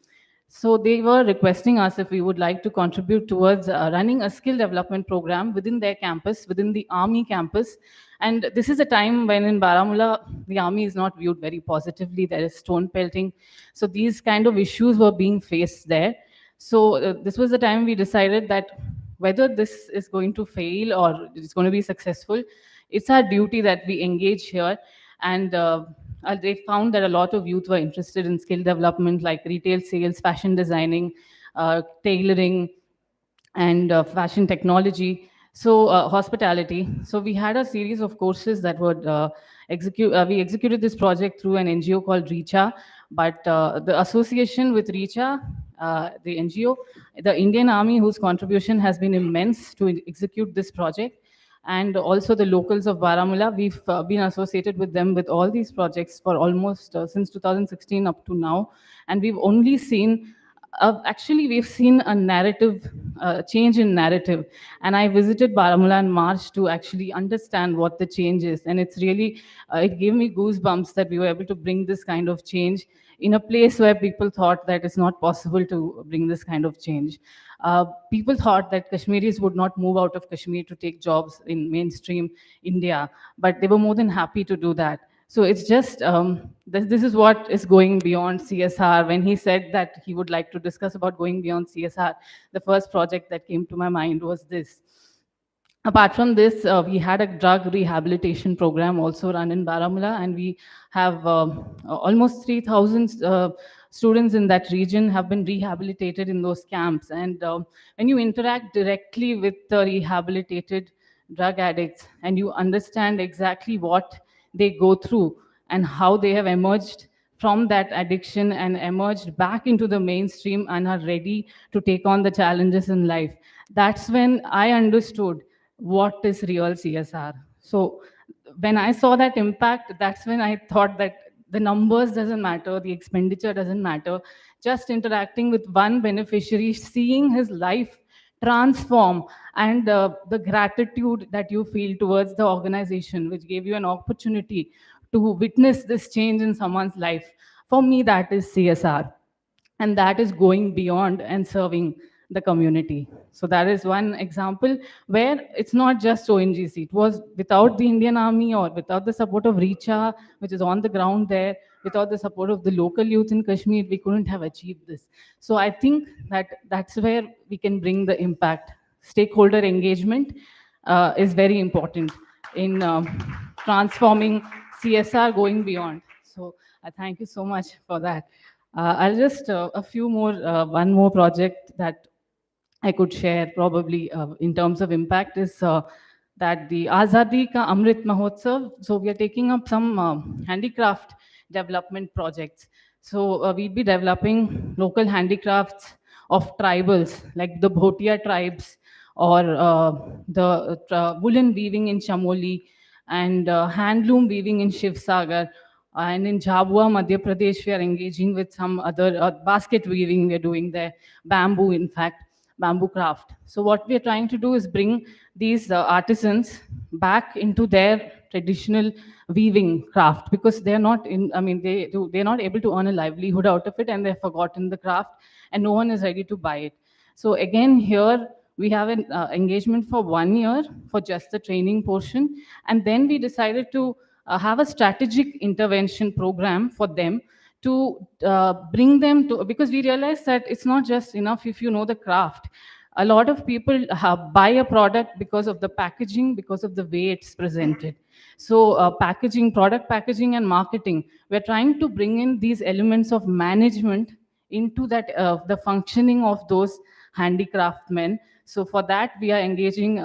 So they were requesting us if we would like to contribute towards running a skill development program within their campus, within the army campus. And this is a time when in Baramulla, the army is not viewed very positively. There is stone pelting. So these kind of issues were being faced there. So this was the time we decided that whether this is going to fail or it's going to be successful, it's our duty that we engage here. And they found that a lot of youth were interested in skill development like retail sales, fashion designing, tailoring, and fashion technology. So hospitality. So we had a series of courses that would execute. We executed this project through an NGO called Richa, but the association with Richa, the NGO, the Indian Army, whose contribution has been immense to execute this project, and also the locals of Baramulla. We've been associated with them with all these projects for almost since 2016 up to now, and we've only seen actually, we've seen a narrative, change in narrative. And I visited Baramulla in March to actually understand what the change is. And it's really, it gave me goosebumps that we were able to bring this kind of change in a place where people thought that it's not possible to bring this kind of change. People thought that Kashmiris would not move out of Kashmir to take jobs in mainstream India, but they were more than happy to do that. So it's just, this is what is going beyond CSR. When he said that he would like to discuss about going beyond CSR, the first project that came to my mind was this. Apart from this, we had a drug rehabilitation program also run in Baramulla, and we have almost 3,000 students in that region have been rehabilitated in those camps. And when you interact directly with the rehabilitated drug addicts and you understand exactly what they go through and how they have emerged from that addiction and emerged back into the mainstream and are ready to take on the challenges in life, that's when I understood what is real CSR. So when I saw that impact, that's when I thought that the numbers doesn't matter, the expenditure doesn't matter. Just interacting with one beneficiary, seeing his life transform, and the gratitude that you feel towards the organization, which gave you an opportunity to witness this change in someone's life. For me, that is CSR, and that is going beyond and serving the community. So that is one example where it's not just ONGC. It was without the Indian Army or without the support of Richa, which is on the ground there, without the support of the local youth in Kashmir, we couldn't have achieved this. So I think that that's where we can bring the impact. Stakeholder engagement is very important in transforming CSR going beyond. So I thank you so much for that. I'll just a few more, one more project that I could share probably in terms of impact is that the Azadi Ka Amrit Mahotsav. So we are taking up some handicraft development projects. So we'll be developing local handicrafts of tribals like the Bhotia tribes, or the woolen weaving in Chamoli, and handloom weaving in Shivsagar. And in Jhabua, Madhya Pradesh, we are engaging with some other basket weaving we are doing there, bamboo, in fact, bamboo craft. So what we are trying to do is bring these artisans back into their traditional weaving craft, because they're not in, I mean, they're not able to earn a livelihood out of it, and they've forgotten the craft, and no one is ready to buy it. So again, here we have an engagement for 1 year for just the training portion, and then we decided to have a strategic intervention program for them to bring them to, because we realize that it's not just enough if you know the craft. A lot of people buy a product because of the packaging, because of the way it's presented. So packaging, product packaging and marketing, we're trying to bring in these elements of management into that, the functioning of those handicraftsmen. So for that, we are engaging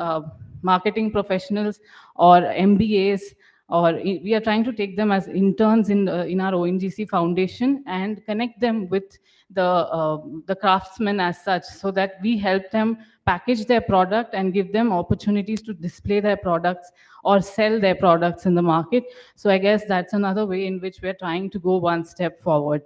marketing professionals or MBAs, or we are trying to take them as interns in our ONGC foundation and connect them with the craftsmen as such, so that we help them package their product and give them opportunities to display their products or sell their products in the market. So I guess that's another way in which we're trying to go one step forward.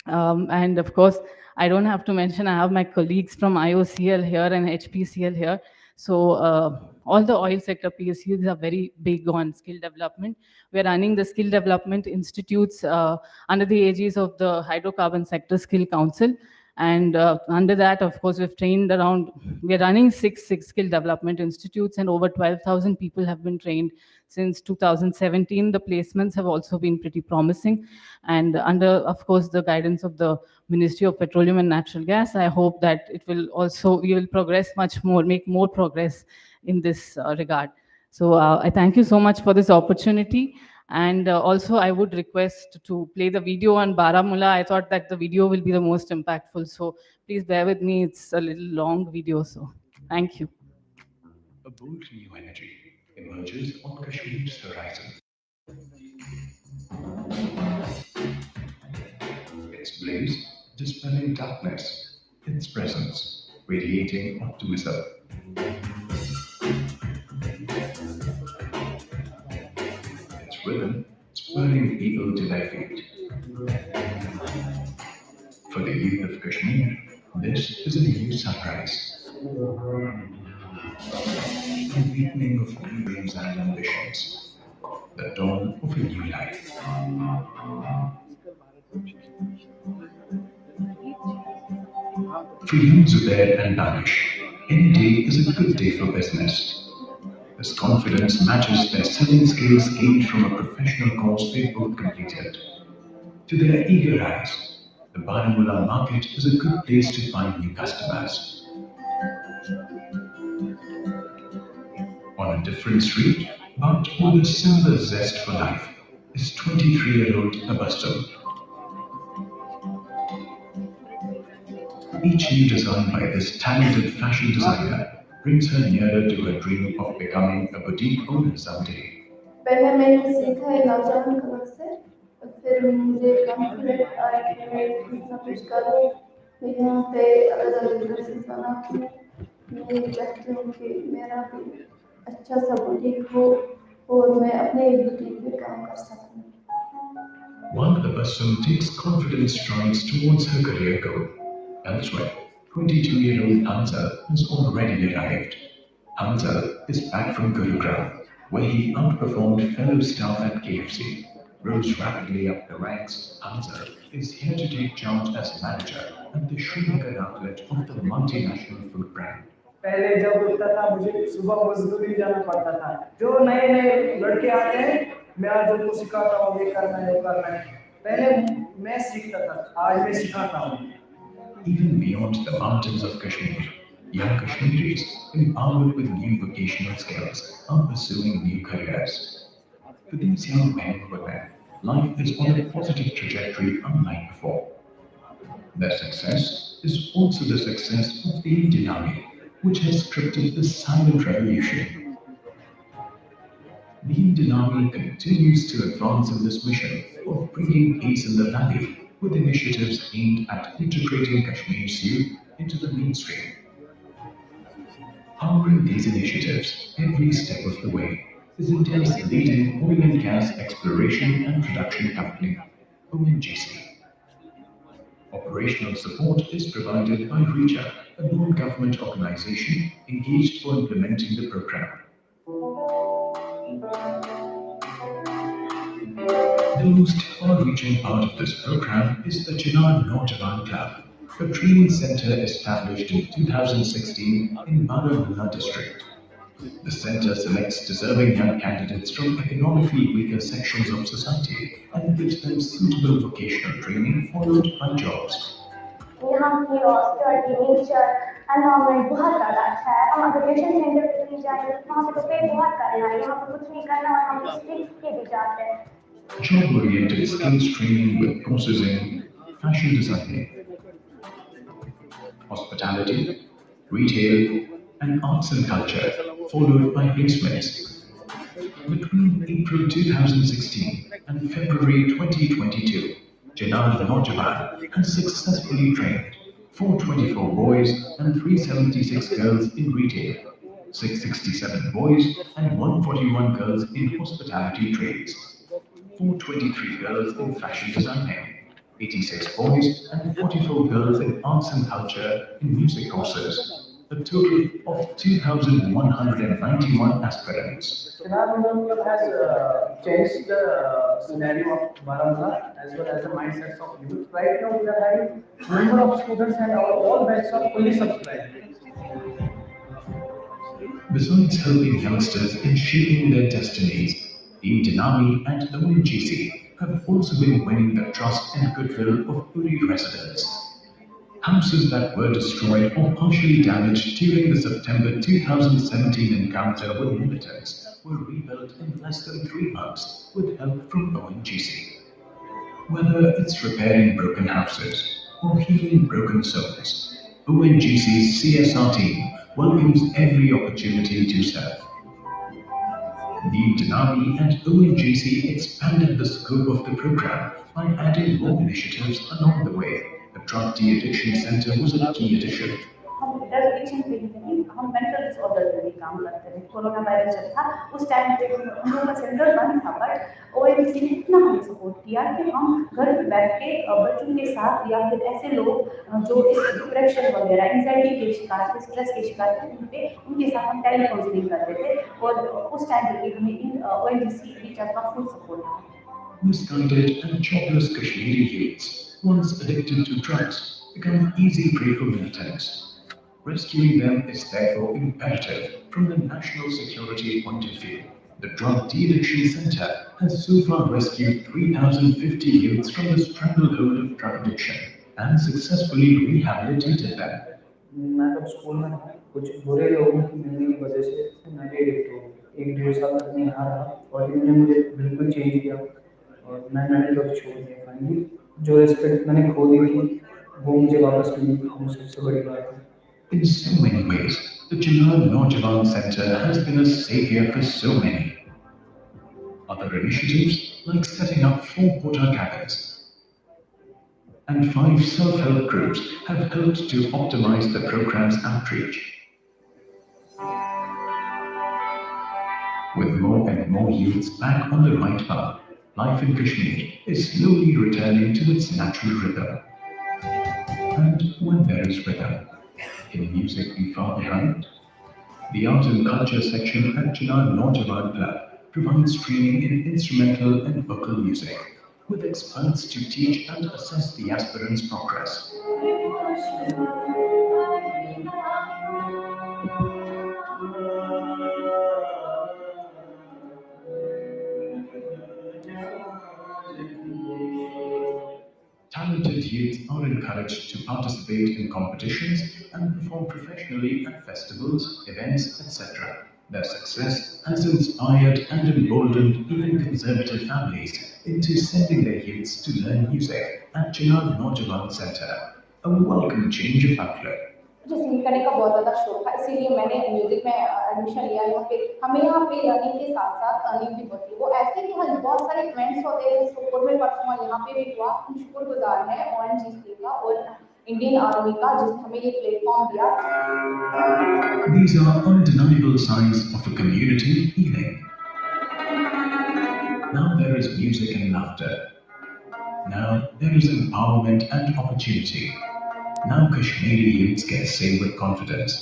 And of course, I don't have to mention, I have my colleagues from IOCL here and HPCL here. So all the oil sector PSUs are very big on skill development. We're running the skill development institutes under the aegis of the Hydrocarbon Sector Skill Council. And under that, of course, we're running six skill development institutes, and over 12,000 people have been trained since 2017. The placements have also been pretty promising. And under, of course, the guidance of the Ministry of Petroleum and Natural Gas, I hope that we will progress much more, make more progress in this regard. So I thank you so much for this opportunity. And also, I would request to play the video on Baramulla. I thought that the video will be the most impactful. So please bear with me. It's a little long video. So thank you. A bold new energy emerges on Kashmir's horizon. Its blaze dispelling darkness, its presence radiating optimism. Its rhythm spurring people to their feet. For the youth of Kashmir, this is a new sunrise. The awakening of new dreams and ambitions. The dawn of a new life. For young Zubair and Danish, any day is a good day for business. This confidence matches their selling skills gained from a professional course they both completed. To their eager eyes, the Baramulla market is a good place to find new customers. On a different street, but with a similar zest for life, is 23-year-old Tabassum. Each new design by this talented fashion designer brings her nearer to her dream of becoming a boutique owner someday. पहले मैंने सीखा है नौजवान colour से, फिर मुझे confident आया कि मैं कुछ ना कुछ करूँ। मैं यहाँ पे अलग-अलग ड्रेसेस बनाती हूँ। मैं ये चाहती हूँ कि मेरा भी अच्छा सा बुटीक हो और मैं अपने बुटीक में काम कर सकूँ। While Tabassum takes confident strides towards her career goal, elsewhere, 22-year-old Hamza has already arrived. Hamza is back from Gurugram, where he outperformed fellow staff at KFC. Rose rapidly up the ranks, Hamza is here to take charge as manager at the Srinagar outlet of the multinational food brand. पहले जब उठता था मुझे सुबह मजदूरी जाना पड़ता था। जो नए नए लड़के आते हैं मैं आज उनको सिखाता हूँ ये करना है वो करना है। पहले मैं सीखता था, आज मैं सिखाता हूँ। Even beyond the mountains of Kashmir, young Kashmiris empowered with new vocational skills are pursuing new careers. For these young men and women, life is on a positive trajectory unlike before. Their success is also the success of the Indian Army, which has scripted the silent revolution. The Indian Army continues to advance in this mission of bringing peace in the valley with initiatives aimed at integrating Kashmir's youth into the mainstream. Powering these initiatives every step of the way is India's leading oil and gas exploration and production company, ONGC. Operational support is provided by REACHA, a non-government organization engaged for implementing the program. The most far-reaching part of this program is the Chinar Naujawan Club, a training center established in 2016 in Baramulla district. The center selects deserving young candidates from economically weaker sections of society and gives them suitable vocational training followed by jobs. यहाँ की hospital nature environment बहुत ज़्यादा अच्छा है। हम education centre पे भी जाएंगे वहाँ पे तो पे बहुत करना है, यहाँ पे कुछ नहीं करना और हम सीख के भी जाते हैं। Job-oriented skills training with courses in fashion designing, hospitality, retail, and arts and culture, followed by placements. Between April 2016 and February 2022, Jinnah Naujawan has successfully trained 424 boys and 376 girls in retail, 667 boys and 141 girls in hospitality trades, 423 girls in fashion designing, 86 boys and 44 girls in arts and culture in music courses, a total of 2,191 aspirants. Chinar Rural Club has changed the scenario of Baramulla as well as the mindsets of youth. Right now we are having number of students and all batches are fully subscribed. Besides helping youngsters in shaping their destinies, Team Denami and ONGC have also been winning the trust and goodwill of Uri residents. Houses that were destroyed or partially damaged during the September 2017 encounter with militants were rebuilt in less than 3 months with help from ONGC. Whether it's repairing broken houses or healing broken souls, ONGC's CSR team welcomes every opportunity to serve. Team Denami and ONGC expanded the scope of the program by adding more initiatives along the way. The Drug De-Addiction Center was a key addition. हम drug addiction पे ही नहीं, हम mental disorder पे भी काम करते हैं। Corona virus जब था उस टाइम पे हम लोगों का सेंटर बंद था, बट ओएनजीसी ने इतना हमें सपोर्ट किया कि हम घर पे बैठ के बच्चों के साथ या फिर ऐसे लोग जो इस डिप्रेशन वगैरह एंजाइटी के शिकार थे, स्ट्रेस के शिकार थे, उनके साथ हम टेली काउंसलिंग करते थे और उस टाइम पे भी हमें इन ओएनजीसी टीचर का फुल सपोर्ट था। Misguided and jobless Kashmiri youths, once addicted to drugs, become easy prey for militants. Rescuing them is therefore imperative from the national security point of view. The Drug De-Addiction Center has so far rescued 3,050 youths from the stranglehold of drug addiction and successfully rehabilitated them. मैं तब school में कुछ बुरे लोगों की मिलने की वजह से मैं एडिक्ट हो गया। 1-1.5 साल तक मैं यहाँ रहा और इन्होंने मुझे बिल्कुल चेंज किया और मैंने ड्रग छोड़ दिया। फाइनली जो रिस्पेक्ट मैंने खो दी थी वो मुझे वापस मिली, वो सबसे बड़ी बात है। In so many ways, the Chinar Naujawan Center has been a savior for so many. Other initiatives, like setting up 4 quota cabins and 5 self-help groups, have helped to optimize the program's outreach. With more and more youths back on the right path, life in Kashmir is slowly returning to its natural rhythm. And when there is rhythm, can music be far behind? The Art and Culture section at Chinar Naujawan Club provides training in instrumental and vocal music, with experts to teach and assess the aspirants' progress. Talented youths are encouraged to participate in competitions and perform professionally at festivals, events, etc. Their success has inspired and emboldened even conservative families into sending their youths to learn music at Chinar Naujawan Center, a welcome change of outlook. मुझे singing करने का बहुत ज़्यादा शौक था, इसीलिए मैंने music में एडमिशन लिया। यहाँ पे हमें यहाँ पे लर्निंग के साथ साथ अर्निंग भी होती है। वो ऐसे कि हाँ बहुत सारे इवेंट्स होते हैं, सुपर में परफॉर्म यहाँ पे भी हुआ। हम शुक्रगुजार हैं ओएनजीसी का और इंडियन आर्मी का जिसने हमें ये प्लेटफॉर्म दिया। These are undeniable signs of a community healing. Now there is music and laughter. Now there is empowerment and opportunity. Now Kashmiri youths can say with confidence,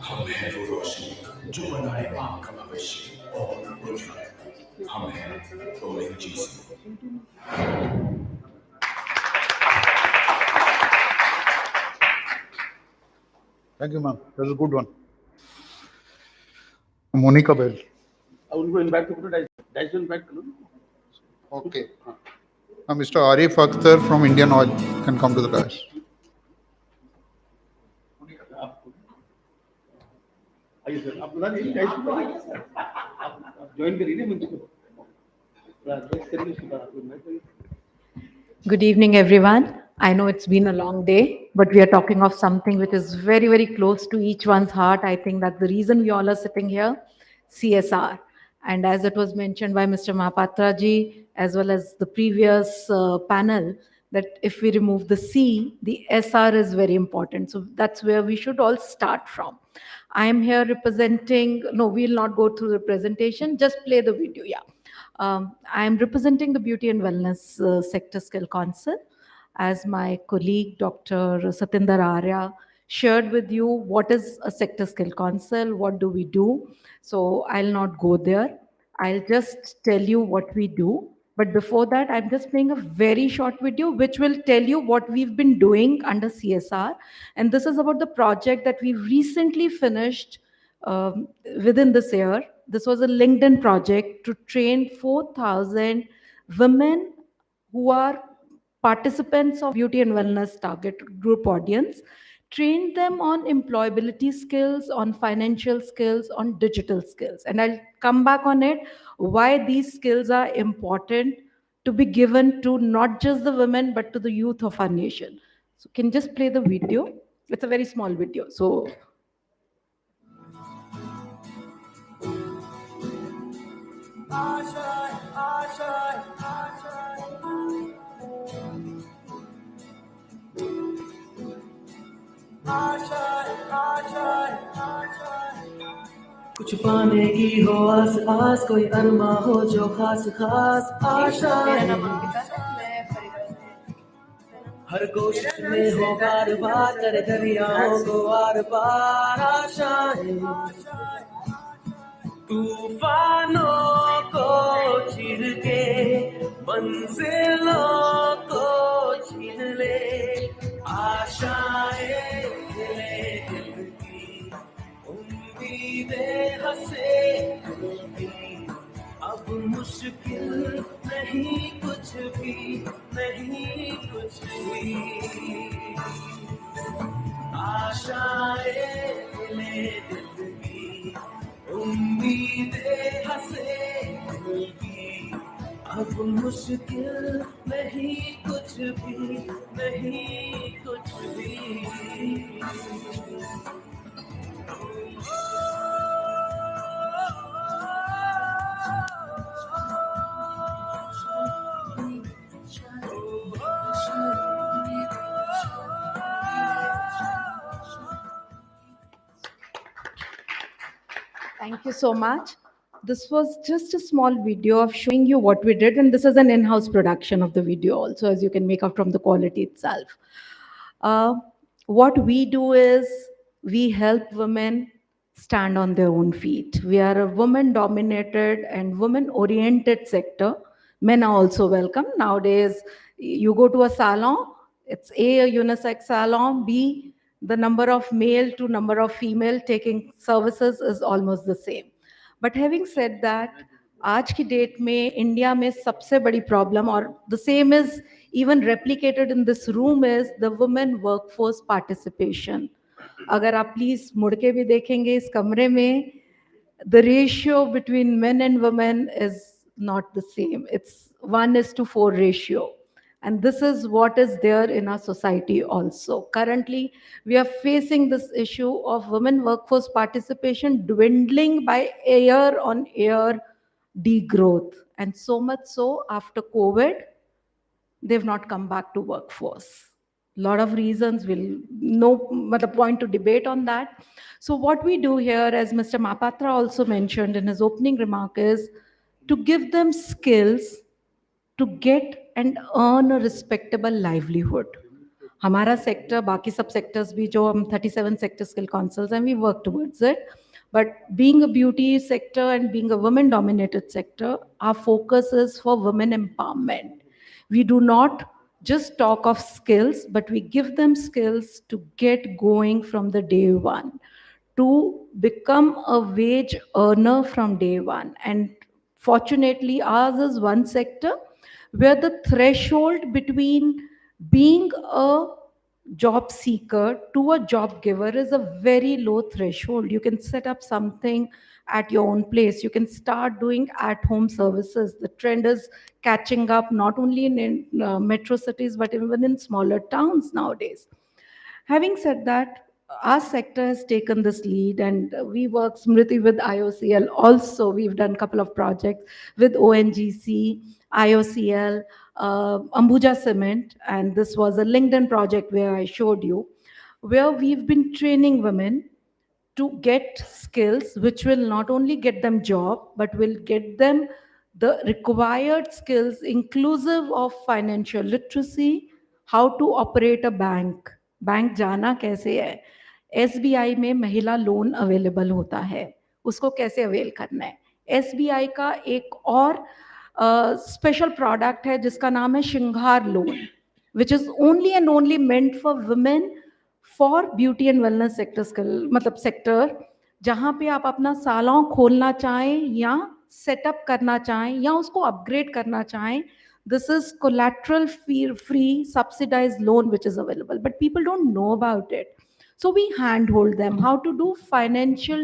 हम हैं वो रोशनी जो बनाए आपका भविष्य और उज्जवल। हम हैं ONGC। Thank you, ma'am. That was a good one. Monica Bell. उनको इनवाइट करो, डाइस को इनवाइट करो। Okay. Mr. Arif Akhtar from Indian Oil can come to the dais. आइए सर, आप बता दीजिए डाइस को ज्वाइन करिए ना मुझे को। डाइस करिए उसके बाद आपको इनवाइट करिए। Good evening, everyone. I know it's been a long day, but we are talking of something which is very, very close to each one's heart. I think that's the reason we all are sitting here, CSR. And as it was mentioned by Mr. Mahapatra ji, as well as the previous panel, that if we remove the C, the SR is very important. So that's where we should all start from. I am here representing, no, we'll not go through the presentation, just play the video, yeah. I am representing the Beauty and Wellness Sector Skill Council. As my colleague, Dr. Satinder Arya, shared with you what is a Sector Skill Council, what do we do. So I'll not go there. I'll just tell you what we do. But before that, I'm just playing a very short video which will tell you what we've been doing under CSR. And this is about the project that we recently finished within this year. This was a LinkedIn project to train 4,000 women who are participants of beauty and wellness target group audience, train them on employability skills, on financial skills, on digital skills. And I'll come back on it, why these skills are important to be given to not just the women, but to the youth of our nation. So can you just play the video? It's a very small video. So कुछ पाने की हो आस आस, कोई अरमा हो जो खास खास आशाएं, हर कोशिश में हो बार बार कर दरियाओं को आर पार आशाएं, तूफानों को चीर के मंजिलों को छीन ले, आशाएं खिले दिल की, उम्मीदें हंसे दिल की, अब मुश्किल नहीं कुछ भी, नहीं कुछ भी, आशाएं खिले दिल की, उम्मीदें हंसे दिल की, अब मुश्किल नहीं कुछ भी, नहीं कुछ भी। thank you so much. This was just a small video of showing you what we did, and this is an in-house production of the video also, as you can make out from the quality itself. What we do is we help women stand on their own feet. We are a women-dominated and women-oriented sector. Men are also welcome. Nowadays, you go to a salon, it's A, a unisex salon, B, the number of male to number of female taking services is almost the same. But having said that, आज की date में India में सबसे बड़ी problem, और the same is even replicated in this room, is the women workforce participation. अगर आप please मुड़ के भी देखेंगे इस कमरे में, the ratio between men and women is not the same. It's 1:4 ratio. And this is what is there in our society also. Currently, we are facing this issue of women workforce participation dwindling by year-on-year degrowth. And so much so, after COVID, they've not come back to workforce. Lot of reasons, will no the point to debate on that. So what we do here, as Mr. Mahapatra also mentioned in his opening remark, is to give them skills to get and earn a respectable livelihood. हमारा sector, बाकी सब sectors भी जो हम 37 sector skill councils and we work towards it. But being a beauty sector and being a women dominated sector, our focus is for women empowerment. We do not just talk of skills, but we give them skills to get going from the day one, to become a wage earner from day one. And fortunately, ours is one sector where the threshold between being a job seeker to a job giver is a very low threshold. You can set up something at your own place. You can start doing at-home services. The trend is catching up not only in metro cities, but even in smaller towns nowadays. Having said that, our sector has taken this lead, and we work, Smriti, with IOCL also. We've done a couple of projects with ONGC, IOCL, Ambuja Cement, and this was a LinkedIn project where I showed you, where we've been training women to get skills which will not only get them job but will get them the required skills inclusive of financial literacy, how to operate a bank जाना कैसे है, SBI में महिला loan available होता है, उसको कैसे avail करना है। एसबीआई का एक और स्पेशल प्रोडक्ट है जिसका नाम है श्रृंगार loan, which is only and only meant for women for beauty and wellness sector skill, मतलब सेक्टर जहाँ पे आप अपना सालों खोलना चाहें या सेटअप करना चाहें या उसको अपग्रेड करना चाहें. This is collateral free subsidized loan which is available, but people don't know about it. So we handhold them how to do financial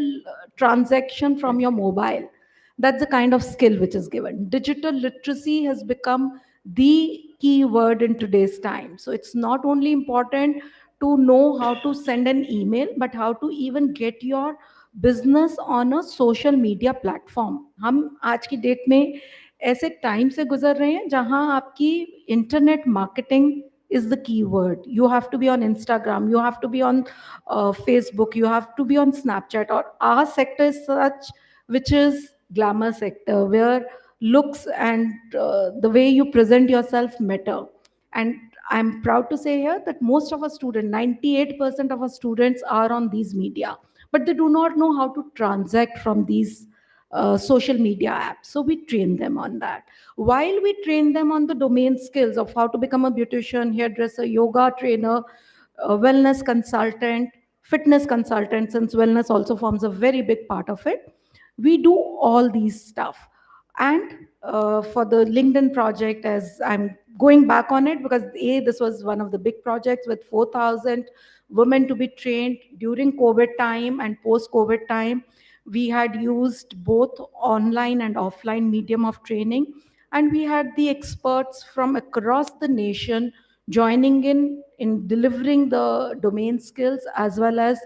transaction from your mobile. That's the kind of skill which is given. Digital literacy has become the key word in today's time. So it's not only important to know how to send an email, but how to even get your business on a social media platform. हम आज की date में ऐसे time से गुजर रहे हैं जहां आपकी internet marketing is the key word. You have to be on Instagram, you have to be on Facebook, you have to be on Snapchat. Or our sector is such which is glamour sector where looks and the way you present yourself matter. And I'm proud to say here that most of our students, 98% of our students are on these media, but they do not know how to transact from these social media apps. So we train them on that. While we train them on the domain skills of how to become a beautician, hairdresser, yoga trainer, wellness consultant, fitness consultant, since wellness also forms a very big part of it, we do all these stuff. And for the LinkedIn project, as I'm going back on it, because this was one of the big projects with 4,000 women to be trained during COVID time and post-COVID time. We had used both online and offline medium of training, and we had the experts from across the nation joining in delivering the domain skills as well as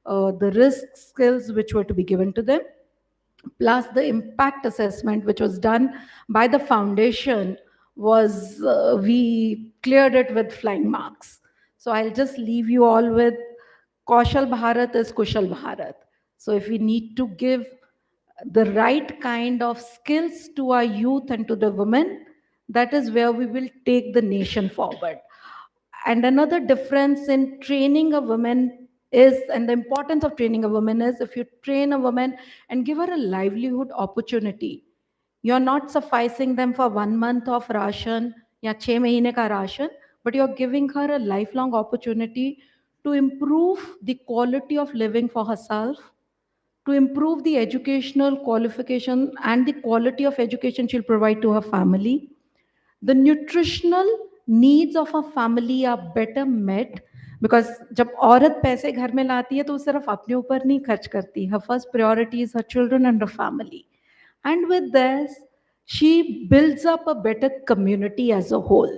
the risk skills which were to be given to them, plus the impact assessment which was done by the foundation was we cleared it with flying marks. So I'll just leave you all with Kaushal Bharat is Kushal Bharat. So if we need to give the right kind of skills to our youth and to the women, that is where we will take the nation forward. And another difference in training a woman is, and the importance of training a woman is, if you train a woman and give her a livelihood opportunity, you're not sufficing them for 1 month of ration या 6 महीने का ration, but you're giving her a lifelong opportunity to improve the quality of living for herself, to improve the educational qualification and the quality of education she'll provide to her family. The nutritional needs of a family are better met because जब औरत पैसे घर में लाती है तो वो सिर्फ अपने ऊपर नहीं खर्च करती. Her first priority is her children and her family. And with this, she builds up a better community as a whole.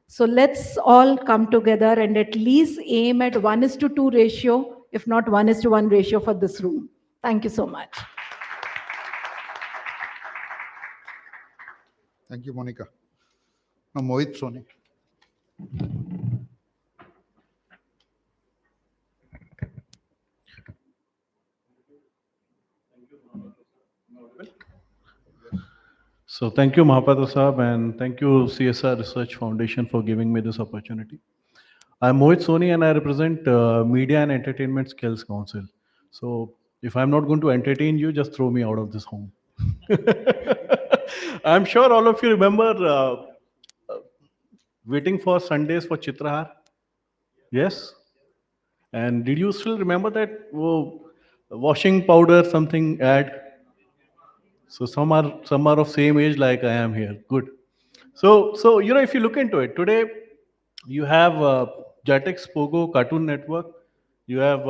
So let's all come together and at least aim at 1:2 ratio, if not 1:1 ratio for this room. Thank you so much. Thank you, Monica. Now, Mohit Soni. So thank you, Mahapato Saab, and thank you, CSR Research Foundation, for giving me this opportunity. I'm Mohit Soni, and I represent Media and Entertainment Skills Council. So if I'm not going to entertain you, just throw me out of this home. I'm sure all of you remember waiting for Sundays for Chitrahar. Yes? And did you still remember that washing powder something ad? So some are of same age like I am here. Good. So you know, if you look into it today, you have Jetix, Pogo, Cartoon Network. You have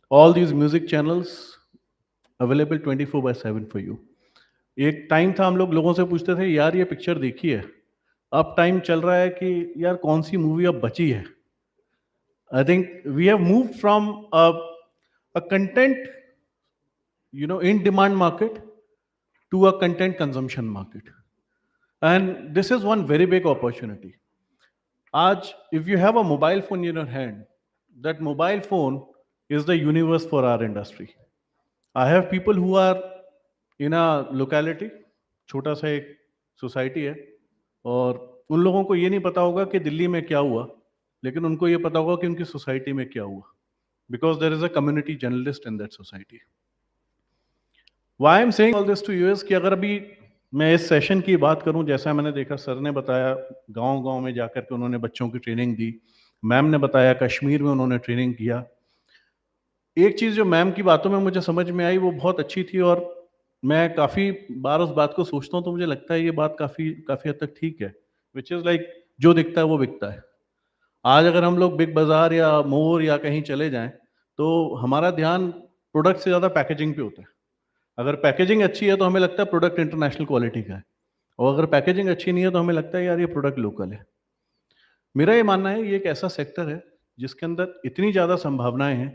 all these music channels available 24/7 for you. एक time था हम लोगों से पूछते थे यार ये picture देखी है. अब टाइम चल रहा है कि यार कौन सी मूवी अब बची है. I think we have moved from a content, in demand market to a content consumption market. And this is one very big opportunity. Aj, if you have a mobile phone in your hand, that mobile phone is the universe for our industry. I have people who are in a locality, छोटा सा एक society है, और उन लोगों को ये नहीं पता होगा कि दिल्ली में क्या हुआ, लेकिन उनको ये पता होगा कि उनकी सोसाइटी में क्या हुआ, because there is a community journalist in that society. Why am saying all this to you is कि अगर अभी मैं इस सेशन की बात करूं, जैसा मैंने देखा सर ने बताया गांव-गांव में जाकर के उन्होंने बच्चों की ट्रेनिंग दी, मैम ने बताया कश्मीर में उन्होंने ट्रेनिंग किया. एक चीज़ जो मैम की बातों में मुझे समझ में आई वो बहुत अच्छी थी, और मैं काफ़ी बार उस बात को सोचता हूँ तो मुझे लगता है ये बात काफ़ी काफ़ी हद तक ठीक है, विच इज़ लाइक जो दिखता है वो बिकता है. आज अगर हम लोग बिग बाज़ार या मोर या कहीं चले जाएँ, तो हमारा ध्यान प्रोडक्ट से ज़्यादा पैकेजिंग पे होता है. अगर पैकेजिंग अच्छी है तो हमें लगता है प्रोडक्ट इंटरनेशनल क्वालिटी का है, और अगर पैकेजिंग अच्छी नहीं है तो हमें लगता है यार ये प्रोडक्ट लोकल है. मेरा ये मानना है ये एक ऐसा सेक्टर है जिसके अंदर इतनी ज़्यादा संभावनाएं हैं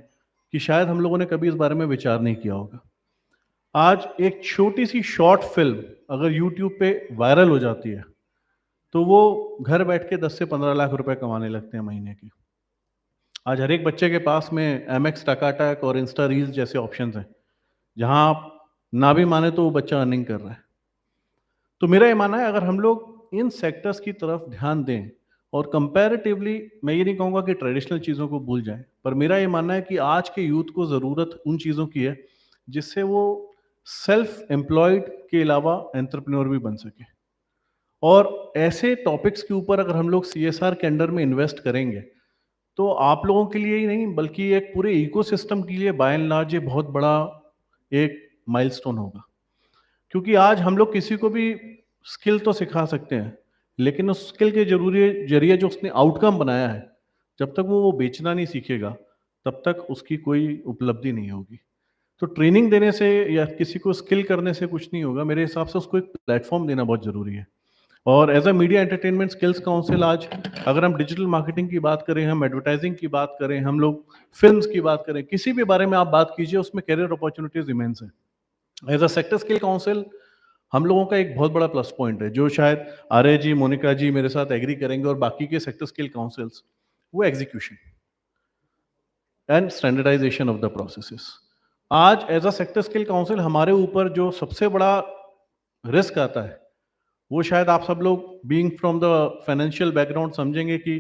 कि शायद हम लोगों ने कभी इस बारे में विचार नहीं किया होगा. आज एक छोटी सी शॉर्ट फिल्म अगर यूट्यूब पे वायरल हो जाती है तो वो घर बैठ के 10 से 15 लाख रुपए कमाने लगते हैं महीने की. आज हर एक बच्चे के पास में एमएक्स टकाटक और इंस्टा रील्स जैसे ऑप्शंस हैं, जहां आप ना भी माने तो वो बच्चा अर्निंग कर रहा है. तो मेरा ये मानना है अगर हम लोग इन सेक्टर्स की तरफ ध्यान दें और कंपैरेटिवली, मैं ये नहीं कहूँगा कि ट्रेडिशनल चीज़ों को भूल जाएं, पर मेरा ये मानना है कि आज के यूथ को ज़रूरत उन चीज़ों की है जिससे वो सेल्फ एम्प्लॉयड के अलावा एंटरप्रेन्योर भी बन सके. और ऐसे टॉपिक्स के ऊपर अगर हम लोग सीएसआर के अंडर में इन्वेस्ट करेंगे तो आप लोगों के लिए ही नहीं बल्कि एक पूरे इकोसिस्टम के लिए बाय एंड लार्ज ये बहुत बड़ा एक माइलस्टोन होगा. क्योंकि आज हम लोग किसी को भी स्किल तो सिखा सकते हैं, लेकिन उस स्किल के जरिए जो उसने आउटकम बनाया है, जब तक वो बेचना नहीं सीखेगा तब तक उसकी कोई उपलब्धि नहीं होगी. तो ट्रेनिंग देने से या किसी को स्किल करने से कुछ नहीं होगा. मेरे हिसाब से उसको एक प्लेटफॉर्म देना बहुत ज़रूरी है. और as a media entertainment skills council, आज अगर हम डिजिटल मार्केटिंग की बात करें, हम एडवर्टाइजिंग की बात करें, हम लोग फिल्म्स की बात करें, किसी भी बारे में आप बात कीजिए उसमें करियर अपॉर्चुनिटीज इमेंस है. As a sector skill council हम लोगों का एक बहुत बड़ा प्लस पॉइंट है, जो शायद आर्य जी, मोनिका जी मेरे साथ एग्री करेंगे, और बाकी के सेक्टर स्किल काउंसिल्स, वो execution and standardization of the processes. आज as a sector skill council हमारे ऊपर जो सबसे बड़ा रिस्क आता है वो शायद आप सब लोग being from the financial background समझेंगे कि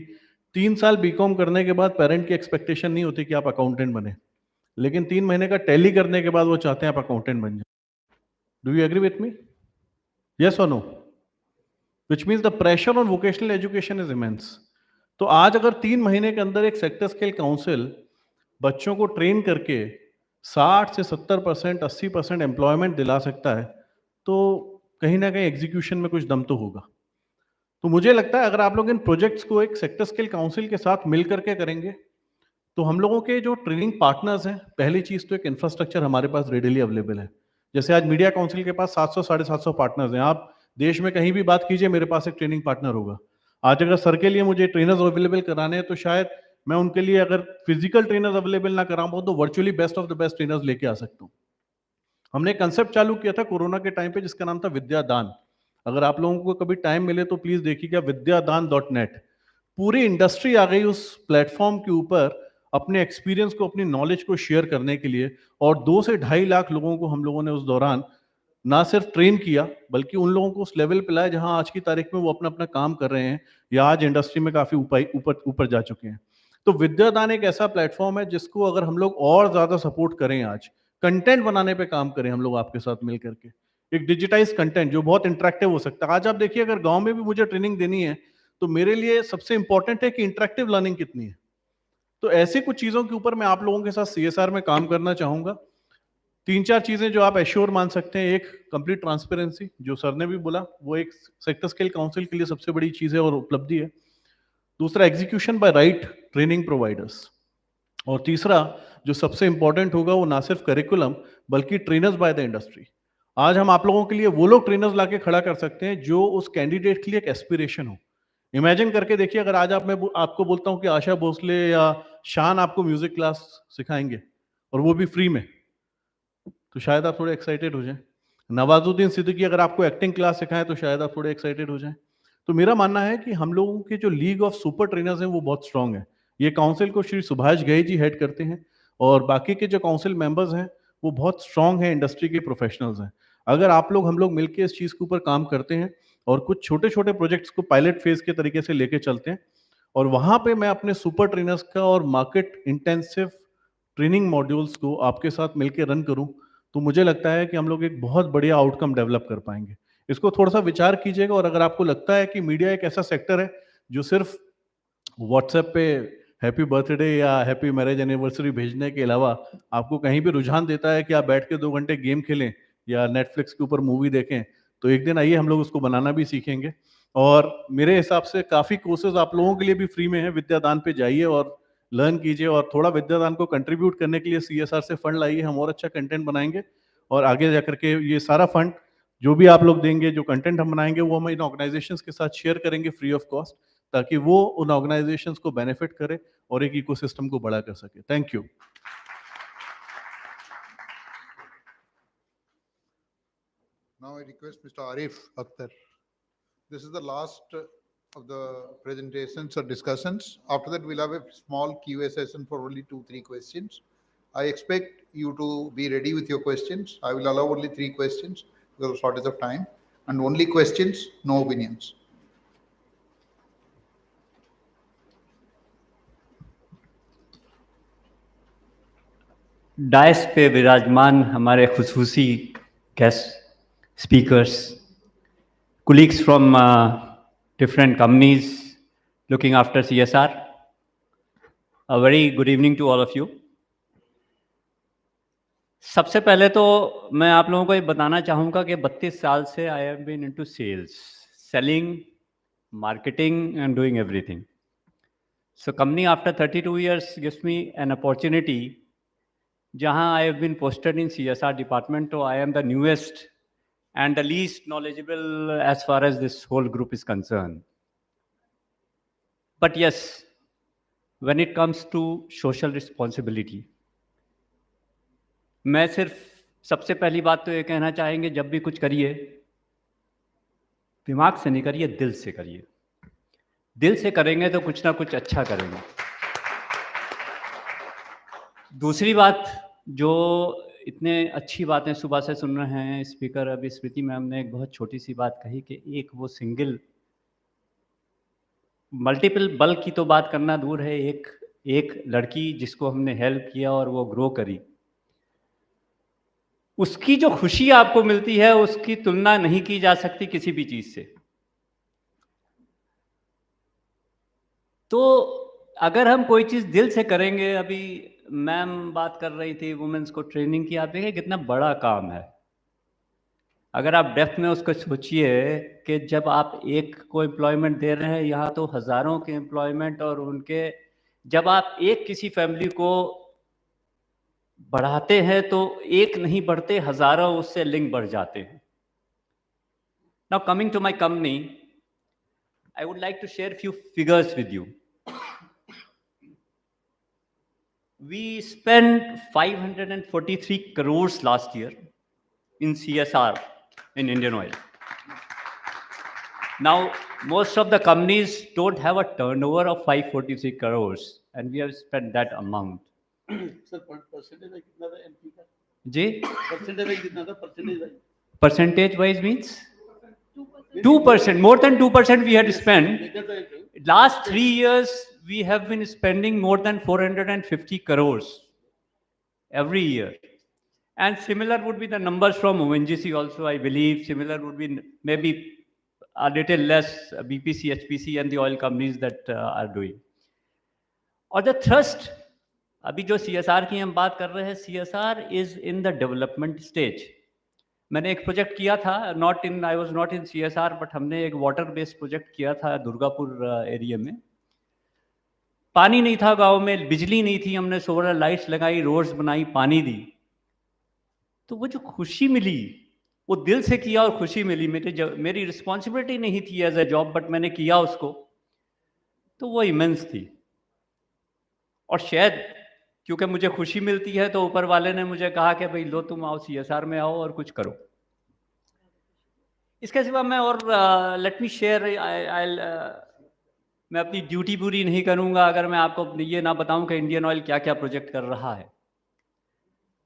3 साल बीकॉम करने के बाद पेरेंट की एक्सपेक्टेशन नहीं होती कि आप अकाउंटेंट बने, लेकिन 3 महीने का टैली करने के बाद वो चाहते हैं आप अकाउंटेंट बन जाए. Do you agree with me? Yes और no? Which means the pressure on vocational education is immense. तो आज अगर 3 महीने के अंदर एक सेक्टर स्किल काउंसिल बच्चों को ट्रेन करके 60 से 70%, 80% एम्प्लॉयमेंट दिला सकता है, तो कहीं ना कहीं एग्जीक्यूशन में कुछ दम तो होगा. तो मुझे लगता है अगर आप लोग इन प्रोजेक्ट्स को एक सेक्टर स्किल काउंसिल के साथ मिल करके करेंगे तो हम लोगों के जो ट्रेनिंग पार्टनर्स हैं, पहली चीज़ तो एक इंफ्रास्ट्रक्चर हमारे पास रेडिली अवेलेबल है. जैसे आज मीडिया काउंसिल के पास 700 750 पार्टनर्स हैं. आप देश में कहीं भी बात कीजिए, मेरे पास एक ट्रेनिंग पार्टनर होगा. आज अगर सर के लिए मुझे ट्रेनर्स अवेलेबल कराने हैं तो शायद मैं उनके लिए अगर फिजिकल ट्रेनर्स अवेलेबल ना करा पाऊँ तो virtually best of the best trainers लेके आ सकता हूँ. हमने एक कंसेप्ट चालू किया था कोरोना के टाइम पे जिसका नाम था विद्यादान. अगर आप लोगों को कभी टाइम मिले तो प्लीज देखिएगा विद्यादान.net. पूरी इंडस्ट्री आ गई उस प्लेटफॉर्म के ऊपर अपने एक्सपीरियंस को, अपनी नॉलेज को शेयर करने के लिए, और 2 से 2.5 लाख लोगों को हम लोगों ने उस दौरान ना सिर्फ ट्रेन किया बल्कि उन लोगों को उस लेवल पे लाया जहां आज की तारीख में वो अपना अपना काम कर रहे हैं या आज इंडस्ट्री में काफी ऊपर ऊपर जा चुके हैं. तो विद्यादान एक ऐसा प्लेटफॉर्म है जिसको अगर हम लोग और ज्यादा सपोर्ट करें, आज कंटेंट बनाने पे काम करें हम लोग आपके साथ मिल करके, एक डिजिटाइज कंटेंट जो बहुत इंटरेक्टिव हो सकता है. आज आप देखिए अगर गांव में भी मुझे ट्रेनिंग देनी है तो मेरे लिए सबसे इंपॉर्टेंट है कि इंटरेक्टिव लर्निंग कितनी है. तो ऐसी कुछ चीजों के ऊपर मैं आप लोगों के साथ सीएसआर में काम करना चाहूंगा. 3-4 चीजें जो आप एश्योर मान सकते हैं. एक, कंप्लीट ट्रांसपेरेंसी, जो सर ने भी बोला, वो एक सेक्टर स्किल काउंसिल के लिए सबसे बड़ी चीज है और उपलब्धि है. दूसरा, execution bye right training providers. और तीसरा जो सबसे इंपॉर्टेंट होगा वो ना सिर्फ करिकुलम बल्कि ट्रेनर्स बाय द इंडस्ट्री. आज हम आप लोगों के लिए वो लोग ट्रेनर्स लाके खड़ा कर सकते हैं जो उस कैंडिडेट के लिए एक एस्पिरेशन हो. इमेजिन करके देखिए, अगर आज आपको बोलता हूँ कि आशा भोसले या शान आपको म्यूजिक क्लास सिखाएंगे और वो भी फ्री में, तो शायद आप थोड़े एक्साइटेड हो जाएं। नवाजुद्दीन सिद्दीकी अगर आपको एक्टिंग क्लास सिखाएं तो शायद आप थोड़े एक्साइटेड हो जाएं। तो मेरा मानना है कि हम लोगों के जो लीग ऑफ सुपर ट्रेनर्स हैं वो बहुत स्ट्रांग है। ये काउंसिल को श्री सुभाष घई जी हेड करते हैं और बाकी के जो काउंसिल मेंबर्स हैं वो बहुत स्ट्रांग हैं, इंडस्ट्री के प्रोफेशनल्स हैं। अगर हम लोग मिलकर इस चीज़ के ऊपर काम करते हैं और कुछ छोटे छोटे प्रोजेक्ट्स को पायलट फेज के तरीके से लेके चलते हैं और वहां पे मैं अपने सुपर ट्रेनर्स का और मार्केट इंटेंसिव ट्रेनिंग मॉड्यूल्स को आपके साथ मिलकर रन करूं, तो मुझे लगता है कि हम लोग एक बहुत बढ़िया आउटकम डेवलप कर पाएंगे। इसको थोड़ा सा विचार कीजिएगा और अगर आपको लगता है कि मीडिया एक ऐसा सेक्टर है जो सिर्फ व्हाट्सएप पे हैप्पी बर्थडे या हैप्पी मैरिज एनिवर्सरी भेजने के अलावा आपको कहीं भी रुझान देता है कि आप बैठ के 2 घंटे गेम खेलें या नेटफ्लिक्स के ऊपर मूवी देखें, तो एक दिन आइए हम लोग उसको बनाना भी सीखेंगे। और मेरे हिसाब से काफ़ी कोर्सेज आप लोगों के लिए भी फ्री में है। विद्यादान पे जाइए और लर्न कीजिए और थोड़ा विद्यादान को कंट्रीब्यूट करने के लिए सीएसआर से फंड लाइए, हम और अच्छा कंटेंट बनाएंगे और आगे जाकर के ये सारा फंड जो भी आप लोग देंगे, जो कंटेंट हम बनाएंगे, वो हम इन ऑर्गेनाइजेशंस के साथ शेयर करेंगे फ्री ऑफ कॉस्ट, ताकि वो उन ऑर्गेनाइजेशंस को बेनिफिट करे और एक इकोसिस्टम को बड़ा कर सके। Thank you. Now I request Mr. Arif Akhtar. This is the last of the presentations or discussions. After that, we'll have a small Q&A session for only 2-3 questions. I expect you to be ready with your questions. I will allow only 3 questions because of shortage of time, and only questions, no opinions. Dais पे विराजमान हमारे खुसूसी guest speakers, colleagues from different companies looking after CSR, a very good evening to all of you. सबसे पहले तो मैं आप लोगों को ये बताना चाहूँगा कि 32 साल से I have been into sales, selling, marketing and doing everything. So company after 32 years gives me an opportunity जहाँ I have been posted in CSR department, so I am the newest and the least knowledgeable as far as this whole group is concerned. But yes, when it comes to social responsibility, मैं सिर्फ सबसे पहली बात तो ये कहना चाहेंगे, जब भी कुछ करिए दिमाग से नहीं करिए, दिल से करिए. दिल से करेंगे तो कुछ ना कुछ अच्छा करेंगे. दूसरी बात, जो इतने अच्छी बातें सुबह से सुन रहे हैं स्पीकर, अभी स्मृति मैम ने एक बहुत छोटी सी बात कही कि एक वो सिंगल, मल्टीपल बल्क की तो बात करना दूर है, एक लड़की जिसको हमने हेल्प किया और वो ग्रो करी, उसकी जो खुशी आपको मिलती है उसकी तुलना नहीं की जा सकती किसी भी चीज से. तो अगर हम कोई चीज दिल से करेंगे, अभी मैम बात कर रही थी वुमेन्स को ट्रेनिंग की, आप देखिए कितना बड़ा काम है. अगर आप डेप्थ में उसको सोचिए कि जब आप एक को एम्प्लॉयमेंट दे रहे हैं, यहाँ तो हजारों के एम्प्लॉयमेंट, और उनके जब आप एक किसी फैमिली को बढ़ाते हैं तो एक नहीं बढ़ते, हजारों उससे लिंक बढ़ जाते हैं. Now coming to my company, I would like to share few figures with you. We spent 543 crores last year in CSR in Indian Oil. Now, most of the companies don't have a turnover of 543 crores, and we have spent that amount. Sir percentage कितना था MP का जी? Percentage कितना था? Percentage wise means 2%, more than 2% we had spent. Last 3 years we have been spending more than 450 crores every year, and similar would be the numbers from ONGC also. I believe similar would be maybe a little less BPC, HPC and the oil companies that are doing. और the thrust, अभी जो CSR की हम बात कर रहे हैं, CSR is in the development stage. मैंने एक प्रोजेक्ट किया था, I was not in CSR, but हमने एक वाटर बेस्ड प्रोजेक्ट किया था दुर्गापुर एरिया में. पानी नहीं था गांव में, बिजली नहीं थी, हमने सोलर लाइट्स लगाई, रोड्स बनाई, पानी दी. तो वो जो खुशी मिली, वो दिल से किया और खुशी मिली. मेरी रिस्पॉन्सिबिलिटी नहीं थी एज ए जॉब, बट मैंने किया उसको. तो वो इमेंस थी। और शायद क्योंकि मुझे खुशी मिलती है तो ऊपर वाले ने मुझे कहा कि भाई लो तुम आओ CSR में आओ और कुछ करो। इसके सिवा मैं और लेट मी शेयर, मैं अपनी ड्यूटी पूरी नहीं करूंगा अगर मैं आपको ये ना बताऊं कि इंडियन ऑयल क्या क्या प्रोजेक्ट कर रहा है।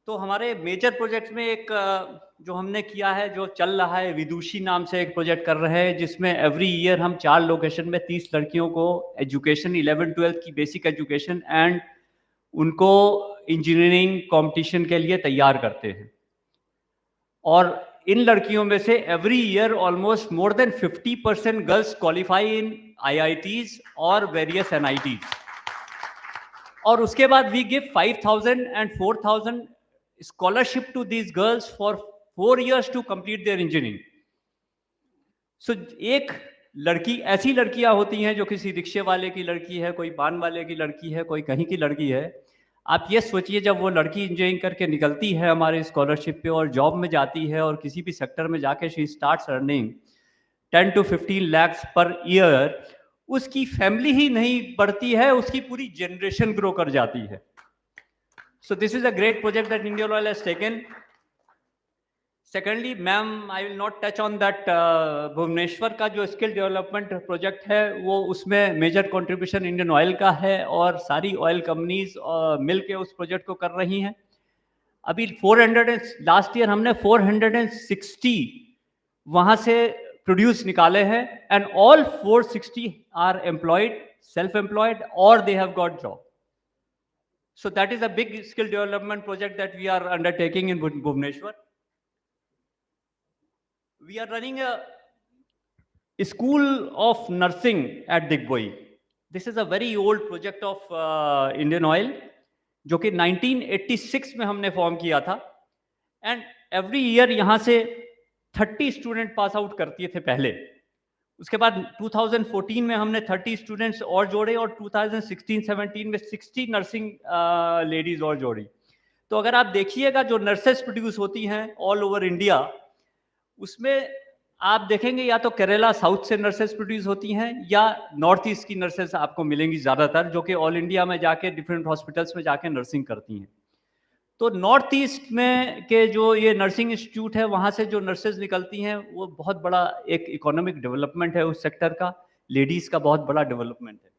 तो हमारे मेजर प्रोजेक्ट में एक जो हमने किया है, जो चल रहा है, विदुषी नाम से एक प्रोजेक्ट कर रहे हैं, जिसमें एवरी ईयर हम 4 लोकेशन में 30 लड़कियों को एजुकेशन 11-12 की बेसिक एजुकेशन एंड उनको इंजीनियरिंग कंपटीशन के लिए तैयार करते हैं। और इन लड़कियों में से every year almost more than 50% girls qualify इन IITs और वेरियस NITs। और उसके बाद we give 5,000 and 4,000 scholarship to these girls for 4 years to complete their engineering। So एक लड़की, ऐसी लड़कियां होती हैं जो किसी रिक्शे वाले की लड़की है, कोई पान वाले की लड़की है, कोई कहीं की लड़की है। आप ये सोचिए जब वो लड़की इंजीनियरिंग करके निकलती है हमारे स्कॉलरशिप पे और जॉब में जाती है और किसी भी सेक्टर में जाके she starts earning 10 to 15 lakhs per year, उसकी फैमिली ही नहीं बढ़ती है, उसकी पूरी जनरेशन ग्रो कर जाती है। So this is a great project that Indian Oil has taken. Secondly, ma'am, I will not touch on that Bhubaneswar का जो स्किल डेवलपमेंट प्रोजेक्ट है, वो उसमें मेजर कंट्रीब्यूशन इंडियन ऑयल का है और सारी ऑयल कंपनीज मिल के उस प्रोजेक्ट को कर रही हैं। अभी 400 लास्ट ईयर हमने 460 वहाँ से प्रोड्यूस निकाले हैं and all 460 are employed, self employed और they have got job. So that is a big skill development project that we are undertaking in Bhubaneswar. We are running a school of nursing at Digboi. This is a very old project of Indian Oil, जो कि 1986 में हमने form किया था and every year यहाँ से 30 student pass out करती थे पहले। उसके बाद 2014 में हमने 30 स्टूडेंट्स और जोड़े और 2016-17 में 60 नर्सिंग लेडीज और जोड़ी। तो अगर आप देखिएगा जो नर्सेस प्रोड्यूस होती हैं ऑल ओवर इंडिया, उसमें आप देखेंगे या तो केरला साउथ से नर्सेस प्रोड्यूस होती हैं या नॉर्थ ईस्ट की नर्सेस आपको मिलेंगी ज़्यादातर, जो कि ऑल इंडिया में जाके डिफरेंट हॉस्पिटल्स में जाके नर्सिंग करती हैं। तो नॉर्थ ईस्ट में के जो ये नर्सिंग इंस्टीट्यूट है, वहाँ से जो नर्सेज निकलती हैं वो बहुत बड़ा एक इकोनॉमिक डेवलपमेंट है उस सेक्टर का, लेडीज़ का बहुत बड़ा डेवलपमेंट है।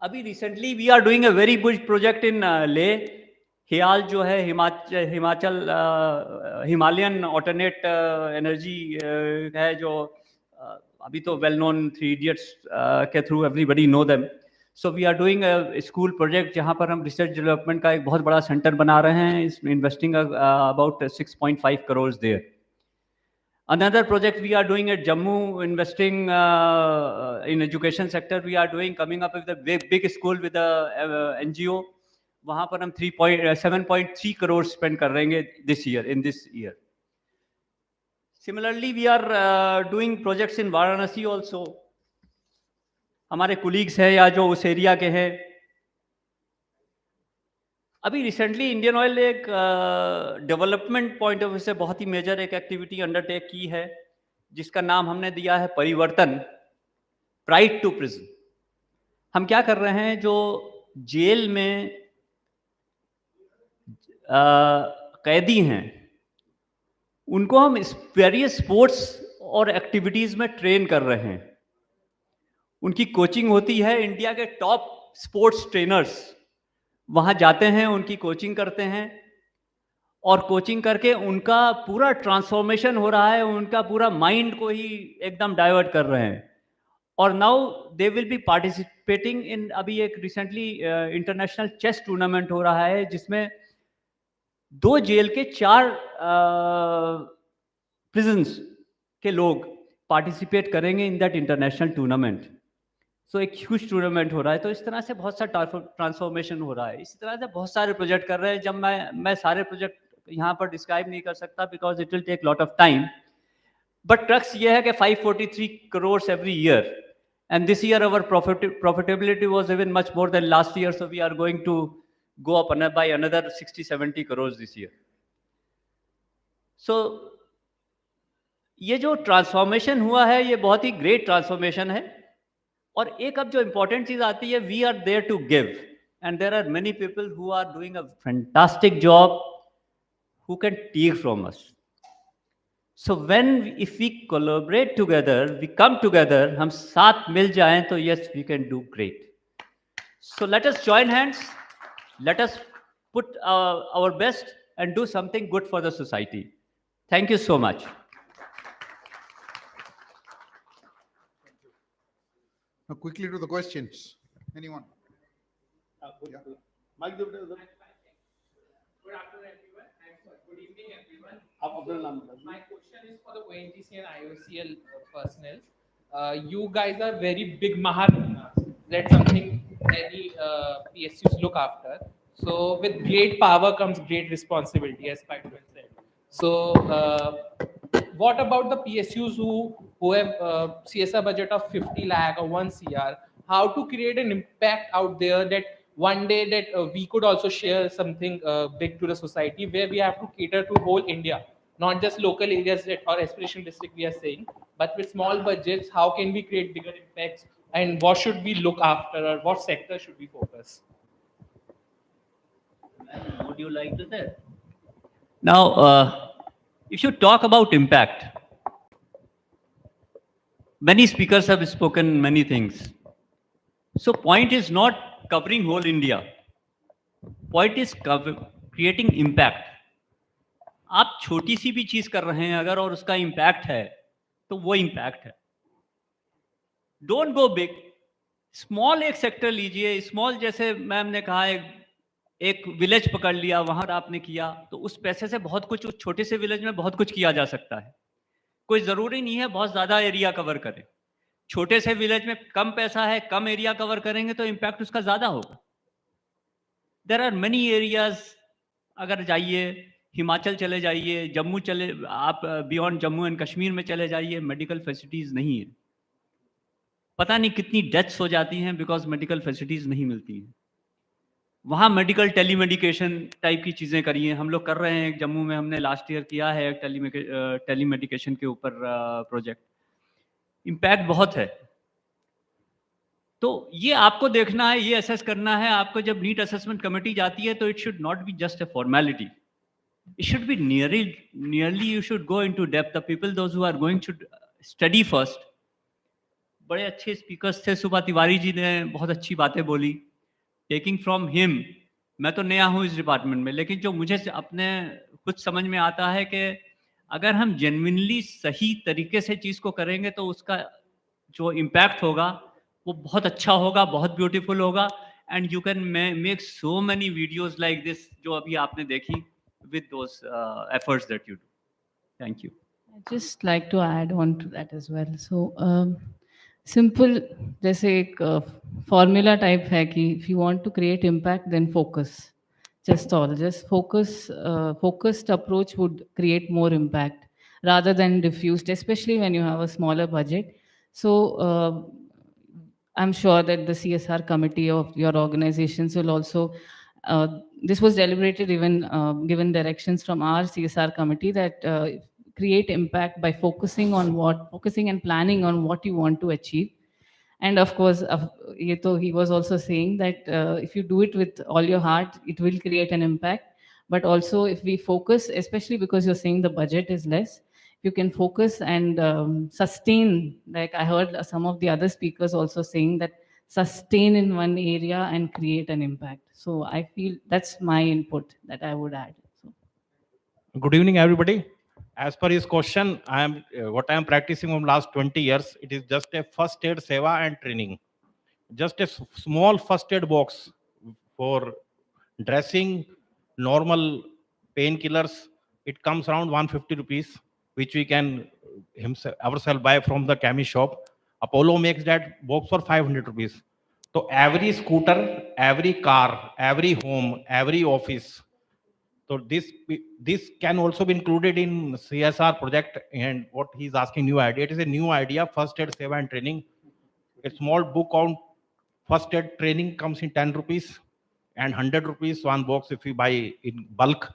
अभी recently we are doing a very good project in ले। हियाल जो है हिमाचल हिमालयन ऑल्टरनेट एनर्जी है, जो अभी तो वेल नोन 3 इडियट्स के through everybody know them. So we are doing a school project जहाँ पर हम रिसर्च डेवलपमेंट का एक बहुत बड़ा सेंटर बना रहे हैं, investing about 6.5 crores there. Another project we are doing at Jammu, investing in education sector, we are doing coming up with a big school with a NGO. वहाँ पर हम 7.3 crores spend कर रहे हैं this year, in this year. Similarly, we are doing projects in Varanasi also. हमारे colleagues हैं या जो उस एरिया के हैं। अभी रिसेंटली इंडियन ऑयल ने एक डेवलपमेंट पॉइंट ऑफ व्यू से बहुत ही मेजर एक एक्टिविटी अंडरटेक की है, जिसका नाम हमने दिया है परिवर्तन, प्राइड टू प्रिजन। हम क्या कर रहे हैं, जो जेल में कैदी हैं उनको हम वेरियस स्पोर्ट्स और एक्टिविटीज़ में ट्रेन कर रहे हैं। उनकी कोचिंग होती है, इंडिया के टॉप स्पोर्ट्स ट्रेनर्स वहाँ जाते हैं, उनकी कोचिंग करते हैं और कोचिंग करके उनका पूरा ट्रांसफॉर्मेशन हो रहा है, उनका पूरा माइंड को ही एकदम डाइवर्ट कर रहे हैं। और now they will be participating in, अभी एक रिसेंटली इंटरनेशनल चेस टूर्नामेंट हो रहा है जिसमें 2 जेल के 4 प्रिजन्स के लोग पार्टिसिपेट करेंगे इन दैट इंटरनेशनल टूर्नामेंट। सो एक ह्यूज टूर्नामेंट हो रहा है। तो इस तरह से बहुत सा ट्रांसफॉर्मेशन हो रहा है। इसी तरह से बहुत सारे प्रोजेक्ट कर रहे हैं। जब मैं सारे प्रोजेक्ट यहाँ पर डिस्क्राइब नहीं कर सकता because it will take lot of time, but ट्रक्स ये है कि 543 crores every year, and this year our profitability was even much more than last year, so we are going to go up by another 60-70 crores this year. So ये जो transformation हुआ है ये बहुत ही ग्रेट ट्रांसफॉर्मेशन है। और एक अब जो इम्पोर्टेंट चीज आती है, we are there to give, and there are many people who are doing a fantastic job who can take from us. So when if we collaborate together, we come together, हम साथ मिल जाएं तो yes we can do great. So let us join hands, let us put our best and do something good for the society. Thank you so much. Now quickly to the questions. Anyone? Yeah. Mike, Good afternoon, everyone. Good evening, everyone. My question is for the ONGC and IOCL personnel. You guys are very big Maharanas. That's something any PSUs look after. So with great power comes great responsibility, as Paitwan said. So what about the PSUs who have CSR budget of 50 lakh or 1 CR? How to create an impact out there that one day that we could also share something big to the society, where we have to cater to whole India, not just local areas that or aspiration district we are saying, but with small budgets, how can we create bigger impacts, and what should we look after, or what sector should we focus? Would you like to say? Now, if you talk about impact, many speakers have spoken many things. So point is not covering whole India. Point is creating impact. आप छोटी सी भी चीज कर रहे हैं अगर और उसका इम्पैक्ट है तो वो इम्पैक्ट है। डोंट गो बिग, स्मॉल एक सेक्टर लीजिए। स्मॉल जैसे मैम ने कहा, एक विलेज पकड़ लिया, वहां आपने किया तो उस पैसे से बहुत कुछ, उस छोटे से विलेज में बहुत कुछ किया जा सकता है। कोई जरूरी नहीं है बहुत ज्यादा एरिया कवर करें। छोटे से विलेज में कम पैसा है, कम एरिया कवर करेंगे तो इम्पैक्ट उसका ज्यादा होगा। देयर आर मेनी एरियाज, अगर जाइए हिमाचल चले जाइए, जम्मू चले, आप बियॉन्ड जम्मू एंड कश्मीर में चले जाइए, मेडिकल फैसिलिटीज नहीं है। पता नहीं कितनी डेथ्स हो जाती हैं बिकॉज मेडिकल फैसिलिटीज नहीं मिलती हैं। वहाँ मेडिकल टेलीमेडिकेशन टाइप की चीज़ें करिए। हम लोग कर रहे हैं, जम्मू में हमने लास्ट ईयर किया है टेलीमेडिकेशन के ऊपर प्रोजेक्ट। इम्पैक्ट बहुत है। तो ये आपको देखना है, ये असेस करना है। आपको जब नीट असेसमेंट कमेटी जाती है तो it should not be just a formality, it should be nearly you should go into depth. The people those who are going should study first. बड़े अच्छे स्पीकर्स थे, सुबह तिवारी जी ने बहुत अच्छी बातें बोली। टेकिंग फ्रॉम हिम, मैं तो नया हूँ इस डिपार्टमेंट में, लेकिन जो मुझे अपने कुछ समझ में आता है कि अगर हम जेन्युइनली सही तरीके से चीज़ को करेंगे तो उसका जो इम्पैक्ट होगा वो बहुत अच्छा होगा, बहुत ब्यूटीफुल होगा। And you can make so many videos like this जो अभी आपने देखी, with those efforts that you do. Thank you. I'd just like to add on to that as well. So, simple, जैसे एक formula type है कि if you want to create impact, then focus. Just focus. Focused approach would create more impact rather than diffused, especially when you have a smaller budget. So, I'm sure that the CSR committee of your organizations will also, this was deliberated even given directions from our CSR committee that create impact by focusing and planning on what you want to achieve. And of course, he was also saying that if you do it with all your heart, it will create an impact. But also if we focus, especially because you're saying the budget is less, you can focus and sustain, like I heard some of the other speakers also saying that sustain in one area and create an impact. So I feel that's my input that I would add. So. Good evening, everybody. As per his question, what I am practicing from last 20 years. It is just a first aid seva and training. Just a small first aid box for dressing, normal painkillers. It comes around 150 rupees, which we can ourselves buy from the chemist shop. Apollo makes that box for 500 rupees. So every scooter, every car, every home, every office. So this can also be included in CSR project. And what he's asking, new idea. It is a new idea, first aid seva and training. A small book on first aid training comes in 10 rupees and 100 rupees one box if you buy in bulk.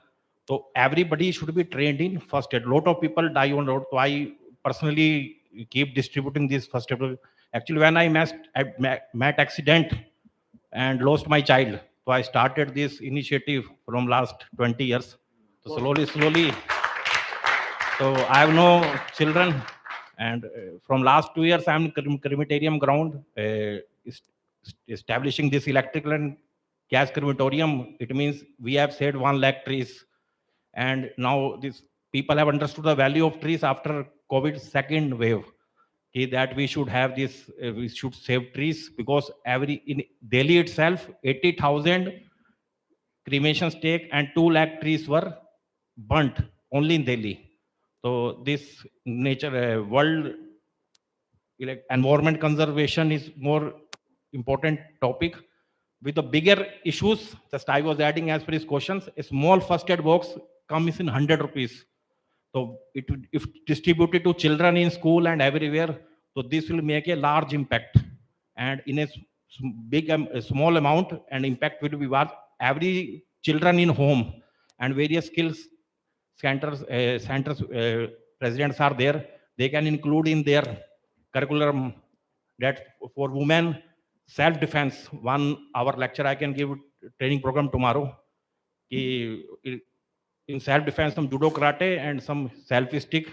So everybody should be trained in first aid. Lot of people die on road. So I personally keep distributing this first aid. Actually, when I met accident and lost my child, so I started this initiative from last 20 years. So slowly. So I have no children, and from last 2 years I am in crematorium ground, establishing this electrical and gas crematorium. It means we have saved 1 lakh trees, and now these people have understood the value of trees after COVID second wave. Okay, that we should have this, we should save trees, because in Delhi itself 80,000 cremation stake and 2 lakh trees were burnt only in Delhi. So this nature world environment conservation is more important topic with the bigger issues. Just I was adding as per his questions, a small first aid box comes in 100 rupees. So if distributed to children in school and everywhere, so this will make a large impact. And in a a small amount, and impact will be vast. Every children in home and various skills centers presidents are there. They can include in their curriculum that for women self defense 1 hour lecture I can give training program tomorrow. In self defense some judo karate and some selfie stick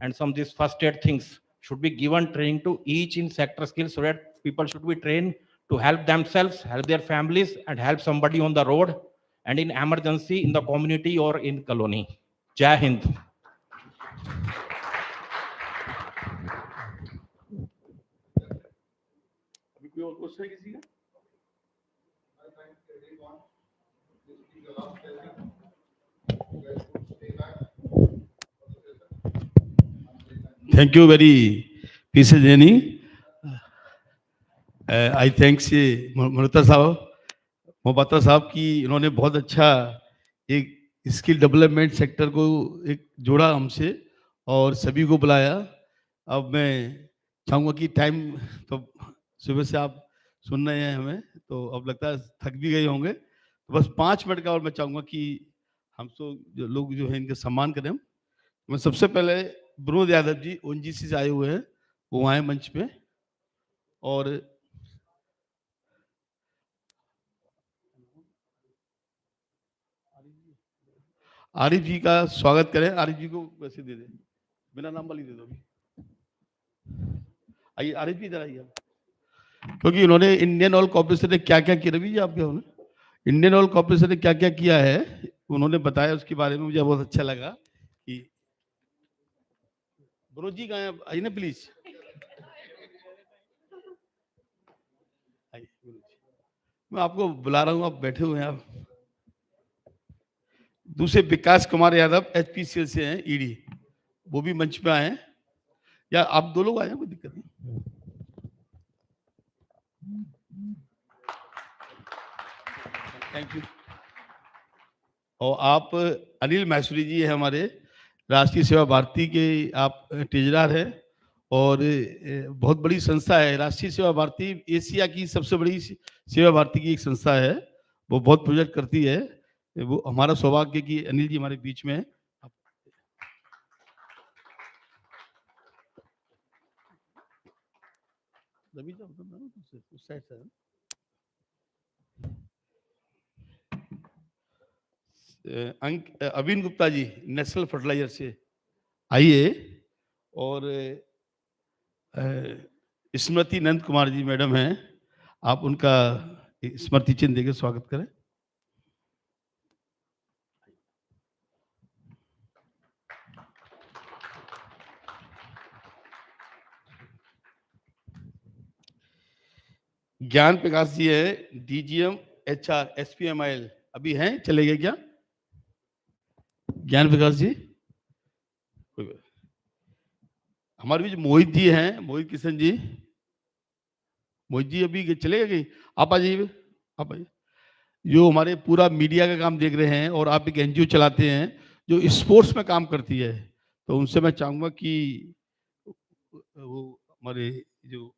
and some this first aid things should be given training to each in sector skills, so that people should be trained to help themselves, help their families, and help somebody on the road and in emergency in the community or in colony. Jai Hind. कोई और question है किसी का? Thank you very P.C. Jani. I thanks Murata साहब की इन्होंने बहुत अच्छा एक स्किल डेवलपमेंट सेक्टर को एक जोड़ा हमसे और सभी को बुलाया। अब मैं चाहूँगा कि टाइम तो सुबह से आप सुन रहे हैं हमें, तो अब लगता है थक भी गए होंगे, तो बस 5 मिनट का और मैं चाहूँगा कि हम जो लोग जो है इनका सम्मान करें। मैं सबसे पहले विनोद यादव जी ओएनजीसी से आए हुए हैं, वो आए मंच पे, और आरिफ जी का स्वागत करें। आरिफ जी को वैसे दे दें, बिना नाम वाली दे दो। आइए आरिफ जी इधर आइए, क्योंकि इन्होंने इंडियन ऑयल कॉर्पोरेशन ने क्या क्या किया, रवि जी आप क्या होना, इंडियन ऑयल कॉर्पोरेशन ने क्या क्या किया है उन्होंने बताया, उसके बारे में मुझे बहुत अच्छा लगा। कि विनोद जी कहाँ आइए ना प्लीज, मैं आपको बुला रहा हूँ, आप बैठे हुए हैं। आप दूसरे विकास कुमार यादव एचपीसीएल से हैं, ईडी, वो भी मंच पे आए हैं, या आप 2 लोग आए हैं, कोई दिक्कत नहीं। Thank you. और आप अनिल मैसूरी जी है हमारे राष्ट्रीय सेवा भारती के, आप ट्रेजरर हैं, और बहुत बड़ी संस्था है राष्ट्रीय सेवा भारती, एशिया की सबसे बड़ी सेवा भारती की एक संस्था है, वो बहुत प्रोजेक्ट करती है। वो हमारा सौभाग्य कि अनिल जी हमारे बीच में है। उस साइड से अविन गुप्ता जी नेशनल फर्टिलाइजर से आइए, और स्मृति नंद कुमार जी मैडम हैं, आप उनका स्मृति चिन्ह देकर स्वागत करें। ज्ञान प्रकाश जी है डीजीएम एचआर एसपीएमआईएल, अभी हैं, चले गए क्या ज्ञान प्रकाश जी? हमारे बीच मोहित जी हैं, मोहित किशन जी, मोहित जी अभी चले गए, आप आ जाइए, आप आइए। जो हमारे पूरा मीडिया का काम देख रहे हैं, और आप एक एनजीओ चलाते हैं जो स्पोर्ट्स में काम करती है, तो उनसे मैं चाहूंगा कि वो हमारे जो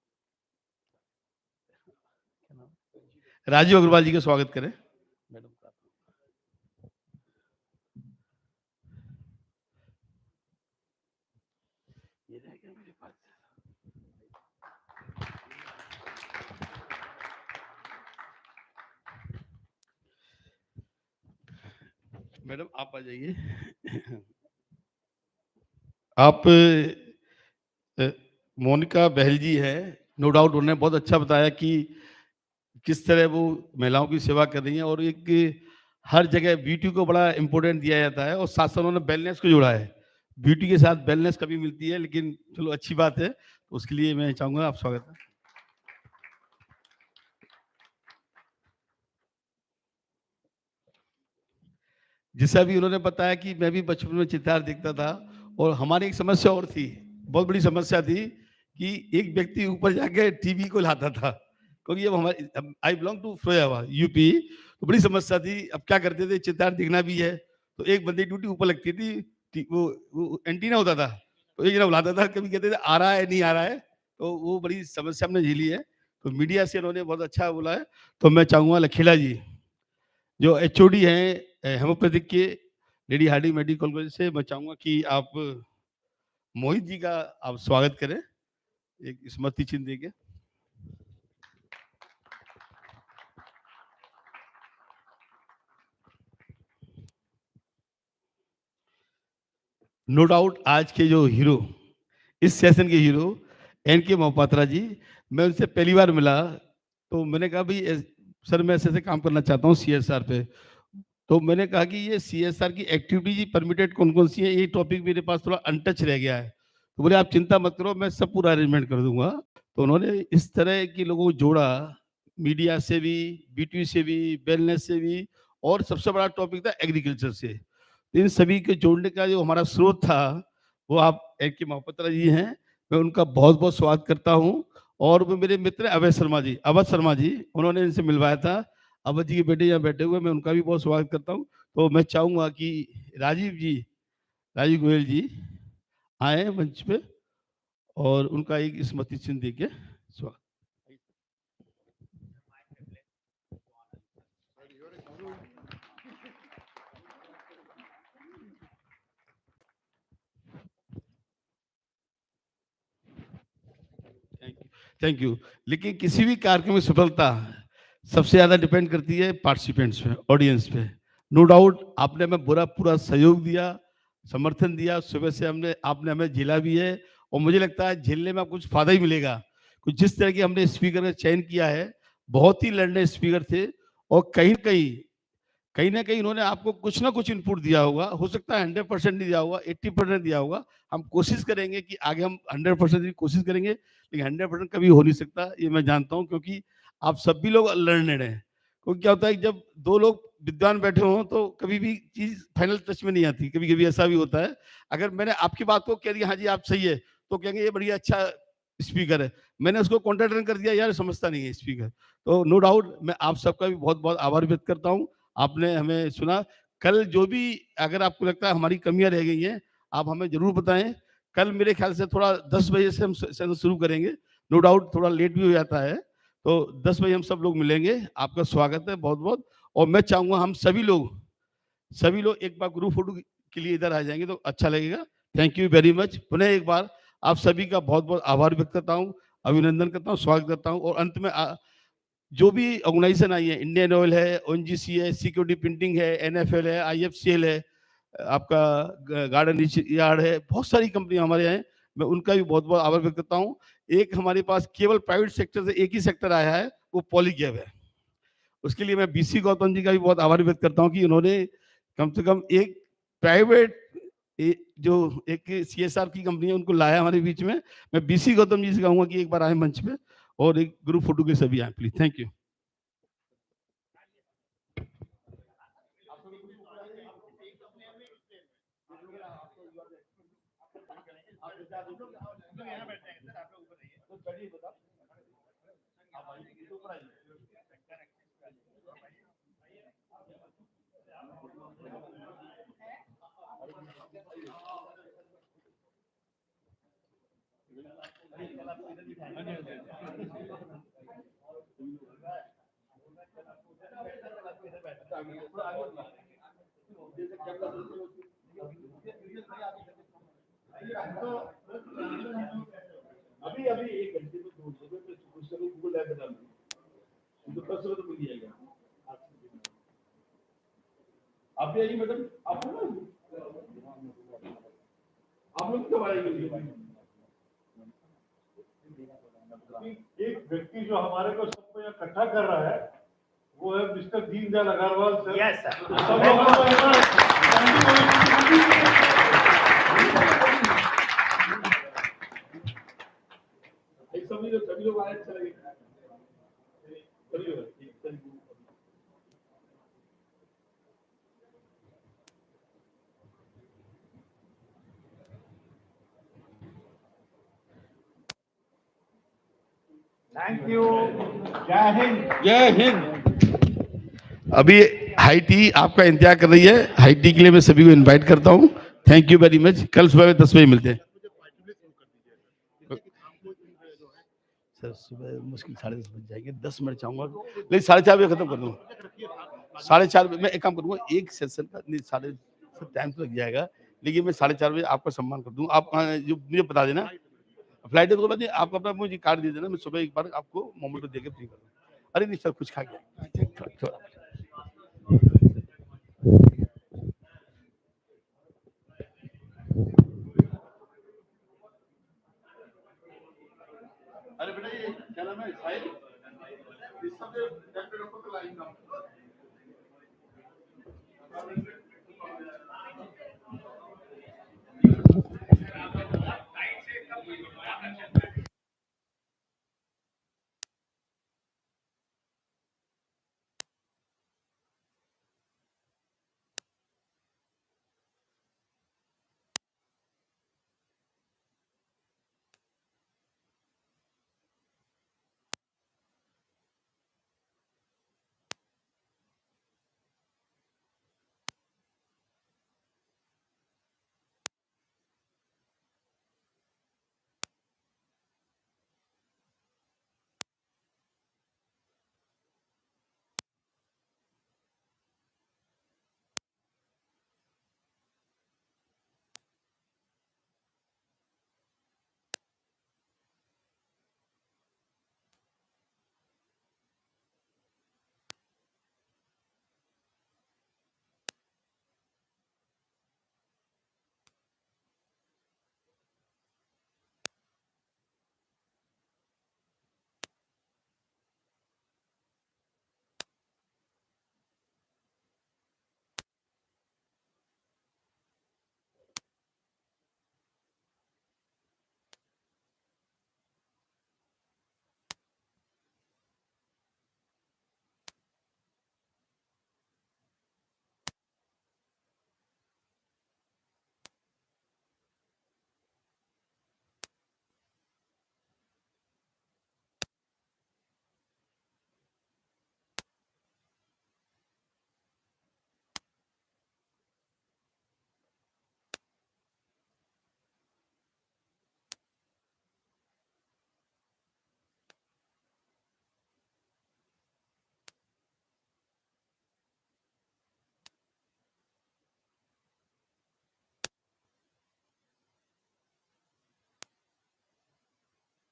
राजीव अग्रवाल जी का स्वागत करें। मैडम मैडम आप आ जाइए। आप मोनिका बहल जी है, नो डाउट उन्होंने बहुत अच्छा बताया कि किस तरह वो महिलाओं की सेवा कर रही हैं और एक हर जगह ब्यूटी को बड़ा इम्पोर्टेंट दिया जाता है और साथ साथ उन्होंने वेलनेस को जोड़ा है। ब्यूटी के साथ वेलनेस कभी मिलती है, लेकिन चलो अच्छी बात है, तो उसके लिए मैं चाहूँगा आप स्वागत है। जैसा भी उन्होंने बताया कि मैं भी बचपन में चित्रहार देखता था और हमारी एक समस्या और थी, बहुत बड़ी समस्या थी कि एक व्यक्ति ऊपर जाके टीवी को लाता था, क्योंकि अब हमारी I belong to Firozabad UP, तो बड़ी समस्या थी। अब क्या करते थे, चित्रहार देखना भी है तो एक बंदे की ड्यूटी ऊपर लगती थी, वो एंटीना होता था, तो एक जना बुलाता था, कभी कहते थे आ रहा है नहीं आ रहा है, तो वो बड़ी समस्या हमने झेली है। तो मीडिया से उन्होंने बहुत अच्छा बोला है। तो मैं चाहूँगा लखीला जी जो एचओडी हैं हेमोपैथिक के लेडी हार्डी मेडिकल कॉलेज से, मैं चाहूँगा कि आप मोहित जी का आप स्वागत करें एक स्मृति चिन्ह देके। नो डाउट आज के जो हीरो, इस सेशन के हीरो एन के मोहपात्रा जी, मैं उनसे पहली बार मिला तो मैंने कहा भाई सर मैं ऐसे ऐसे काम करना चाहता हूँ सीएसआर पे। तो मैंने कहा कि ये सीएसआर की एक्टिविटी परमिटेड कौन कौन सी है, ये टॉपिक मेरे पास थोड़ा अनटच रह गया है। तो बोले आप चिंता मत करो, मैं सब पूरा अरेंजमेंट कर दूंगा। तो उन्होंने इस तरह के लोगों को जोड़ा, मीडिया से भी, बीटी से भी, वेलनेस से भी, और सबसे बड़ा टॉपिक था एग्रीकल्चर से। इन सभी के जोड़ने का जो हमारा स्रोत था वो आप एक के मोहपत्रा जी हैं, मैं उनका बहुत बहुत स्वागत करता हूँ। और वो मेरे मित्र अवध शर्मा जी, उन्होंने इनसे मिलवाया था। अवध जी के बेटे यहाँ बैठे हुए, मैं उनका भी बहुत स्वागत करता हूँ। तो मैं चाहूँगा कि राजीव गोयल जी आए मंच पे और उनका एक स्मृति चिन्ह दे के स्वागत। Thank you. लेकिन किसी भी कार्यक्रम में सफलता सबसे ज्यादा डिपेंड करती है पार्टिसिपेंट्स पे, ऑडियंस पे। नो डाउट आपने हमें पूरा सहयोग दिया, समर्थन दिया, सुबह से आपने हमें झेला भी है और मुझे लगता है झेलने में कुछ फायदा ही मिलेगा। कुछ जिस तरह की हमने स्पीकर का चयन किया है, बहुत ही लड़ने स्पीकर थे और कहीं ना कहीं उन्होंने आपको कुछ ना कुछ इनपुट दिया होगा। हो सकता है 100% नहीं दिया होगा, 80% दिया होगा। हम कोशिश करेंगे कि आगे हम 100% की कोशिश करेंगे, लेकिन 100% कभी हो नहीं सकता, ये मैं जानता हूँ, क्योंकि आप सभी लोग लर्नड हैं। क्योंकि क्या होता है जब दो लोग विद्वान बैठे हों तो कभी भी चीज फाइनल टच में नहीं आती, कभी कभी ऐसा भी होता है। अगर मैंने आपकी बात को कह दिया हाँ जी आप सही है, तो कहेंगे ये बढ़िया अच्छा स्पीकर है। मैंने उसको कॉन्ट्राडिक्ट कर दिया, यार समझता नहीं है स्पीकर। तो नो डाउट मैं आप सबका भी बहुत बहुत आभार व्यक्त करता हूँ, आपने हमें सुना। कल जो भी अगर आपको लगता है हमारी कमियां रह गई हैं, आप हमें जरूर बताएं। कल मेरे ख्याल से थोड़ा 10 बजे से हम सेशन शुरू करेंगे, नो डाउट थोड़ा लेट भी हो जाता है, तो 10 बजे हम सब लोग मिलेंगे। आपका स्वागत है बहुत बहुत। और मैं चाहूंगा हम सभी लोग एक बार ग्रुप फोटो के लिए इधर आ जाएंगे तो अच्छा लगेगा। Thank you very much. पुनः एक बार आप सभी का बहुत बहुत आभार व्यक्त करता हूँ, अभिनंदन करता हूँ, स्वागत करता हूँ। और अंत में जो भी ऑर्गेनाइजेशन आई है, इंडियन ऑयल है, ओएनजीसी है, सिक्योरिटी प्रिंटिंग है, एनएफएल है, आईएफसीएल है, आपका गार्डन यार्ड है, बहुत सारी कंपनियां हमारे यहाँ हैं, मैं उनका भी बहुत बहुत आभार व्यक्त करता हूँ। एक हमारे पास केवल प्राइवेट सेक्टर से एक ही सेक्टर आया है, वो पॉलीकैब है। उसके लिए मैं बीसी गौतम जी का भी बहुत आभार व्यक्त करता हूँ कि उन्होंने कम से कम एक प्राइवेट जो एक सीएसआर की कंपनी है उनको लाया हमारे बीच में। मैं बीसी गौतम जी से कहूँगा कि एक बार आए मंच पे और एक ग्रुप फोटो के सभी आए प्लीज। Thank you. अभी अभी 1 घंटे में 200 में कुछ करो गूगल ऐप बना लो तो 10 रुपये तो मिल जाएगा आप भी आइए मैडम आप लोग कब आएंगे एक व्यक्ति जो हमारे को सबको यहाँ इकट्ठा कर रहा है वो है mister Deendayal Agarwal sir yes sir सभी लोग आए अच्छा लगेगा सभी लोग थैंक यू जय हिंद जय हिंद अभी हाई टी आपका इंतजार कर रही है हाई टी के लिए मैं सभी को इनवाइट करता हूँ थैंक यू वेरी मच कल सुबह में 10 बजे मिलते हैं सर सुबह मुश्किल 10:30 बज जाएंगे 10 मिनट चाहूंगा लेकिन 4:30 बजे खत्म कर दूंगा 4:30 बजे मैं एक काम करूंगा एक सेशन का नहीं 4:30 टाइम तो लग जाएगा लेकिन मैं 4:30 बजे आपका सम्मान कर दूंगा आप जो मुझे बता देना फ्लाइट है तो बता आप अपना मुझे कार्ड दे देना मैं सुबह एक बार आपको मोमेंटो देके फ्री कर दूंगा अरे नहीं सर कुछ खा गया